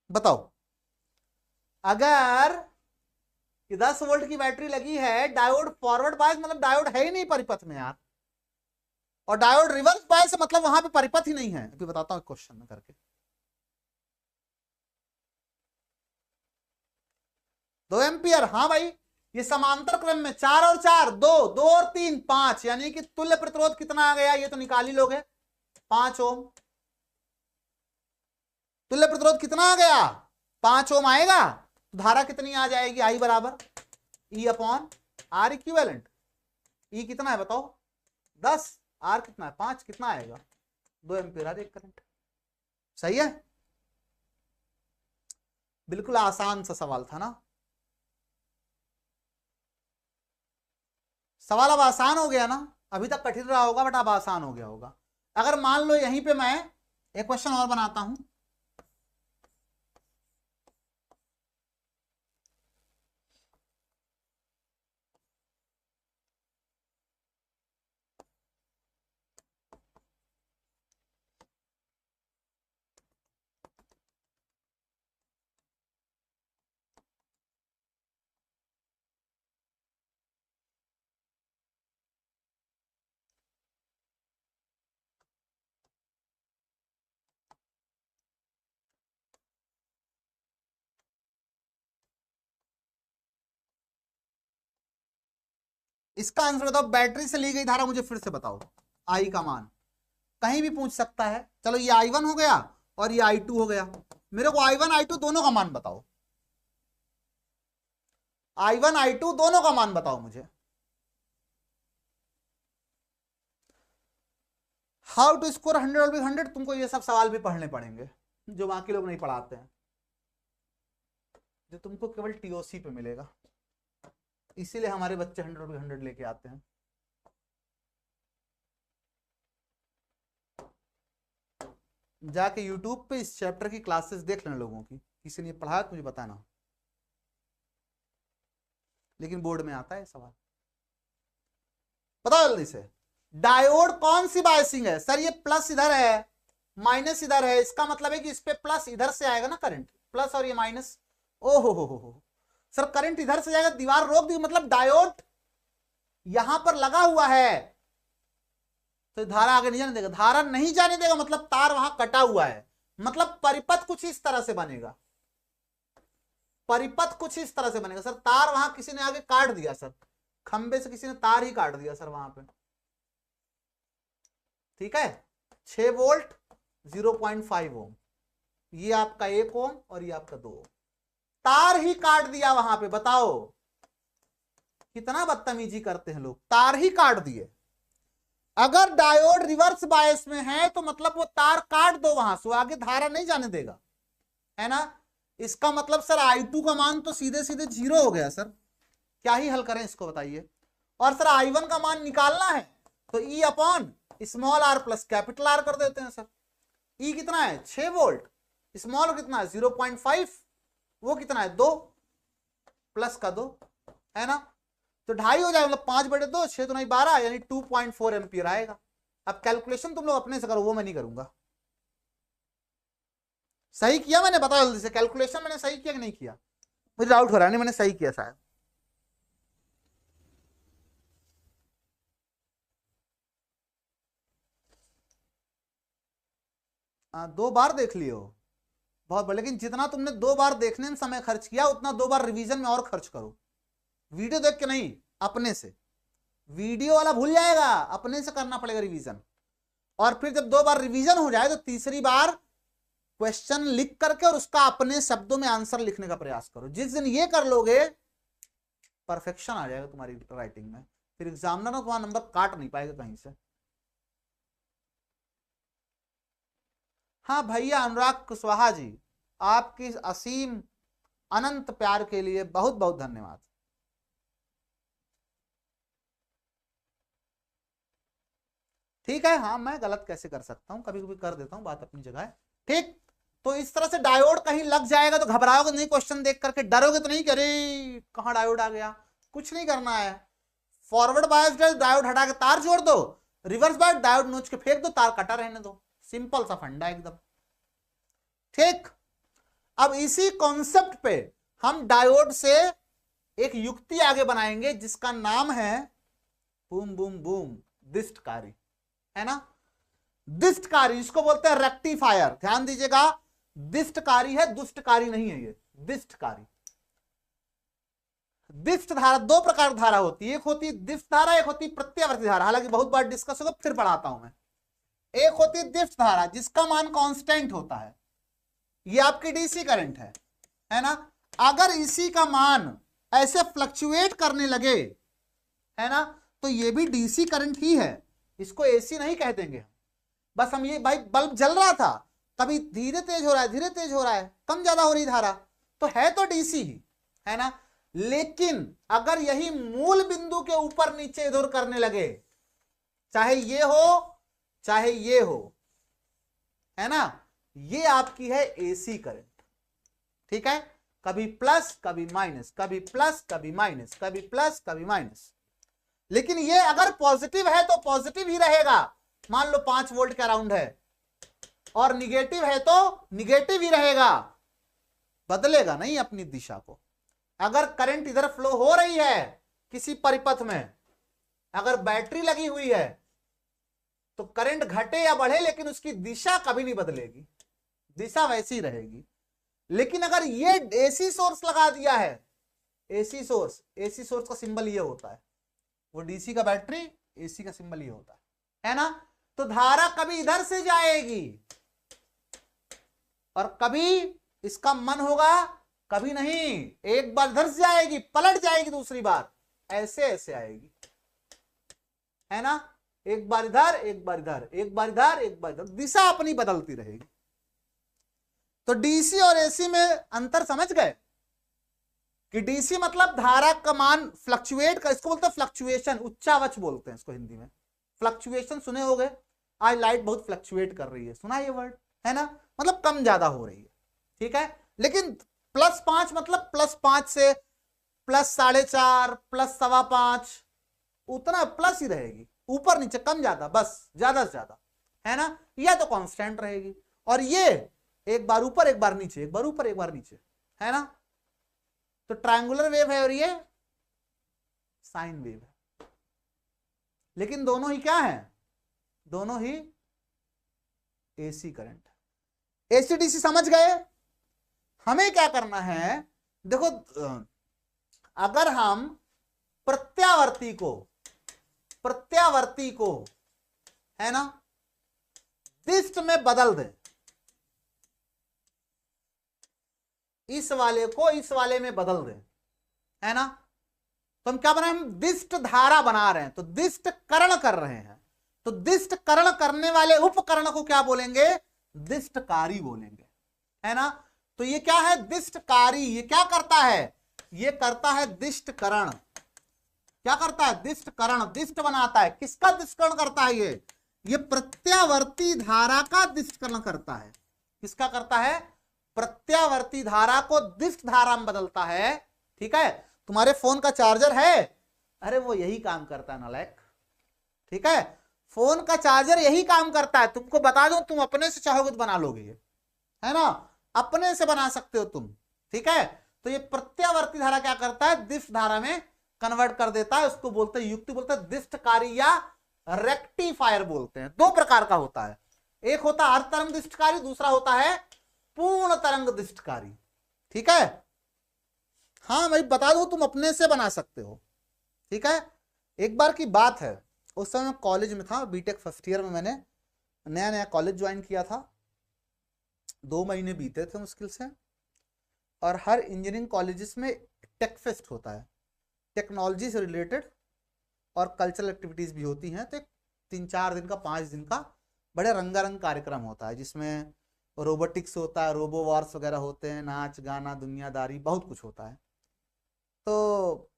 बताओ, अगर 10 वोल्ट की बैटरी लगी है, डायोड फॉरवर्ड बायस मतलब डायोड है ही नहीं परिपथ में यार, और डायोड रिवर्स बायस मतलब वहां पे परिपथ ही नहीं है। अभी बताता हूं क्वेश्चन में करके। 2 एम्पियर, हाँ भाई, ये समांतर क्रम में 4 और 4 2 2 और 3 5, यानी कि तुल्य प्रतिरोध कितना आ गया, ये तो निकाल ही लोगे, 5 ओम। तुल्य प्रतिरोध कितना आ गया, 5 ओम आएगा, तो धारा कितनी आ जाएगी, आई बराबर ई अपॉन आर इक्विवेलेंट। ई कितना है बताओ, 10, आर कितना है 5, कितना आएगा 2 एम्पियर आ एक करंट। सही है, बिल्कुल आसान सा सवाल था ना। सवाल अब आसान हो गया ना, अभी तक कठिन रहा होगा बट अब आसान हो गया होगा। अगर मान लो यहीं पे मैं एक क्वेश्चन और बनाता हूं, इसका आंसर बताओ, बैटरी से ली गई धारा मुझे फिर से बताओ, आई का मान कहीं भी पूछ सकता है। चलो ये I1 हो गया और ये I2 हो गया, मेरे को I1 I2 दोनों का मान बताओ, I1 I2 दोनों का मान बताओ मुझे। हाउ टू स्कोर 100 विद 100, तुमको ये सब सवाल भी पढ़ने पड़ेंगे जो बाकी लोग नहीं पढ़ाते हैं, जो तुमको केवल TOC पे मिलेगा, इसीलिए हमारे बच्चे 100 विद 100 लेके आते हैं। जाके YouTube पे इस चैप्टर की क्लासेस देख लेना लोगों की, किसी ने पढ़ाया तो मुझे बताना, लेकिन बोर्ड में आता है सवाल। बताओ जल्दी से, डायोड कौन सी बायसिंग है? सर ये प्लस इधर है माइनस इधर है, इसका मतलब है कि इस पे प्लस इधर से आएगा ना करंट, प्लस और ये माइनस। ओहो हो सर करंट इधर से जाएगा, दीवार रोक दी, मतलब डायोड यहां पर लगा हुआ है तो धारा आगे नहीं जाने देगा, धारा नहीं जाने देगा मतलब तार वहां कटा हुआ है, मतलब परिपथ कुछ इस तरह से बनेगा, परिपथ कुछ इस तरह से बनेगा। सर तार वहां किसी ने आगे काट दिया, सर खंबे से किसी ने तार ही काट दिया सर वहां पे, ठीक है। 6 वोल्ट 0.5 ओम, ये आपका 1 ओम और ये आपका 2 ओम, तार ही काट दिया वहां पे। बताओ कितना बदतमीजी करते हैं लोग, तार ही काट दिए। अगर डायोड रिवर्स बायस में है तो मतलब वो तार काट दो वहां से, आगे धारा नहीं जाने देगा, है ना। इसका मतलब सर I2 का मान तो सीधे सीधे 0 हो गया सर, क्या ही हल करें इसको बताइए। और सर I1 का मान निकालना है तो E upon small r plus capital R कर देते हैं सर। E कितना है 6 वोल्ट, स्मॉल कितना है 0.5, वो कितना है 2 प्लस का 2, है ना, तो 2.5 हो जाएगा, मतलब 5/2, 6 तो नहीं 12, यानी 2.4 एम्पियर आएगा। अब कैलकुलेशन तुम लोग अपने से करो, वो मैं नहीं करूंगा। सही किया मैंने, बताओ जल्दी से, कैलकुलेशन मैंने सही किया कि नहीं किया? मुझे डाउट हो रहा है, नहीं मैंने सही किया शायद। हाँ 2 बार देख लियो, बहुत बढ़िया, लेकिन जितना तुमने 2 बार देखने में समय खर्च किया उतना 2 बार रिवीजन में और खर्च करो। वीडियो देख के नहीं, अपने से, वीडियो वाला भूल जाएगा, अपने से करना पड़ेगा रिवीजन। और फिर जब 2 बार रिवीजन हो जाए तो तीसरी बार क्वेश्चन लिख करके और उसका अपने शब्दों में आंसर लिखने का प्रयास करो। जिस दिन ये कर लोगे परफेक्शन आ जाएगा तुम्हारी राइटिंग में, फिर एग्जामिनर ना तुम्हारा नंबर काट नहीं पाएगा कहीं से। हाँ भैया अनुराग कुशवाहा जी, आपकी असीम अनंत प्यार के लिए बहुत बहुत धन्यवाद। ठीक है, हाँ मैं गलत कैसे कर सकता हूं, कभी कभी कर देता हूं, बात अपनी जगह है, ठीक। तो इस तरह से डायोड कहीं लग जाएगा तो घबराओगे नहीं, क्वेश्चन देख करके डरोगे तो नहीं कि अरे कहां डायोड आ गया, कुछ नहीं करना है। फॉरवर्ड बायस डायोड हटा के तार जोड़ दो, रिवर्स बायस डायोड नोच के फेंक दो, तार कटा रहने दो, सिंपल सा फंडा एकदम, ठीक। अब इसी कॉन्सेप्ट पे हम डायोड से एक युक्ति आगे बनाएंगे जिसका नाम है बूम बूम बूम दिष्टकारी, है ना। दिष्टकारी इसको बोलते हैं रेक्टिफायर, ध्यान दीजिएगा, दिष्टकारी है, दुष्टकारी नहीं है, ये दिष्टकारी। दिष्ट धारा 2 प्रकार की धारा होती है, एक होती है दिष्ट धारा, एक होती है प्रत्यावर्ती धारा, हालांकि बहुत बार डिस्कस होगा, फिर पढ़ाता हूं मैं। एक होती है दिष्ट धारा जिसका मान कांस्टेंट होता है, ये आपकी डीसी करंट है ना। अगर इसी का मान ऐसे फ्लक्चुएट करने लगे, है ना, तो ये भी डीसी करंट ही है, इसको एसी नहीं कह देंगे। बस हम ये, भाई बल्ब जल रहा था, कभी धीरे तेज हो रहा है, धीरे तेज हो रहा है, कम ज्यादा हो रही धारा, तो है तो डीसी ही, है ना। लेकिन अगर यही मूल बिंदु के ऊपर नीचे इधर करने लगे, चाहे ये हो चाहे ये हो, है ना, ये आपकी है एसी करंट, ठीक है। कभी प्लस कभी माइनस, कभी प्लस कभी माइनस, कभी प्लस कभी माइनस। लेकिन ये अगर पॉजिटिव है तो पॉजिटिव ही रहेगा, मान लो 5 वोल्ट के अराउंड है, और निगेटिव है तो निगेटिव ही रहेगा, बदलेगा नहीं अपनी दिशा को। अगर करंट इधर फ्लो हो रही है किसी परिपथ में, अगर बैटरी लगी हुई है तो करंट घटे या बढ़े लेकिन उसकी दिशा कभी नहीं बदलेगी, दिशा वैसी रहेगी। लेकिन अगर ये एसी सोर्स लगा दिया है, एसी सोर्स का सिंबल ये होता है, वो डीसी का बैटरी, एसी का सिंबल ये होता है ना। तो धारा कभी इधर से जाएगी और कभी इसका मन होगा, कभी नहीं, एक बार इधर से जाएगी पलट जाएगी, दूसरी बार ऐसे ऐसे आएगी, है ना। एक बार इधर एक बार इधर, एक बार इधर एक बार इधर, दिशा अपनी बदलती रहेगी। तो डीसी और एसी में अंतर समझ गए कि डीसी मतलब धारा का मान फ्लक्चुएट कर, इसको बोलते हैं फ्लक्चुएशन, उच्चावच बोलते हैं इसको हिंदी में। फ्लक्चुएशन सुने होंगे, आज लाइट बहुत फ्लक्चुएट कर रही है, सुना ये वर्ड, है ना, मतलब कम ज्यादा हो रही है, ठीक है। लेकिन +5 मतलब +5 से +4.5 +4.25 उतना प्लस ही रहेगी, ऊपर नीचे कम ज्यादा, बस ज्यादा से ज्यादा, है ना, या तो कांस्टेंट रहेगी। और ये एक बार ऊपर एक बार नीचे, एक बार ऊपर एक बार नीचे, है ना। तो ट्रायंगुलर वेव है और ये साइन वेव है, लेकिन दोनों ही क्या है, दोनों ही एसी करंट है। एसी डीसी समझ गए। हमें क्या करना है, देखो अगर हम प्रत्यावर्ती को है ना दिष्ट में बदल दें, इस वाले को इस वाले में बदल दें, है ना, तो हम क्या बना, हम दिष्ट धारा बना रहे हैं, तो दिष्ट करण कर रहे हैं। तो दिष्ट करण करने वाले उपकरण को क्या बोलेंगे, दिष्टकारी बोलेंगे, है ना। तो ये क्या है, दिष्टकारी, ये क्या करता है, ये करता है दिष्टकरण। क्या करता है, दिष्टकरण, दिष्ट बनाता है। किसका दिष्टकरण करता है, ये प्रत्यावर्ती धारा का दिष्टकरण करता है। किसका करता है, प्रत्यावर्ती धारा को दिष्ट धारा में बदलता है, ठीक है। तुम्हारे फोन का चार्जर है, अरे वो यही काम करता है नालायक, ठीक है, फोन का चार्जर यही काम करता है। तुमको बता दूं, तुम अपने से चाहोगे तो बना लोगे, है ना, अपने से बना सकते हो तुम, ठीक है। तो ये प्रत्यावर्ती धारा क्या करता है, दिष्ट धारा में कन्वर्ट कर देता है। उसको बोलते हैं युक्ति, बोलते हैं दिष्टकारी या रेक्टिफायर बोलते हैं। दो प्रकार का होता है, एक होता है अर्ध तरंग दिष्टकारी, दूसरा होता है पूर्ण तरंग दिष्टकारी, ठीक है। हाँ मैं बता दूं, तुम अपने से बना सकते हो, ठीक है। एक बार की बात है, उस समय कॉलेज में था, बीटेक फर्स्ट ईयर में, मैंने नया नया कॉलेज ज्वाइन किया था, 2 महीने बीते थे मुश्किल से। और हर इंजीनियरिंग कॉलेजेस में टेक फेस्ट होता है, टेक्नोलॉजी से रिलेटेड, और कल्चरल एक्टिविटीज भी होती हैं। तो 3-4 दिन का 5 दिन का बड़े रंगारंग कार्यक्रम होता है, जिसमें रोबोटिक्स होता है, रोबो वॉर्स वगैरह होते हैं, नाच गाना दुनियादारी बहुत कुछ होता है। तो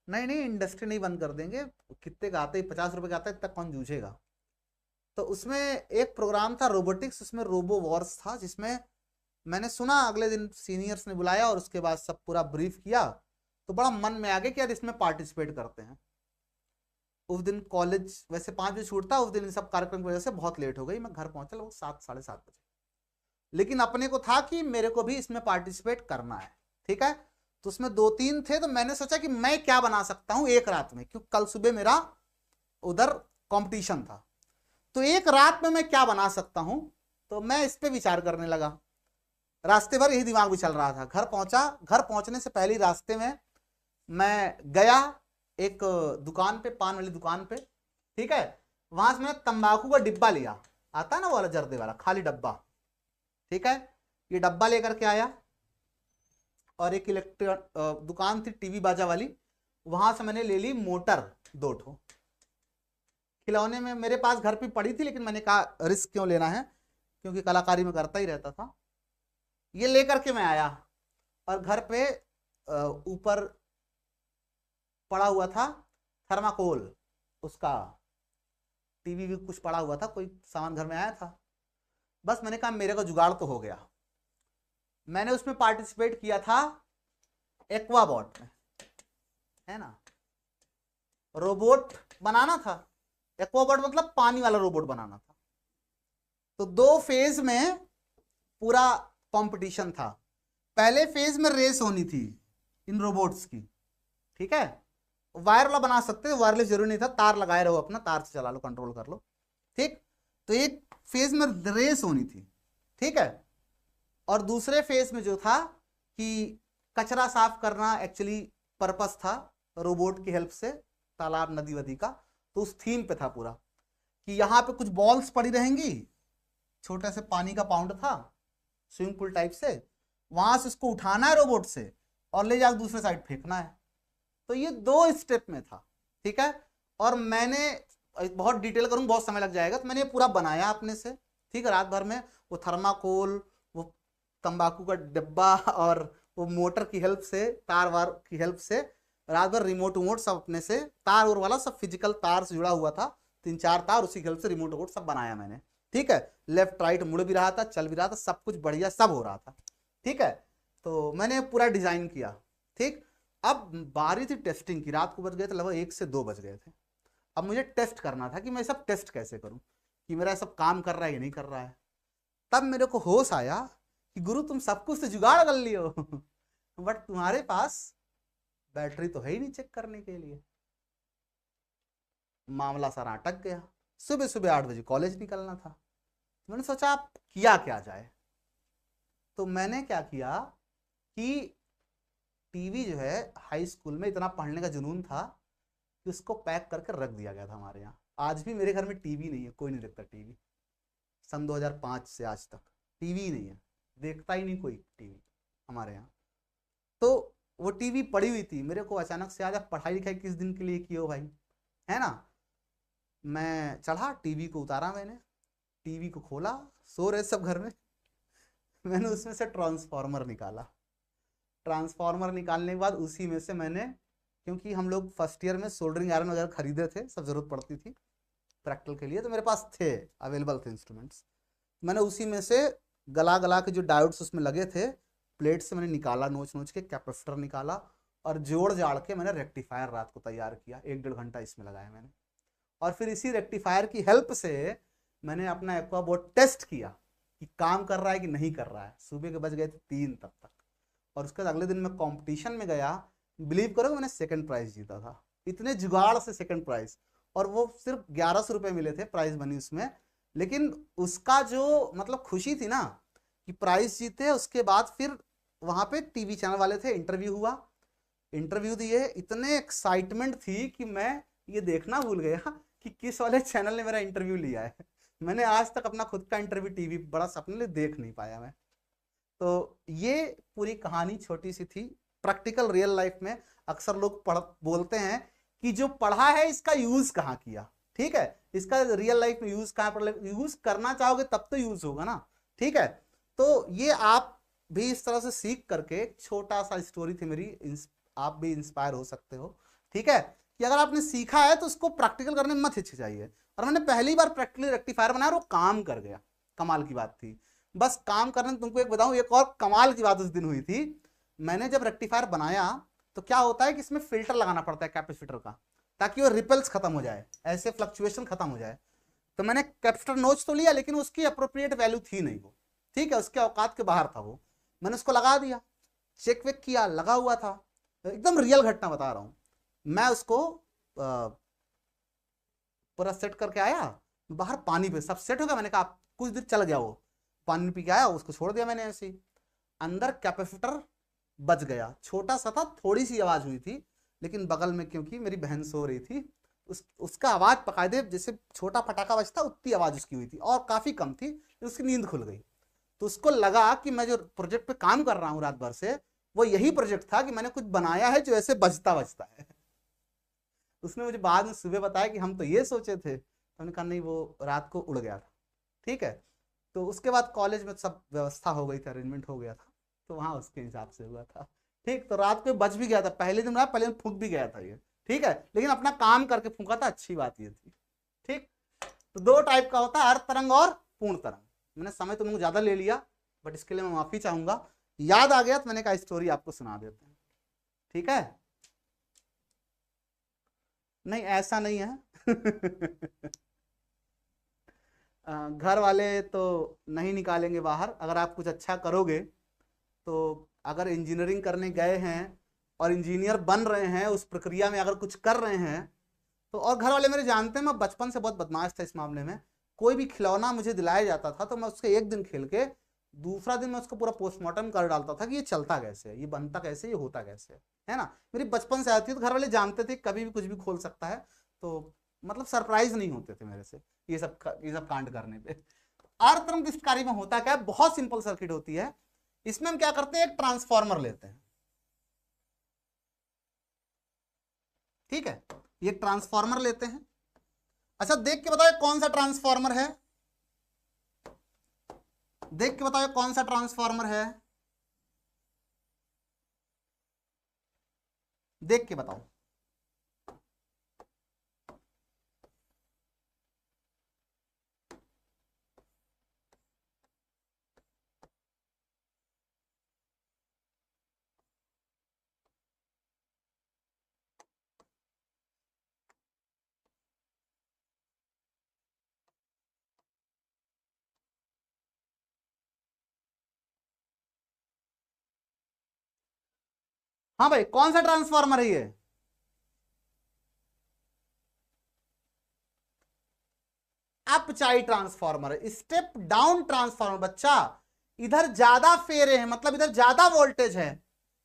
नहीं इंडस्ट्री नहीं बंद कर देंगे, कितने का आता है, 50 रुपए का आता है, इतना कौन जूझेगा। तो उसमें एक प्रोग्राम था रोबोटिक्स, उसमें रोबो वॉर्स था, जिसमें मैंने सुना, अगले दिन सीनियर्स ने बुलाया और उसके बाद सब पूरा ब्रीफ किया, तो बड़ा मन में आ गया कि यार इसमें पार्टिसिपेट करते हैं। उस दिन कॉलेज वैसे 5 बजे छूटता, उस दिन इन सब कार्यक्रम की वजह से बहुत लेट हो गई, मैं घर पहुंचा लगभग 7 साढ़े 7 बजे। लेकिन अपने को था कि मेरे को भी इसमें पार्टिसिपेट करना है, ठीक है। तो उसमें 2-3 थे, तो मैंने सोचा कि मैं क्या बना सकता हूं एक रात में, क्योंकि कल सुबह मेरा उधर कंपटीशन था। तो एक रात में मैं क्या बना सकता हूं, तो मैं इस पे विचार करने लगा। रास्ते भर यही दिमाग में चल रहा था। घर पहुंचा, घर पहुंचने से पहले रास्ते में मैं गया एक दुकान पे, पान वाली दुकान पे, ठीक है। वहां से मैंने तंबाकू का डिब्बा लिया, आता है ना वो वाला जर्दे वाला खाली डब्बा, ठीक है। ये डब्बा लेकर के आया, और एक इलेक्ट्रॉनिक दुकान थी टीवी बाजा वाली, वहां से मैंने ले ली मोटर 2 ठो। खिलौने में मेरे पास घर पे पड़ी थी, लेकिन मैंने कहा रिस्क क्यों लेना है, क्योंकि कलाकारी में करता ही रहता था। ये लेकर के मैं आया, और घर पे ऊपर पड़ा हुआ था थर्माकोल, उसका टीवी भी कुछ पड़ा हुआ था, कोई सामान घर में आया था। बस मैंने कहा मेरे को जुगाड़ तो हो गया। मैंने उसमें पार्टिसिपेट किया था एक्वाबॉट में, है ना, रोबोट बनाना था। एक्वाबॉट मतलब पानी वाला रोबोट बनाना था। तो 2 फेज में पूरा कंपटीशन था। पहले फेज में रेस होनी थी इन रोबोट्स की, ठीक है। वायर वाला बना सकते थे, वायरलेस जरूरी नहीं था, तार लगाए रहो, अपना तार से चला लो, कंट्रोल कर लो, ठीक। तो एक फेज में रेस होनी थी, ठीक है। और दूसरे फेज में जो था कि कचरा साफ करना, एक्चुअली पर्पस था रोबोट की हेल्प से, तालाब नदी वदी का, तो उस थीम पे था पूरा कि यहाँ पे कुछ बॉल्स पड़ी रहेंगी, छोटे से पानी का पाउंड था स्विमिंग पूल टाइप से, वहां से उसको उठाना है रोबोट से और ले जाकर दूसरे साइड फेंकना है। तो ये 2 स्टेप में था, ठीक है। और मैंने बहुत डिटेल करूँ बहुत समय लग जाएगा, तो मैंने ये पूरा बनाया अपने से, ठीक है, रात भर में। वो थर्माकोल, वो तंबाकू का डिब्बा और वो मोटर की हेल्प से, तार वार की हेल्प से, रात भर रिमोट उमोट सब अपने से, तार और वाला सब फिजिकल तार से जुड़ा हुआ था, 3-4 तार, उसी की हेल्प से रिमोट उमोट सब बनाया मैंने, ठीक है। लेफ्ट राइट मुड़ भी रहा था, चल भी रहा था, सब कुछ बढ़िया सब हो रहा था, ठीक है। तो मैंने पूरा डिजाइन किया, ठीक। अब बारी थी टेस्टिंग की, रात को बज गए थे लगभग 1 से 2 बज गए थे। अब मुझे टेस्ट करना था कि मैं सब टेस्ट कैसे करूं, कि मेरा सब काम कर रहा है या नहीं कर रहा है। तब मेरे को होश आया कि गुरु तुम सब कुछ तो जुगाड़ कर लियो बट तुम्हारे पास बैटरी तो है ही नहीं चेक करने के लिए। मामला सारा अटक गया। सुबह सुबह 8 बजे कॉलेज निकलना था। मैंने सोचा आप किया क्या जाए, तो मैंने क्या किया कि टीवी जो है हाई स्कूल में इतना पढ़ने का जुनून था कि उसको पैक करके रख दिया गया था हमारे यहाँ। आज भी मेरे घर में टीवी नहीं है, कोई नहीं देखता टीवी। सन 2005 से आज तक टीवी नहीं है, देखता ही नहीं कोई टीवी हमारे यहाँ। तो वो टीवी पड़ी हुई थी, मेरे को अचानक से आज पढ़ाई लिखाई किस दिन के लिए की हो भाई, है ना। मैं चढ़ा, टीवी को उतारा, मैंने टीवी को खोला, सो रहे सब घर में मैंने उसमें से ट्रांसफार्मर निकाला। ट्रांसफार्मर निकालने के बाद उसी में से मैंने, क्योंकि हम लोग फर्स्ट ईयर में सोल्डरिंग आयरन वगैरह खरीदे थे, सब जरूरत पड़ती थी प्रैक्टिकल के लिए, तो मेरे पास थे, अवेलेबल थे इंस्ट्रूमेंट्स। मैंने उसी में से गला गला के जो डायोड्स उसमें लगे थे प्लेट से मैंने निकाला, नोच नोच के कैपेसिटर निकाला और जोड़ जाड़ के मैंने रेक्टिफायर रात को तैयार किया। 1-1.5 घंटा इसमें लगाया मैंने। और फिर इसी रेक्टिफायर की हेल्प से मैंने अपना एक्वा बोर्ड टेस्ट किया कि काम कर रहा है कि नहीं कर रहा है। सुबह के बज गए थे 3 तब तक। और उसके बाद अगले दिन मैं कॉम्पिटिशन में गया, बिलीव करोगे मैंने सेकंड प्राइज जीता था। इतने जुगाड़ से सेकंड प्राइज, और वो सिर्फ 1100 रुपये मिले थे प्राइज मनी उसमें। लेकिन उसका जो मतलब खुशी थी ना कि प्राइज जीते, उसके बाद फिर वहां पे टीवी चैनल वाले थे, इंटरव्यू हुआ, इंटरव्यू दिए, इतने एक्साइटमेंट थी कि मैं ये देखना भूल गया कि किस वाले चैनल ने मेरा इंटरव्यू लिया है। मैंने आज तक अपना खुद का इंटरव्यू टीवी बड़ा सपने लिए देख नहीं पाया मैं। तो ये पूरी कहानी छोटी सी थी। प्रैक्टिकल रियल लाइफ में अक्सर लोग बोलते हैं कि जो पढ़ा है इसका यूज कहाँ किया, ठीक है, इसका रियल लाइफ में यूज कहाँ पर, यूज करना चाहोगे तब तो यूज होगा ना, ठीक है। तो ये आप भी इस तरह से सीख करके, छोटा सा स्टोरी थी मेरी, आप भी इंस्पायर हो सकते हो, ठीक है, कि अगर आपने सीखा है तो उसको प्रैक्टिकल करने में मत हिचकिचाइए। और मैंने पहली बार प्रैक्टिकली रेक्टिफायर बनाया और वो काम कर गया, कमाल की बात थी। बस काम करने, तुमको एक बताऊं, एक और कमाल की बात उस दिन हुई थी। मैंने जब रेक्टिफायर बनाया तो क्या होता है कि इसमें फिल्टर लगाना पड़ता है कैपेसिटर का, ताकि वो रिपल्स खत्म हो जाए, ऐसे फ्लक्चुएशन खत्म हो जाए। तो मैंने कैपेसिटर नोच तो लिया, लेकिन उसकी अप्रोप्रिएट वैल्यू थी नहीं वो, ठीक है, उसके औकात के बाहर था वो। मैंने उसको लगा दिया, चेक वेक किया, लगा हुआ था, एकदम रियल घटना बता रहा हूं। मैं उसको पूरा सेट करके आया बाहर, पानी पे सब सेट हो गया। मैंने कहा कुछ देर चल गया, वो पानी पी के आया, उसको छोड़ दिया मैंने ऐसे ही। अंदर कैपेसिटर बच गया, छोटा सा था, थोड़ी सी आवाज हुई थी, लेकिन बगल में क्योंकि मेरी बहन सो रही थी, उसका आवाज पकायदे जैसे छोटा पटाखा बजता उतनी आवाज उसकी हुई थी, और काफी कम थी, उसकी नींद खुल गई। तो उसको लगा कि मैं जो प्रोजेक्ट पे काम कर रहा हूँ रात भर से, वो यही प्रोजेक्ट था कि मैंने कुछ बनाया है जो ऐसे बजता बजता है। उसने मुझे बाद में सुबह बताया कि हम तो ये सोचे थे। हमने कहा नहीं, वो रात को उड़ गया था, ठीक है। तो उसके बाद कॉलेज में सब व्यवस्था हो गई थी, अरेंजमेंट हो गया था, तो वहां उसके हिसाब से हुआ था, ठीक। तो रात को बच भी गया था, पहले दिन फूंक भी गया था ये, ठीक है, लेकिन अपना काम करके फूंका था, अच्छी बात ये थी, ठीक। तो 2 टाइप का होता है, अर्ध तरंग और पूर्ण तरंग। मैंने समय तुमको ज्यादा ले लिया, बट इसके लिए मैं माफी चाहूंगा। याद आ गया तो मैंने कहा स्टोरी आपको सुना देते हैं, ठीक है। नहीं ऐसा नहीं है घर वाले तो नहीं निकालेंगे बाहर, अगर आप कुछ अच्छा करोगे तो। अगर इंजीनियरिंग करने गए हैं और इंजीनियर बन रहे हैं, उस प्रक्रिया में अगर कुछ कर रहे हैं तो, और घर वाले मेरे जानते हैं मैं बचपन से बहुत बदमाश था इस मामले में। कोई भी खिलौना मुझे दिलाया जाता था तो मैं उसके 1 दिन खेल के दूसरा दिन मैं उसको पूरा पोस्टमार्टम कर डालता था कि ये चलता कैसे है, ये बनता कैसे, ये होता कैसे है ना। मेरी बचपन से आती थी तो घर वाले जानते थे कभी भी कुछ भी खोल सकता है, तो मतलब सरप्राइज नहीं होते थे मेरे से ये सब कांड करने पे। अर्धतरंग डिस्ककारी में होता क्या है, बहुत सिंपल सर्किट होती है। इसमें हम क्या करते हैं, एक ट्रांसफार्मर लेते हैं, ठीक है, ये ट्रांसफार्मर लेते हैं। अच्छा देख के बताओ कौन सा ट्रांसफार्मर है, देख के बताओ कौन सा ट्रांसफार्मर है, देख के बताओ। हाँ भाई कौन सा ट्रांसफार्मर है ये, अपचाई ट्रांसफार्मर, स्टेप डाउन ट्रांसफार्मर। बच्चा इधर ज्यादा फेरे हैं मतलब इधर ज्यादा वोल्टेज है,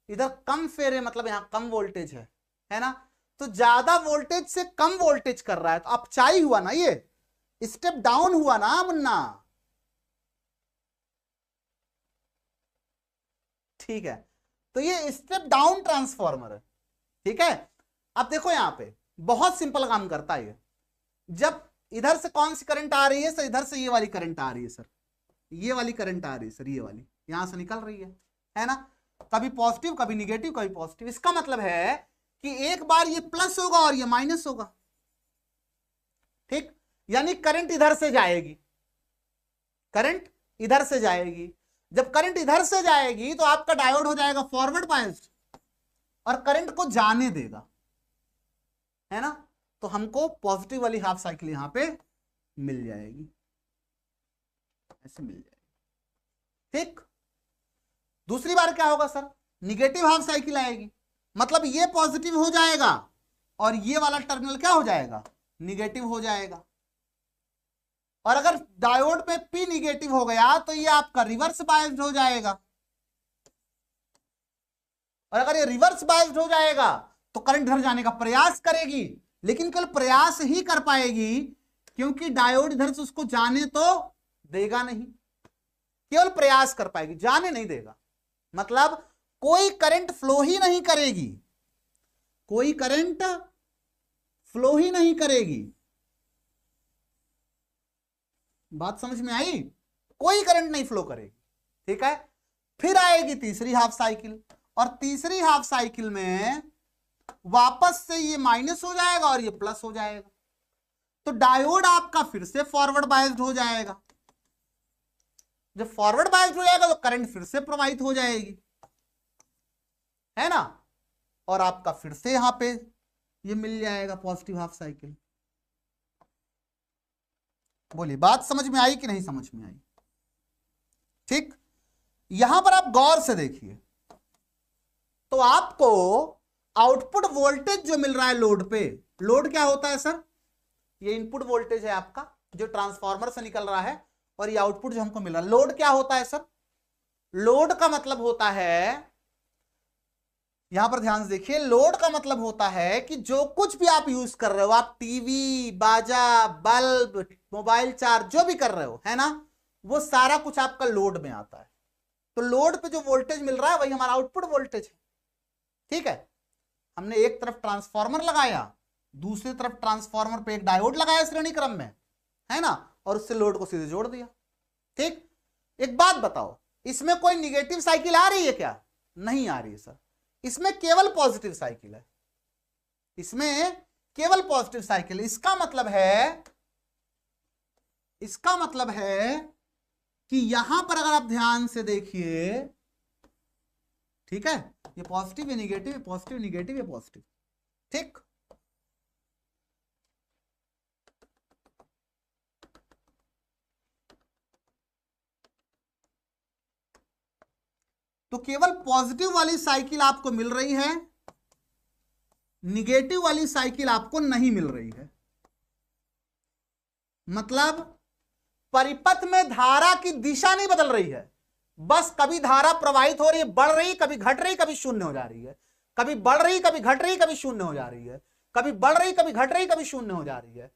इधर कम फेरे मतलब यहां कम वोल्टेज है ना। तो ज्यादा वोल्टेज से कम वोल्टेज कर रहा है तो अपचाई हुआ ना, ये स्टेप डाउन हुआ ना मुन्ना, ठीक है। तो ये स्टेप डाउन ट्रांसफार्मर है, ठीक है। अब देखो यहां पे बहुत सिंपल काम करता है ये, जब इधर से कौन सी करंट आ रही है सर, इधर से ये वाली करंट आ रही है सर, ये वाली करंट आ रही है सर, ये वाली यहां से निकल रही है ना, कभी पॉजिटिव कभी निगेटिव कभी पॉजिटिव। इसका मतलब है कि एक बार ये प्लस होगा और ये माइनस होगा, ठीक। यानी करंट इधर से जाएगी, करंट इधर से जाएगी। जब करंट इधर से जाएगी तो आपका डायोड हो जाएगा फॉरवर्ड बायस्ड और करंट को जाने देगा, है ना। तो हमको पॉजिटिव वाली हाफ साइकिल यहां पे मिल जाएगी, ऐसे मिल जाएगी, ठीक। दूसरी बार क्या होगा सर, निगेटिव हाफ साइकिल आएगी, मतलब ये पॉजिटिव हो जाएगा और ये वाला टर्मिनल क्या हो जाएगा, निगेटिव हो जाएगा। और अगर डायोड पे P निगेटिव हो गया तो ये आपका रिवर्स बायस्ड हो जाएगा, और अगर ये रिवर्स बायस्ड हो जाएगा तो करंट इधर जाने का प्रयास करेगी, लेकिन केवल प्रयास ही कर पाएगी क्योंकि डायोड इधर से उसको जाने तो देगा नहीं, केवल प्रयास कर पाएगी, जाने नहीं देगा। मतलब कोई करंट फ्लो ही नहीं करेगी, कोई करंट फ्लो ही नहीं करेगी, बात समझ में आई, कोई करंट नहीं फ्लो करेगी, ठीक है। फिर आएगी तीसरी हाफ साइकिल, और तीसरी हाफ साइकिल में वापस से ये माइनस हो जाएगा और ये प्लस हो जाएगा, तो डायोड आपका फिर से फॉरवर्ड बायस्ड हो जाएगा। जब फॉरवर्ड बायस्ड हो जाएगा तो करंट फिर से प्रवाहित हो जाएगी, है ना, और आपका फिर से यहां पे ये मिल जाएगा पॉजिटिव हाफ साइकिल। बोलिए बात समझ में आई कि नहीं समझ में आई, ठीक। यहां पर आप गौर से देखिए तो आपको आउटपुट वोल्टेज जो मिल रहा है लोड पे, लोड क्या होता है सर, ये इनपुट वोल्टेज है आपका जो ट्रांसफार्मर से निकल रहा है, और ये आउटपुट जो हमको मिल रहा है, लोड क्या होता है सर, लोड का मतलब होता है, यहां पर ध्यान से देखिए, लोड का मतलब होता है कि जो कुछ भी आप यूज कर रहे हो, आप टीवी, बाजा, बल्ब, मोबाइल चार्ज जो भी कर रहे हो, है ना, वो सारा कुछ आपका लोड में आता है। तो लोड पे जो वोल्टेज मिल रहा है वही हमारा आउटपुट वोल्टेज है, ठीक है। हमने एक तरफ ट्रांसफार्मर लगाया, दूसरी तरफ ट्रांसफार्मर पे एक डायोड लगाया श्रेणी क्रम में, है ना, और उससे लोड को सीधे जोड़ दिया, ठीक। एक बात बताओ, इसमें कोई निगेटिव साइकिल आ रही है क्या, नहीं आ रही है सर, इसमें केवल पॉजिटिव साइकिल है, इसमें केवल पॉजिटिव साइकिल। इसका मतलब है कि यहां पर अगर आप ध्यान से देखिए, ठीक है, ये पॉजिटिव ये निगेटिव, ये पॉजिटिव निगेटिव, ये पॉजिटिव, ठीक। तो केवल पॉजिटिव वाली साइकिल आपको मिल रही है, निगेटिव वाली साइकिल आपको नहीं मिल रही है। मतलब परिपथ में धारा की दिशा नहीं बदल रही है, बस कभी धारा प्रवाहित हो रही है, बढ़ रही, कभी घट रही, कभी शून्य हो जा रही है, कभी बढ़ रही, कभी घट रही, कभी शून्य हो जा रही है, कभी बढ़ रही, कभी घट रही, कभी शून्य हो जा रही है।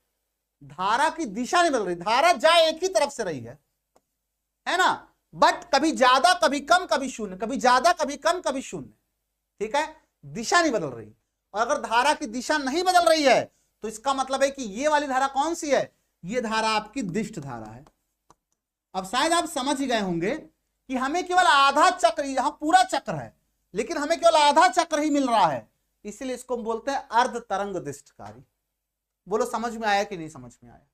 धारा की दिशा नहीं बदल रही, धारा जाए एक ही तरफ से रही है ना, बट कभी ज्यादा, कभी कम, कभी शून्य, कभी ज्यादा, कभी कम, कभी शून्य। ठीक है, दिशा नहीं बदल रही। और अगर धारा की दिशा नहीं बदल रही है तो इसका मतलब है कि ये वाली धारा कौन सी है, ये धारा आपकी दिष्ट धारा है। अब शायद आप समझ ही गए होंगे कि हमें केवल आधा चक्र, यहां पूरा चक्र है लेकिन हमें केवल आधा चक्र ही मिल रहा है, इसीलिए इसको हम बोलते हैं अर्ध तरंग दिष्टकारी। बोलो समझ में आया कि नहीं समझ में आया?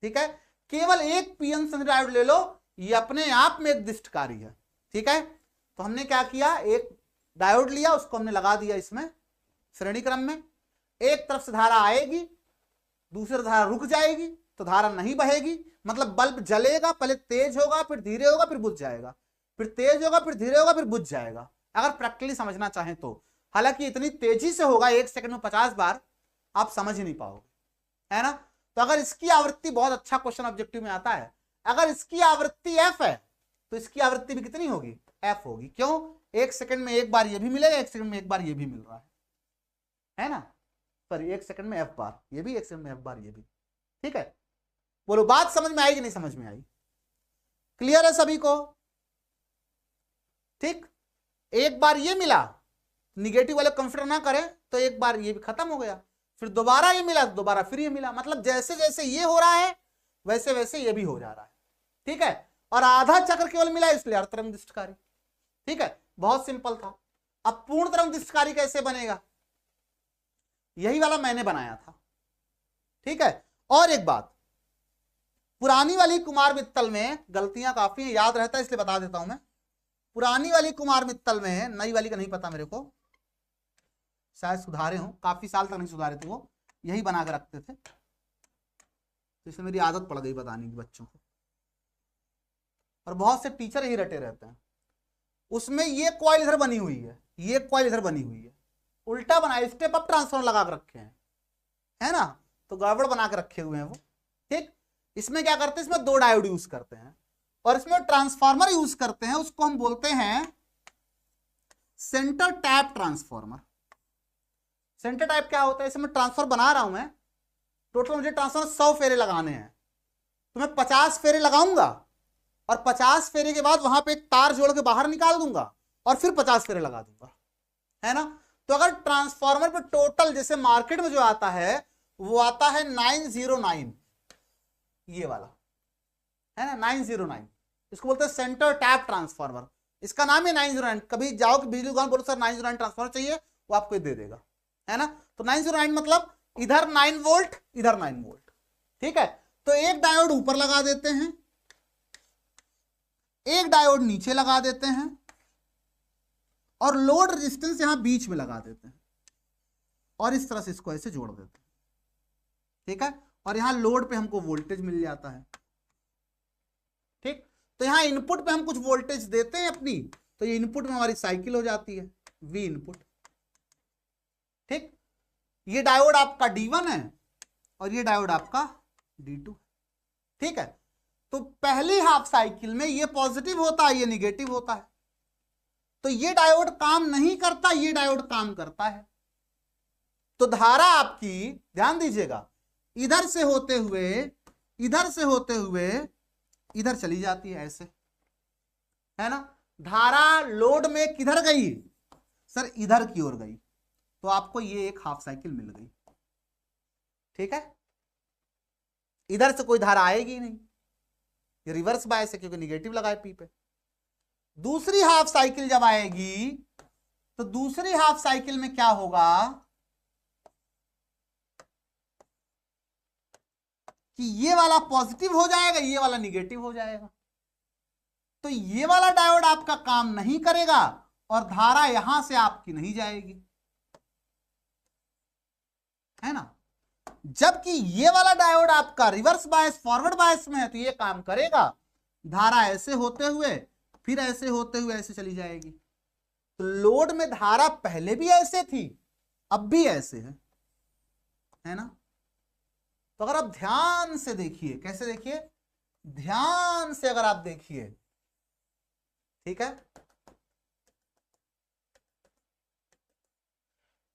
ठीक है, केवल एक पीएन संधि डायोड ले लो, ये अपने आप में एक दिष्टकारी है। ठीक है, तो हमने क्या किया, एक डायोड लिया, उसको हमने लगा दिया इसमें श्रेणी क्रम में, एक तरफ से धारा आएगी, दूसरी धारा रुक जाएगी, तो धारा नहीं बहेगी, मतलब बल्ब जलेगा, पहले तेज होगा, फिर धीरे होगा, फिर बुझ जाएगा, फिर तेज होगा, फिर धीरे होगा, फिर बुझ जाएगा, अगर प्रैक्टिकली समझना चाहें तो। हालांकि इतनी तेजी से होगा, 1 सेकंड में 50 बार, आप समझ ही नहीं पाओगे, है ना। तो अगर इसकी आवृत्ति, बहुत अच्छा क्वेश्चन ऑब्जेक्टिव में आता है, अगर इसकी आवृत्ति f है तो इसकी आवृत्ति भी कितनी होगी, f होगी। क्यों, 1 सेकंड में एक बार ये भी मिलेगा, 1 सेकंड में एक बार ये भी मिल रहा है ना, सॉरी 1 सेकंड में f बार ये भी, 1 सेकंड में f बार ये भी। ठीक है, बोलो बात समझ में आई कि नहीं समझ में आई? क्लियर है सभी को? ठीक, एक बार ये मिला, निगेटिव वाले कंसिडर ना करें तो एक बार ये भी खत्म हो गया, फिर दोबारा ये मिला, दोबारा फिर ये मिला, मतलब जैसे जैसे ये हो रहा है वैसे वैसे ये भी हो जा रहा है। ठीक है, और आधा चक्र केवल मिला, इसलिए अर्ध तरंग दिष्टकारी। ठीक है, बहुत सिंपल था। अब पूर्ण तरंग दिष्टकारी कैसे बनेगा, यही वाला मैंने बनाया था। ठीक है, और एक बात, पुरानी वाली कुमार मित्तल में गलतियां काफी हैं, याद रहता है इसलिए बता देता हूं मैं। पुरानी वाली कुमार मित्तल में, नई वाली का नहीं पता मेरे को, शायद सुधारे हो, काफी साल तक नहीं सुधारे थे वो, यही बना के रखते थे, तो इसमें मेरी आदत पड़ गई बताने की बच्चों को, और बहुत से टीचर ही रटे रहते हैं। उसमें ये कॉइल इधर बनी हुई है, ये कॉइल इधर बनी हुई है, उल्टा बनाए, स्टेप अप ट्रांसफॉर्मर लगा के रखे हैं, है ना, तो गड़बड़ बना के रखे हुए हैं वो। ठीक, इसमें क्या करते हैं, इसमें 2 डायोड यूज करते हैं, और इसमें ट्रांसफार्मर यूज करते हैं, उसको हम बोलते हैं centre tap transformer. Centre tap क्या होता है, इसमें ट्रांसफार्मर बना रहा हूं मैं, टोटल मुझे ट्रांसफार्मर 100 फेरे लगाने हैं, तो मैं 50 फेरे लगाऊंगा, और 50 फेरे के बाद वहां पे एक तार जोड़ के बाहर निकाल दूंगा, और फिर 50 फेरे लगा दूंगा, है ना। तो अगर ट्रांसफार्मर पे टोटल, जैसे मार्केट में जो आता है वो आता है 909, ये वाला है ना, 909, इसको बोलते हैं सेंटर टैप ट्रांसफार्मर, इसका नाम है 909। कभी जाओ कि बिजली दुकान बोलो सर 909 ट्रांसफार्मर चाहिए, वो आपको दे देगा, है ना। तो 909 मतलब इधर 9 वोल्ट, इधर 9 वोल्ट। ठीक है, तो एक डायोड ऊपर लगा देते हैं, एक डायोड नीचे लगा देते हैं, और लोड रेजिस्टेंस यहां बीच में लगा देते हैं, और इस तरह से इसको ऐसे जोड़ देते हैं। ठीक है, और यहां लोड पे हमको वोल्टेज मिल जाता है। ठीक, तो यहां इनपुट पे हम कुछ वोल्टेज देते हैं अपनी, तो ये इनपुट में हमारी साइकिल हो जाती है, वी इनपुट। ठीक, ये डायोड आपका D1 है, और ये डायोड आपका D2। ठीक है, तो पहली हाफ साइकिल में ये पॉजिटिव होता है, ये निगेटिव होता है, तो ये डायोड काम नहीं करता, ये डायोड काम करता है। तो धारा आपकी, ध्यान दीजिएगा, इधर से होते हुए, इधर से होते हुए इधर चली जाती है, ऐसे, है ना। धारा लोड में किधर गई, सर इधर की ओर गई, तो आपको ये एक हाफ साइकिल मिल गई। ठीक है, इधर से कोई धारा आएगी नहीं, ये रिवर्स बायस है क्योंकि निगेटिव लगा है पी पे। दूसरी हाफ साइकिल जब आएगी तो दूसरी हाफ साइकिल में क्या होगा कि ये वाला पॉजिटिव हो जाएगा, ये वाला निगेटिव हो जाएगा, तो ये वाला डायोड आपका काम नहीं करेगा, और धारा यहां से आपकी नहीं जाएगी, है ना। जबकि ये वाला डायोड आपका रिवर्स बायस फॉरवर्ड बायस में है, तो ये काम करेगा, धारा ऐसे होते हुए फिर ऐसे होते हुए ऐसे चली जाएगी। तो लोड में धारा पहले भी ऐसे थी, अब भी ऐसे है ना। तो अगर आप ध्यान से देखिए, कैसे देखिए, ध्यान से अगर आप देखिए, ठीक है।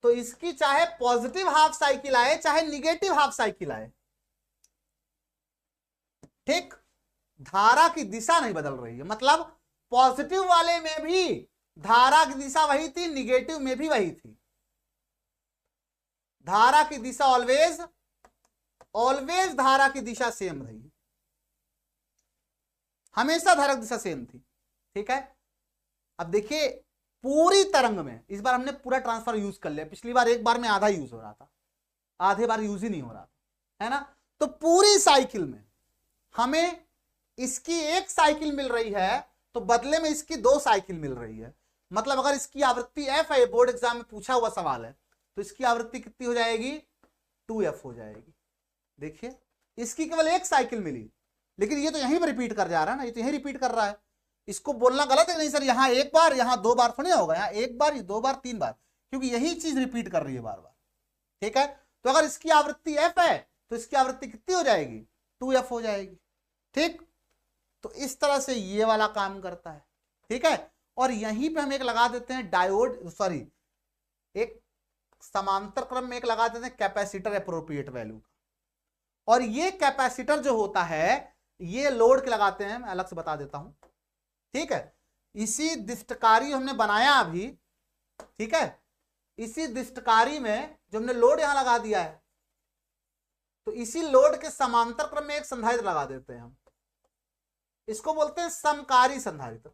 तो इसकी चाहे पॉजिटिव हाफ साइकिल आए चाहे निगेटिव हाफ साइकिल आए, ठीक, धारा की दिशा नहीं बदल रही है। मतलब पॉजिटिव वाले में भी धारा की दिशा वही थी, निगेटिव में भी वही थी। धारा की दिशा ऑलवेज ऑलवेज धारा की दिशा सेम रही, हमेशा धारा की दिशा सेम थी, ठीक है। अब देखिए पूरी तरंग में इस बार हमने पूरा ट्रांसफर यूज कर लिया, पिछली बार एक बार में आधा यूज हो रहा था, आधे बार यूज ही नहीं हो रहा था, है ना। तो पूरी साइकिल में हमें इसकी एक साइकिल मिल रही है तो बदले में इसकी दो साइकिल मिल रही है। मतलब अगर इसकी आवृत्ति f है, बोर्ड एग्जाम में पूछा हुआ सवाल है, तो इसकी आवृत्ति कितनी हो जाएगी, 2f हो जाएगी। देखिए इसकी केवल एक साइकिल मिली, लेकिन ये तो यहीं पर रिपीट कर जा रहा है ना, ये तो यहीं रिपीट कर रहा है। इसको बोलना गलत है नहीं सर, यहां एक बार यहां दो बार थोड़ी होगा, यहां एक बार, दो बार, तीन बार, क्योंकि यही चीज रिपीट कर रही है बार बार, ठीक है। तो अगर इसकी आवृत्ति f है तो इसकी आवृत्ति कितनी हो जाएगी, 2f हो जाएगी, ठीक। तो इस तरह से ये वाला काम करता है, ठीक है। और यहीं पे हम एक लगा देते हैं डायोड, सॉरी एक समांतर क्रम में एक लगा देते हैं कैपेसिटर एप्रोप्रिएट वैल्यू का। और ये कैपेसिटर जो होता है ये लोड के लगाते हैं, मैं अलग से बता देता हूं, ठीक है। इसी दिष्टकारी हमने बनाया अभी, ठीक है। इसी दिष्टकारी में जो हमने लोड यहां लगा दिया है, तो इसी लोड के समांतर क्रम में एक संधारित्र लगा देते हैं हम, इसको बोलते हैं समकारी संधारित्र,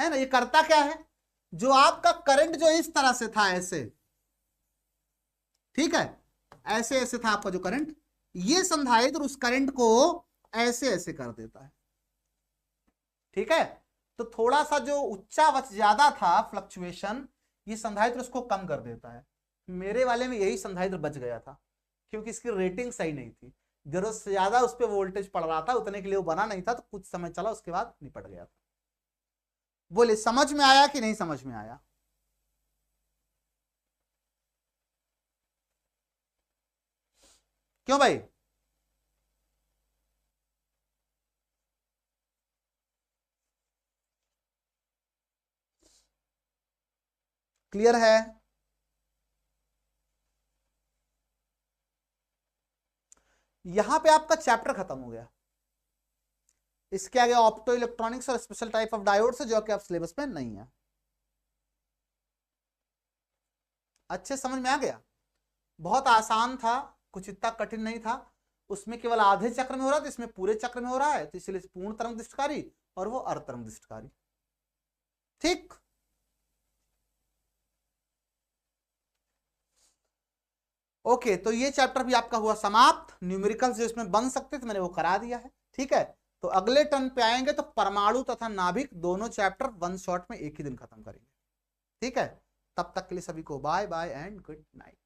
है ना। ये करता क्या है, जो आपका करंट जो इस तरह से था ऐसे, ठीक है, ऐसे ऐसे था आपका जो करंट, ये संधारित्र उस करंट को ऐसे ऐसे कर देता है, ठीक है। तो थोड़ा सा जो उच्चावच ज्यादा था फ्लक्चुएशन, ये संधारित्र उसको कम कर देता है। मेरे वाले में यही संधारित्र बच गया था, क्योंकि इसकी रेटिंग सही नहीं थी, जरूरत से ज्यादा उस पर वोल्टेज पड़ रहा था, उतने के लिए वो बना नहीं था, तो कुछ समय चला उसके बाद निपट गया था। बोले समझ में आया कि नहीं समझ में आया? क्यों भाई? क्लियर है? यहां पे आपका चैप्टर खत्म हो गया। इसके आगे ऑप्टो इलेक्ट्रॉनिक्स और स्पेशल टाइप ऑफ डायोड्स है जो कि आप सिलेबस में नहीं है। अच्छे समझ में आ गया? बहुत आसान था, कुछ इतना कठिन नहीं था। उसमें केवल आधे चक्र में हो रहा था, इसमें पूरे चक्र में हो रहा है, तो इसलिए पूर्ण तरंग दृष्टकारी और वो अर्ध तरंग दृष्टकारी, ठीक। ओके, तो ये चैप्टर भी आपका हुआ समाप्त। न्यूमेरिकल्स जो इसमें बन सकते थे मैंने वो करा दिया है, ठीक है। तो अगले टर्न पे आएंगे तो परमाणु तथा नाभिक दोनों चैप्टर वन शॉट में एक ही दिन खत्म करेंगे, ठीक है। तब तक के लिए सभी को bye bye and good night.